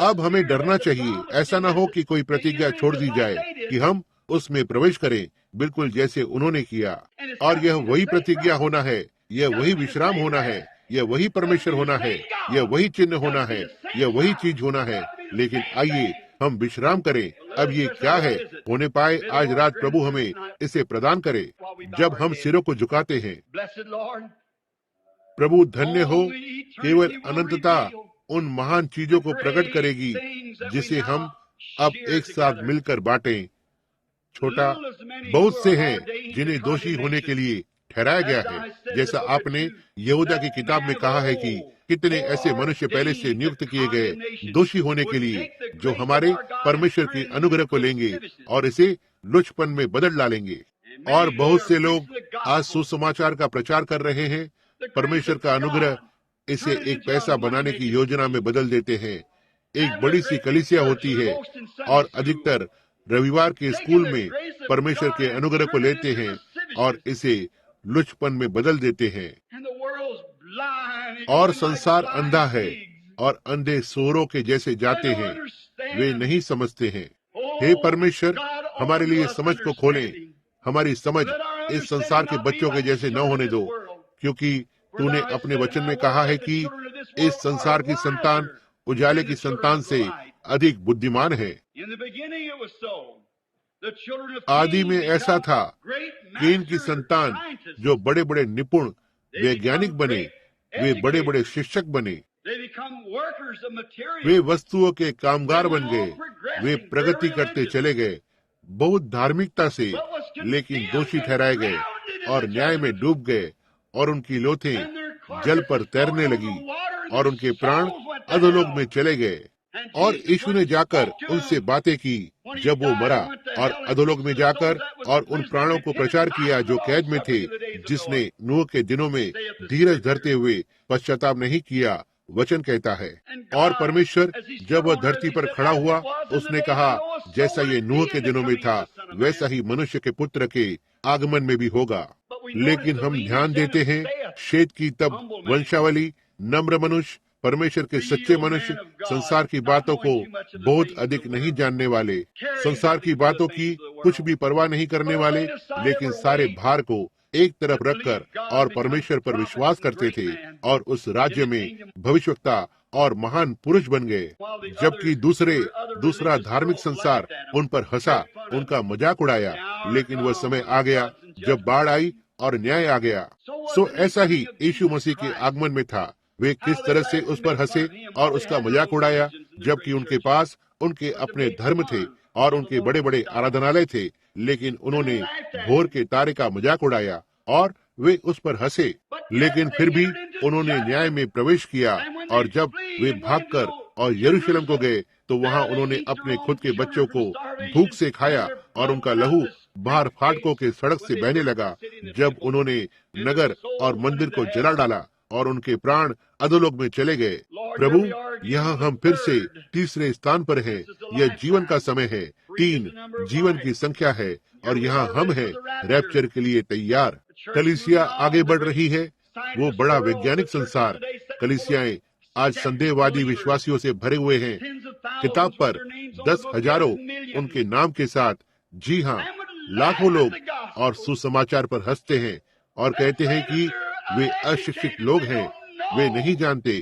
[SPEAKER 1] अब हमें डरना चाहिए। ऐसा ना हो कि कोई प्रतिज्ञा छोड़ दी जाए कि हम उसमें प्रवेश करें, बिल्कुल जैसे उन्होंने किया। और यह वही प्रतिज्ञा होना है, यह वही विश्राम होना है, यह वही परमेश्वर होना है, यह वही चिन्ह होना है, यह वही चीज होना है। लेकिन आइए हम विश्राम करें। अब ये क्या है? होने पाए आज रात प्रभु हमें इसे प्रदान करे जब हम सिरों को झुकाते हैं। प्रभु धन्य हो, केवल अनंतता उन महान चीजों को प्रकट करेगी जिसे हम अब एक साथ मिलकर बांटें। छोटा, बहुत से हैं जिन्हें दोषी होने के लिए ठहराया गया है। जैसा आपने यहूदा की किताब में कहा है कि कितने ऐसे मनुष्य पहले से नियुक्त किए गए दोषी होने के लिए, जो हमारे परमेश्वर की अनुग्रह को लेंगे और इसे लुचपन में बदल डालेंगे। और बहुत से लोग आज सुसमाचार का प्रचार कर रहे हैं। परमेश्वर का अनुग्रह इसे एक पैसा बनाने की योजना में बदल देते हैं। एक बड़ी सी कलीसिया होती है और अधिकतर रविवार के स्कूल में परमेश्वर के अनुग्रह को लेते हैं और इसे लुचपन में बदल देते हैं। और संसार अंधा है और अंधे सूअरों के जैसे जाते हैं, वे नहीं समझते हैं। हे परमेश्वर, हमारे लिए समझ को खोलें। हमारी समझ इस संसार के बच्चों के जैसे न होने दो, क्योंकि तूने अपने वचन में कहा है कि इस संसार की संतान उजाले की संतान से अधिक बुद्धिमान है। आदि में ऐसा था, केन की संतान जो बड़े बड़े निपुण वैज्ञानिक बने, वे बड़े बड़े शिक्षक बने, वे वस्तुओं के कामगार बन गए, वे प्रगति करते चले गए बहुत धार्मिकता से, लेकिन दोषी ठहराए गए और न्याय में डूब गए और उनकी लोथें जल पर तैरने लगी और उनके प्राण अधोलोक में चले गए। और यीशु ने जाकर उनसे बातें की जब वो मरा, और अधोलोक में जाकर और उन प्राणों को प्रचार किया जो कैद में थे, जिसने नूह के दिनों में धीरज धरते हुए पश्चाताप नहीं किया, वचन कहता है। और परमेश्वर जब वह धरती पर खड़ा हुआ, उसने कहा, जैसा ये नूह के दिनों में था वैसा ही मनुष्य के पुत्र के आगमन में भी होगा। लेकिन हम ध्यान देते हैं शेत की तब वंशावली, नम्र मनुष्य, परमेश्वर के सच्चे मनुष्य, संसार की बातों को बहुत अधिक नहीं जानने वाले, संसार की बातों की कुछ भी परवाह नहीं करने वाले, लेकिन सारे भार को एक तरफ रखकर और परमेश्वर पर विश्वास करते थे और उस राज्य में भविष्यवक्ता और महान पुरुष बन गए। जबकि दूसरा धार्मिक संसार उन पर हंसा, उनका मजाक उड़ाया। लेकिन वह समय आ गया जब बाढ़ आई और न्याय आ गया। सो ऐसा ही यीशु मसीह के आगमन में था। वे किस तरह से उस पर हंसे और उसका मजाक उड़ाया, जबकि उनके पास उनके अपने धर्म थे और उनके बड़े बड़े आराधनालय थे, लेकिन उन्होंने भोर के तारे का मजाक उड़ाया और वे उस पर हंसे। लेकिन फिर भी उन्होंने न्याय में प्रवेश किया, और जब वे भागकर और यरूशलेम को गए तो वहां उन्होंने अपने खुद के बच्चों को भूख से खाया और उनका लहू बाहर फाटकों के सड़क से बहने लगा। जब उन्होंने नगर और मंदिर को जला डाला और उनके प्राण अधोलोक में चले गए। प्रभु, यहाँ हम फिर से तीसरे स्थान पर हैं। यह जीवन का समय है, 3 जीवन की संख्या है, और यहाँ हम हैं रैप्चर के लिए तैयार। कलीसिया आगे बढ़ रही है, वो बड़ा वैज्ञानिक संसार। कलीसियाएं आज संदेहवादी विश्वासियों से भरे हुए हैं। किताब पर 10,000 उनके नाम के साथ, जी हाँ, लाखों लोग और सुसमाचार पर हंसते हैं और कहते हैं कि वे अशिक्षित लोग हैं, वे नहीं जानते।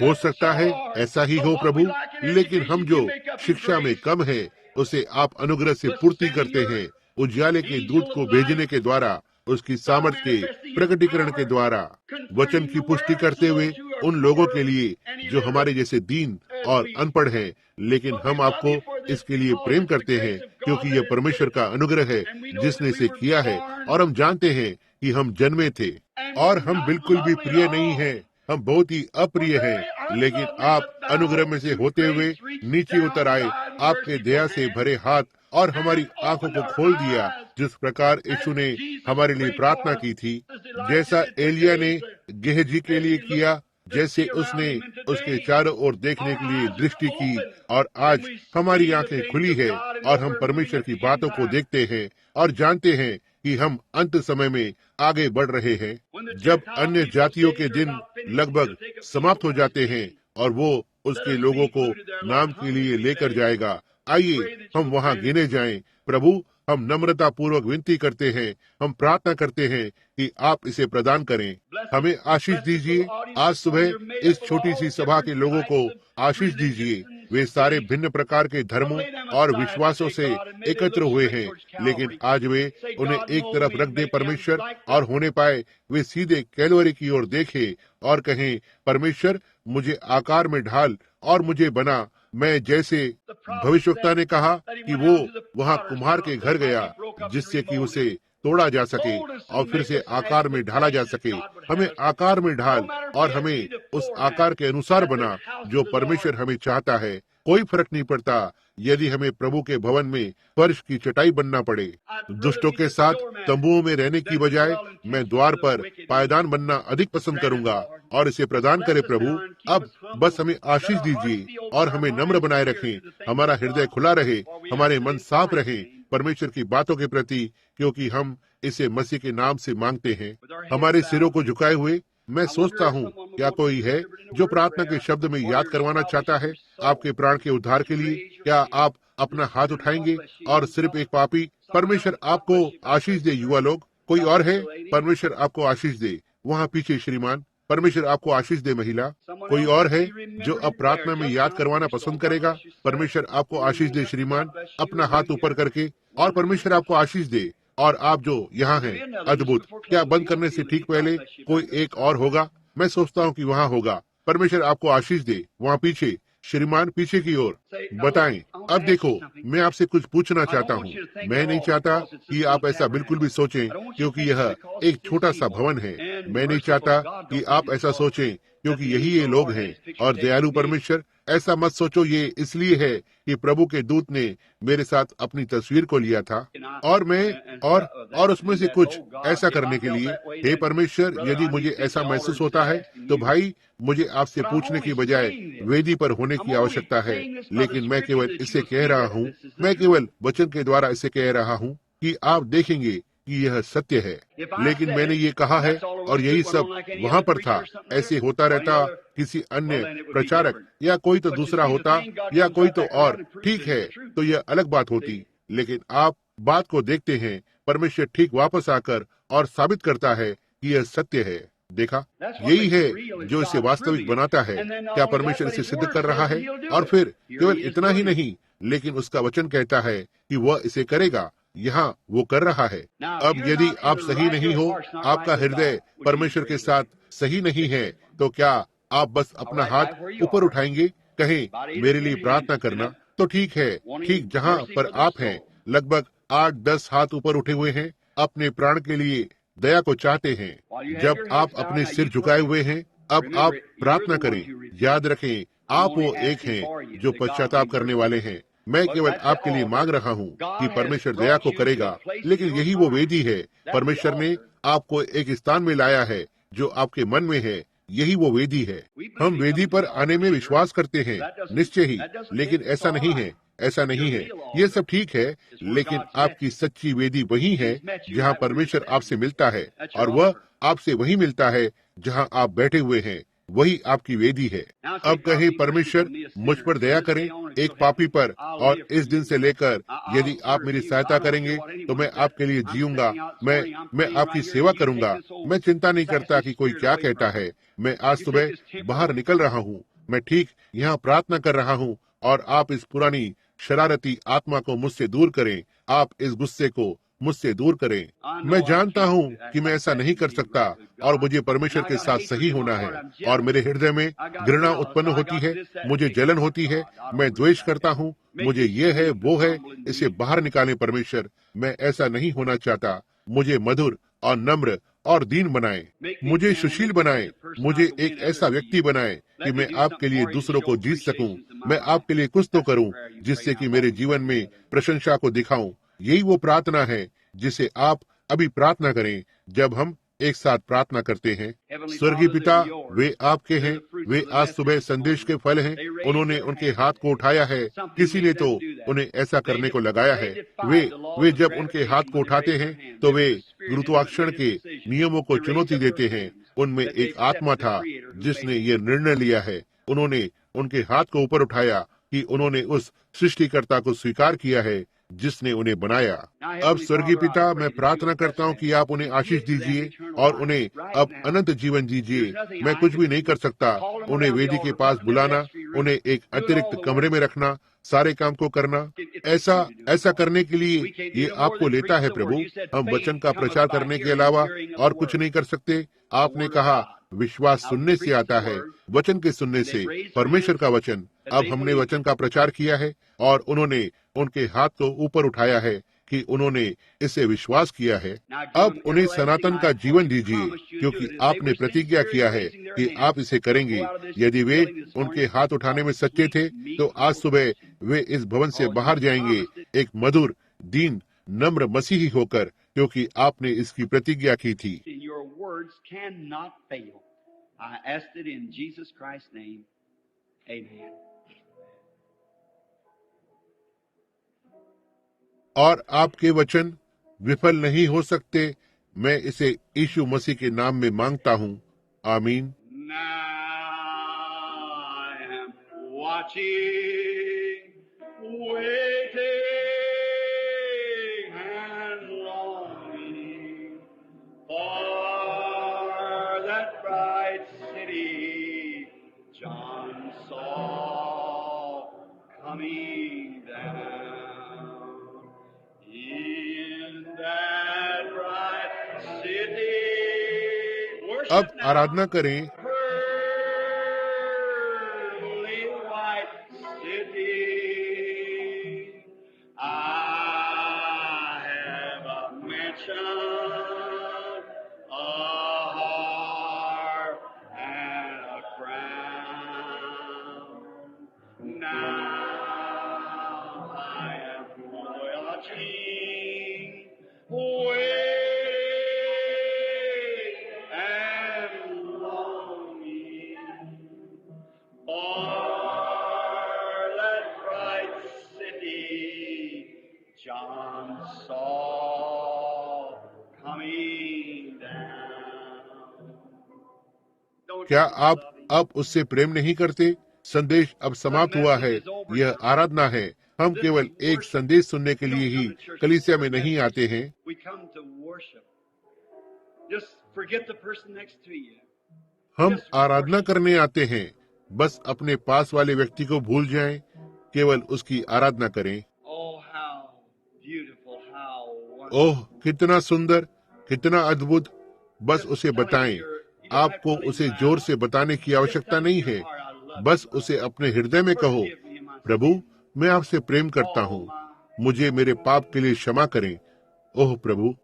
[SPEAKER 1] हो सकता है ऐसा ही हो प्रभु, लेकिन हम जो शिक्षा में कम है उसे आप अनुग्रह से पूर्ति करते हैं, उज्याले के दूत को भेजने के द्वारा, उसकी सामर्थ के प्रकटीकरण के द्वारा, वचन की पुष्टि करते हुए उन लोगों के लिए जो हमारे जैसे दीन और अनपढ़ हैं। लेकिन हम आपको इसके लिए प्रेम करते हैं, क्योंकि यह परमेश्वर का अनुग्रह है जिसने इसे किया है, और हम जानते हैं कि हम जन्मे थे और हम बिल्कुल भी प्रिय नहीं हैं, हम बहुत ही अप्रिय हैं। लेकिन आप अनुग्रह में से होते हुए नीचे उतर आए, आपके दया से भरे हाथ और हमारी आंखों को खोल दिया, जिस प्रकार यीशु ने हमारे लिए प्रार्थना की थी, जैसा एलिया ने गेहजी के लिए किया, जैसे उसने उसके चारों ओर देखने के लिए दृष्टि की। और आज हमारी आंखें खुली है और हम परमेश्वर की बातों को देखते हैं और जानते हैं कि हम अंत समय में आगे बढ़ रहे हैं। जब अन्य जातियों के दिन लगभग समाप्त हो जाते हैं और वो उसके लोगों को नाम के लिए लेकर जाएगा, आइए हम वहां गिने जाएं। प्रभु, हम नम्रता पूर्वक विनती करते हैं, हम प्रार्थना करते हैं कि आप इसे प्रदान करें। हमें आशीष दीजिए। आज सुबह इस छोटी सी सभा के लोगों को आशीष दीजिए। वे सारे भिन्न प्रकार के धर्मों और विश्वासों से एकत्र हुए हैं, लेकिन आज वे उन्हें एक तरफ रख दे परमेश्वर, और होने पाए वे सीधे कैलवरी की ओर देखें और कहें, परमेश्वर मुझे आकार में ढाल और मुझे बना। मैं जैसे भविष्यवक्ता ने कहा कि वो वहां कुम्हार के घर गया, जिससे कि उसे तोड़ा जा सके और फिर से आकार में ढाला जा सके। हमें आकार में ढाल और हमें उस आकार के अनुसार बना जो परमेश्वर हमें चाहता है। कोई फर्क नहीं पड़ता यदि हमें प्रभु के भवन में फर्श की चटाई बनना पड़े। दुष्टों के साथ तंबुओं में रहने की बजाय मैं द्वार पर पायदान बनना अधिक पसंद करूंगा, और इसे प्रदान करे प्रभु। अब बस हमें आशीष दीजिए और हमें नम्र बनाए रखें। हमारा हृदय खुला रहे, हमारे मन साफ रहे परमेश्वर की बातों के प्रति, क्योंकि हम इसे मसीह के नाम से मांगते हैं। हमारे सिरों को झुकाए हुए मैं सोचता हूँ, क्या कोई है जो प्रार्थना के शब्द में याद करवाना चाहता है आपके प्राण के उद्धार के लिए? क्या आप अपना हाथ उठाएंगे? और सिर्फ एक पापी, परमेश्वर आपको आशीष दे। युवा लोग, कोई और है? परमेश्वर आपको आशीष दे। वहाँ पीछे श्रीमान, परमेश्वर आपको आशीष दे। महिला, कोई और है जो अब प्रार्थना में याद करवाना पसंद करेगा? परमेश्वर आपको आशीष दे श्रीमान, अपना हाथ ऊपर करके, और परमेश्वर आपको आशीष दे। और आप जो यहाँ हैं, अद्भुत। क्या बंद करने से ठीक पहले कोई एक और होगा? मैं सोचता हूँ कि वहाँ होगा। परमेश्वर आपको आशीष दे। वहाँ पीछे श्रीमान, पीछे की ओर बताएं। अब देखो, मैं आपसे कुछ पूछना चाहता हूँ। मैं नहीं चाहता कि आप ऐसा बिल्कुल भी सोचें, क्योंकि यह एक छोटा सा भवन है। मैं नहीं चाहता कि आप ऐसा सोचें, क्योंकि यही ये लोग हैं। और दयालु परमेश्वर, ऐसा मत सोचो ये इसलिए है कि प्रभु के दूत ने मेरे साथ अपनी तस्वीर को लिया था और मैं और उसमें से कुछ ऐसा करने के लिए। हे परमेश्वर, यदि मुझे ऐसा महसूस होता है तो भाई, मुझे आपसे पूछने की बजाय वेदी पर होने की आवश्यकता है। लेकिन मैं केवल इसे कह रहा हूँ, मैं केवल वचन के द्वारा इसे कह रहा हूँ कि आप देखेंगे कि यह सत्य है। लेकिन मैंने ये कहा है और यही सब वहाँ पर था। ऐसे होता रहता किसी अन्य प्रचारक या कोई तो दूसरा होता या कोई तो और, ठीक है, तो यह अलग बात होती। लेकिन आप बात को देखते हैं, परमेश्वर ठीक वापस आकर और साबित करता है कि यह सत्य है। देखा, यही है जो इसे वास्तविक बनाता है। क्या परमेश्वर इसे सिद्ध कर रहा है? और फिर केवल इतना ही नहीं, लेकिन उसका वचन कहता है कि वह इसे करेगा। यहाँ वो कर रहा है। अब यदि आप सही नहीं हो, आपका हृदय परमेश्वर के साथ सही नहीं है, तो क्या आप बस अपना हाथ ऊपर उठाएंगे, कहें मेरे लिए प्रार्थना करना? तो ठीक है, ठीक जहाँ पर आप हैं, लगभग 8-10 हाथ ऊपर उठे हुए हैं, अपने प्राण के लिए दया को चाहते हैं। जब आप अपने सिर झुकाए हुए हैं, अब आप प्रार्थना करें। याद रखें, आप वो एक हैं जो पश्चाताप करने वाले हैं। मैं केवल आपके लिए मांग रहा हूँ कि परमेश्वर दया को करेगा। लेकिन यही वो वेदी है। परमेश्वर ने आपको एक स्थान में लाया है जो आपके मन में है। यही वो वेदी है। हम वेदी पर आने में विश्वास करते हैं, निश्चय ही। लेकिन ऐसा नहीं है, ऐसा नहीं है। ये सब ठीक है, लेकिन आपकी सच्ची वेदी वही है जहाँ परमेश्वर आपसे मिलता है, और वह आपसे वही मिलता है जहाँ आप बैठे हुए हैं। वही आपकी वेदी है। अब कहें, परमेश्वर मुझ पर दया करें, एक पापी पर, और इस दिन से लेकर यदि आप मेरी सहायता करेंगे तो मैं आपके लिए जीऊंगा। मैं आपकी सेवा करूंगा। मैं चिंता नहीं करता कि कोई क्या कहता है। मैं आज सुबह बाहर निकल रहा हूँ, मैं ठीक यहाँ प्रार्थना कर रहा हूँ, और आप इस पुरानी शरारती आत्मा को मुझसे दूर करें। आप इस गुस्से को मुझसे दूर करें। मैं जानता हूँ कि मैं ऐसा नहीं कर सकता, और मुझे परमेश्वर के साथ सही होना है। और मेरे हृदय में घृणा उत्पन्न होती है, मुझे जलन होती है, मैं द्वेष करता हूँ, मुझे ये है वो है। इसे बाहर निकालें परमेश्वर। मैं ऐसा नहीं होना चाहता। मुझे मधुर और नम्र और दीन बनाए, मुझे सुशील बनाए, मुझे एक ऐसा व्यक्ति बनाए कि मैं आपके लिए दूसरों को जीत सकूं। मैं आपके लिए कुछ तो करूं जिससे कि मेरे जीवन में प्रशंसा को दिखाऊं। यही वो प्रार्थना है जिसे आप अभी प्रार्थना करें जब हम एक साथ प्रार्थना करते हैं। स्वर्गीय पिता, वे आपके हैं, वे आज सुबह संदेश के फल हैं। उन्होंने उनके हाथ को उठाया है, किसी ने तो उन्हें ऐसा करने को लगाया है। वे जब उनके हाथ को उठाते हैं तो वे गुरुत्वाकर्षण के नियमों को चुनौती देते हैं। उनमें एक आत्मा था जिसने ये निर्णय लिया है। उन्होंने उनके हाथ को ऊपर उठाया कि उन्होंने उस सृष्टिकर्ता को स्वीकार किया है जिसने उन्हें बनाया। अब स्वर्गीय पिता, मैं प्रार्थना करता हूँ कि आप उन्हें आशीष दीजिए और उन्हें अब अनंत जीवन दीजिए। मैं कुछ भी नहीं कर सकता। उन्हें वेदी के पास बुलाना, उन्हें एक अतिरिक्त कमरे में रखना, सारे काम को करना, ऐसा करने के लिए ये आपको लेता है प्रभु। हम वचन का प्रचार करने के अलावा और कुछ नहीं कर सकते। आपने कहा विश्वास सुनने से आता है, वचन के सुनने से, परमेश्वर का वचन। अब हमने वचन का प्रचार किया है और उन्होंने उनके हाथ को ऊपर उठाया है कि उन्होंने इसे विश्वास किया है। अब उन्हें सनातन का जीवन दीजिए, क्योंकि आपने प्रतिज्ञा किया है कि आप इसे करेंगे। यदि वे उनके हाथ उठाने में सच्चे थे तो आज सुबह वे इस भवन से बाहर जाएंगे एक मधुर, दीन, नम्र मसीही होकर, क्योंकि आपने इसकी प्रतिज्ञा की थी। और आपके वचन विफल नहीं हो सकते। मैं इसे यीशु मसीह के नाम में मांगता हूँ, आमीन। अब आराधना करें। क्या आप अब उससे प्रेम नहीं करते? संदेश अब समाप्त हुआ है। यह आराधना है। हम केवल एक संदेश सुनने के लिए ही कलीसिया में नहीं आते हैं। हम आराधना करने आते हैं। बस अपने पास वाले व्यक्ति को भूल जाएं, केवल उसकी आराधना करें। ओह, कितना सुंदर, कितना अद्भुत। बस उसे बताएं। आपको उसे जोर से बताने की आवश्यकता नहीं है। बस उसे अपने हृदय में कहो, प्रभु, मैं आपसे प्रेम करता हूँ, मुझे मेरे पाप के लिए क्षमा करें। ओह प्रभु,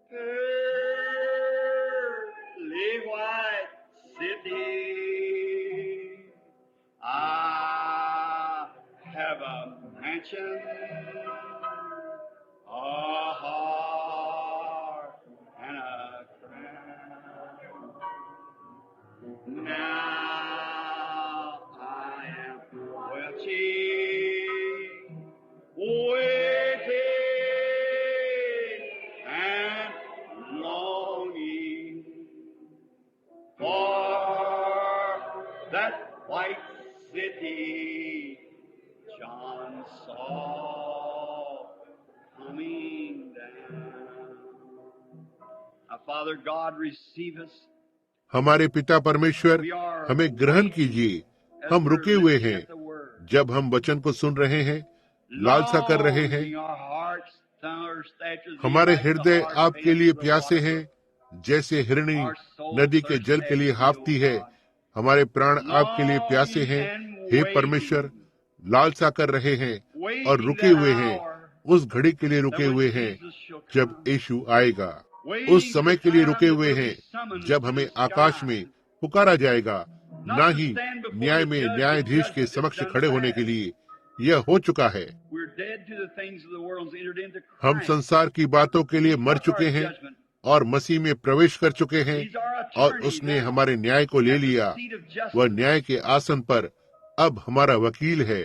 [SPEAKER 1] हमारे पिता परमेश्वर, हमें ग्रहण कीजिए। हम रुके हुए हैं जब हम वचन को सुन रहे हैं, लालसा कर रहे हैं। हमारे हृदय आपके लिए प्यासे हैं, जैसे हिरणी नदी के जल के लिए हाफती है। हमारे प्राण आपके लिए प्यासे हैं, हे परमेश्वर। लालसा कर रहे हैं और रुके हुए हैं। उस घड़ी के लिए रुके हुए हैं जब यीशु आएगा। उस समय के लिए रुके हुए हैं जब हमें आकाश में पुकारा जाएगा, ना ही न्याय में न्यायाधीश के समक्ष खड़े होने के लिए, यह हो चुका है। हम संसार की बातों के लिए मर चुके हैं और मसीह में प्रवेश कर चुके हैं और उसने हमारे न्याय को ले लिया। वह न्याय के आसन पर अब हमारा वकील है।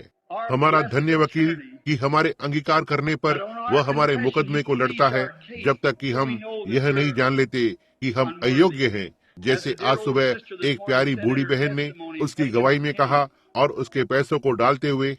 [SPEAKER 1] हमारा धन्य वकील कि हमारे अंगीकार करने पर वह हमारे मुकदमे को लड़ता है, जब तक कि हम यह नहीं जान लेते कि हम अयोग्य हैं। जैसे आज सुबह एक प्यारी बूढ़ी बहन ने उसकी गवाही में कहा और उसके पैसों को डालते हुए,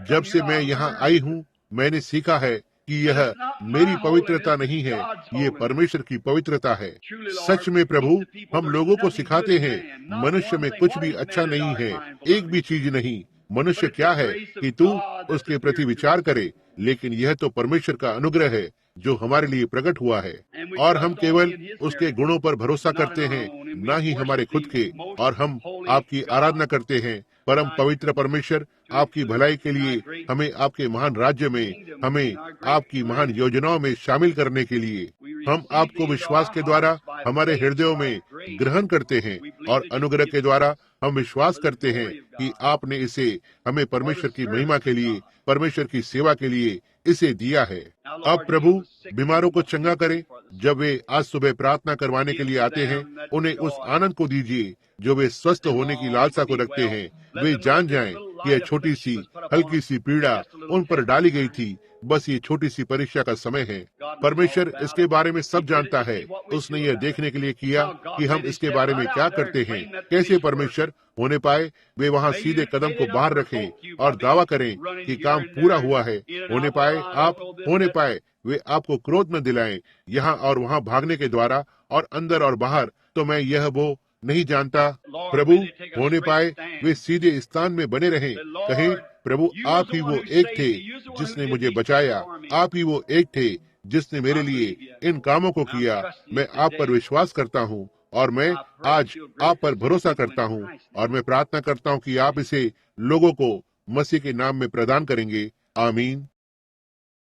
[SPEAKER 1] जब से मैं यहाँ आई हूँ मैंने सीखा है कि यह मेरी पवित्रता नहीं है, ये परमेश्वर की पवित्रता है। सच में प्रभु, हम लोगों को सिखाते हैं मनुष्य में कुछ भी अच्छा नहीं है, एक भी चीज नहीं। मनुष्य क्या है कि तू उसके प्रति विचार करे, लेकिन यह तो परमेश्वर का अनुग्रह है जो हमारे लिए प्रकट हुआ है, और हम केवल उसके गुणों पर भरोसा करते हैं, न ही हमारे खुद के। और हम आपकी आराधना करते हैं, परम पवित्र परमेश्वर, आपकी भलाई के लिए हमें आपके महान राज्य में, हमें आपकी महान योजनाओं में शामिल करने के लिए। हम आपको विश्वास के द्वारा हमारे हृदयों में ग्रहण करते हैं और अनुग्रह के द्वारा हम विश्वास करते हैं कि आपने इसे हमें परमेश्वर की महिमा के लिए, परमेश्वर की सेवा के लिए इसे दिया है। अब प्रभु बीमारों को चंगा करें। जब वे आज सुबह प्रार्थना करवाने के लिए आते हैं, उन्हें उस आनंद को दीजिए जो वे स्वस्थ होने की लालसा को रखते हैं। वे जान जाएं कि यह छोटी सी हल्की सी पीड़ा उन पर डाली गई थी, बस ये छोटी सी परीक्षा का समय है। परमेश्वर इसके बारे में सब जानता है। उसने यह देखने के लिए किया कि हम इसके बारे में क्या करते हैं। कैसे परमेश्वर होने पाए वे वहाँ सीधे कदम को बाहर रखें और दावा करें कि काम पूरा हुआ है। होने पाए आप, होने पाए वे आपको क्रोध न दिलाएं, यहाँ और वहाँ भागने के द्वारा और अंदर और बाहर। तो मैं यह वो नहीं जानता। प्रभु होने पाए वे सीधे स्थान में बने रहें, कहें प्रभु आप ही वो एक थे जिसने मुझे बचाया, आप ही वो एक थे जिसने मेरे लिए इन कामों को किया। मैं आप पर विश्वास करता हूँ और मैं आज आप पर भरोसा करता हूँ, और मैं प्रार्थना करता हूँ कि आप इसे लोगों को मसीह के नाम में प्रदान करेंगे। आमीन।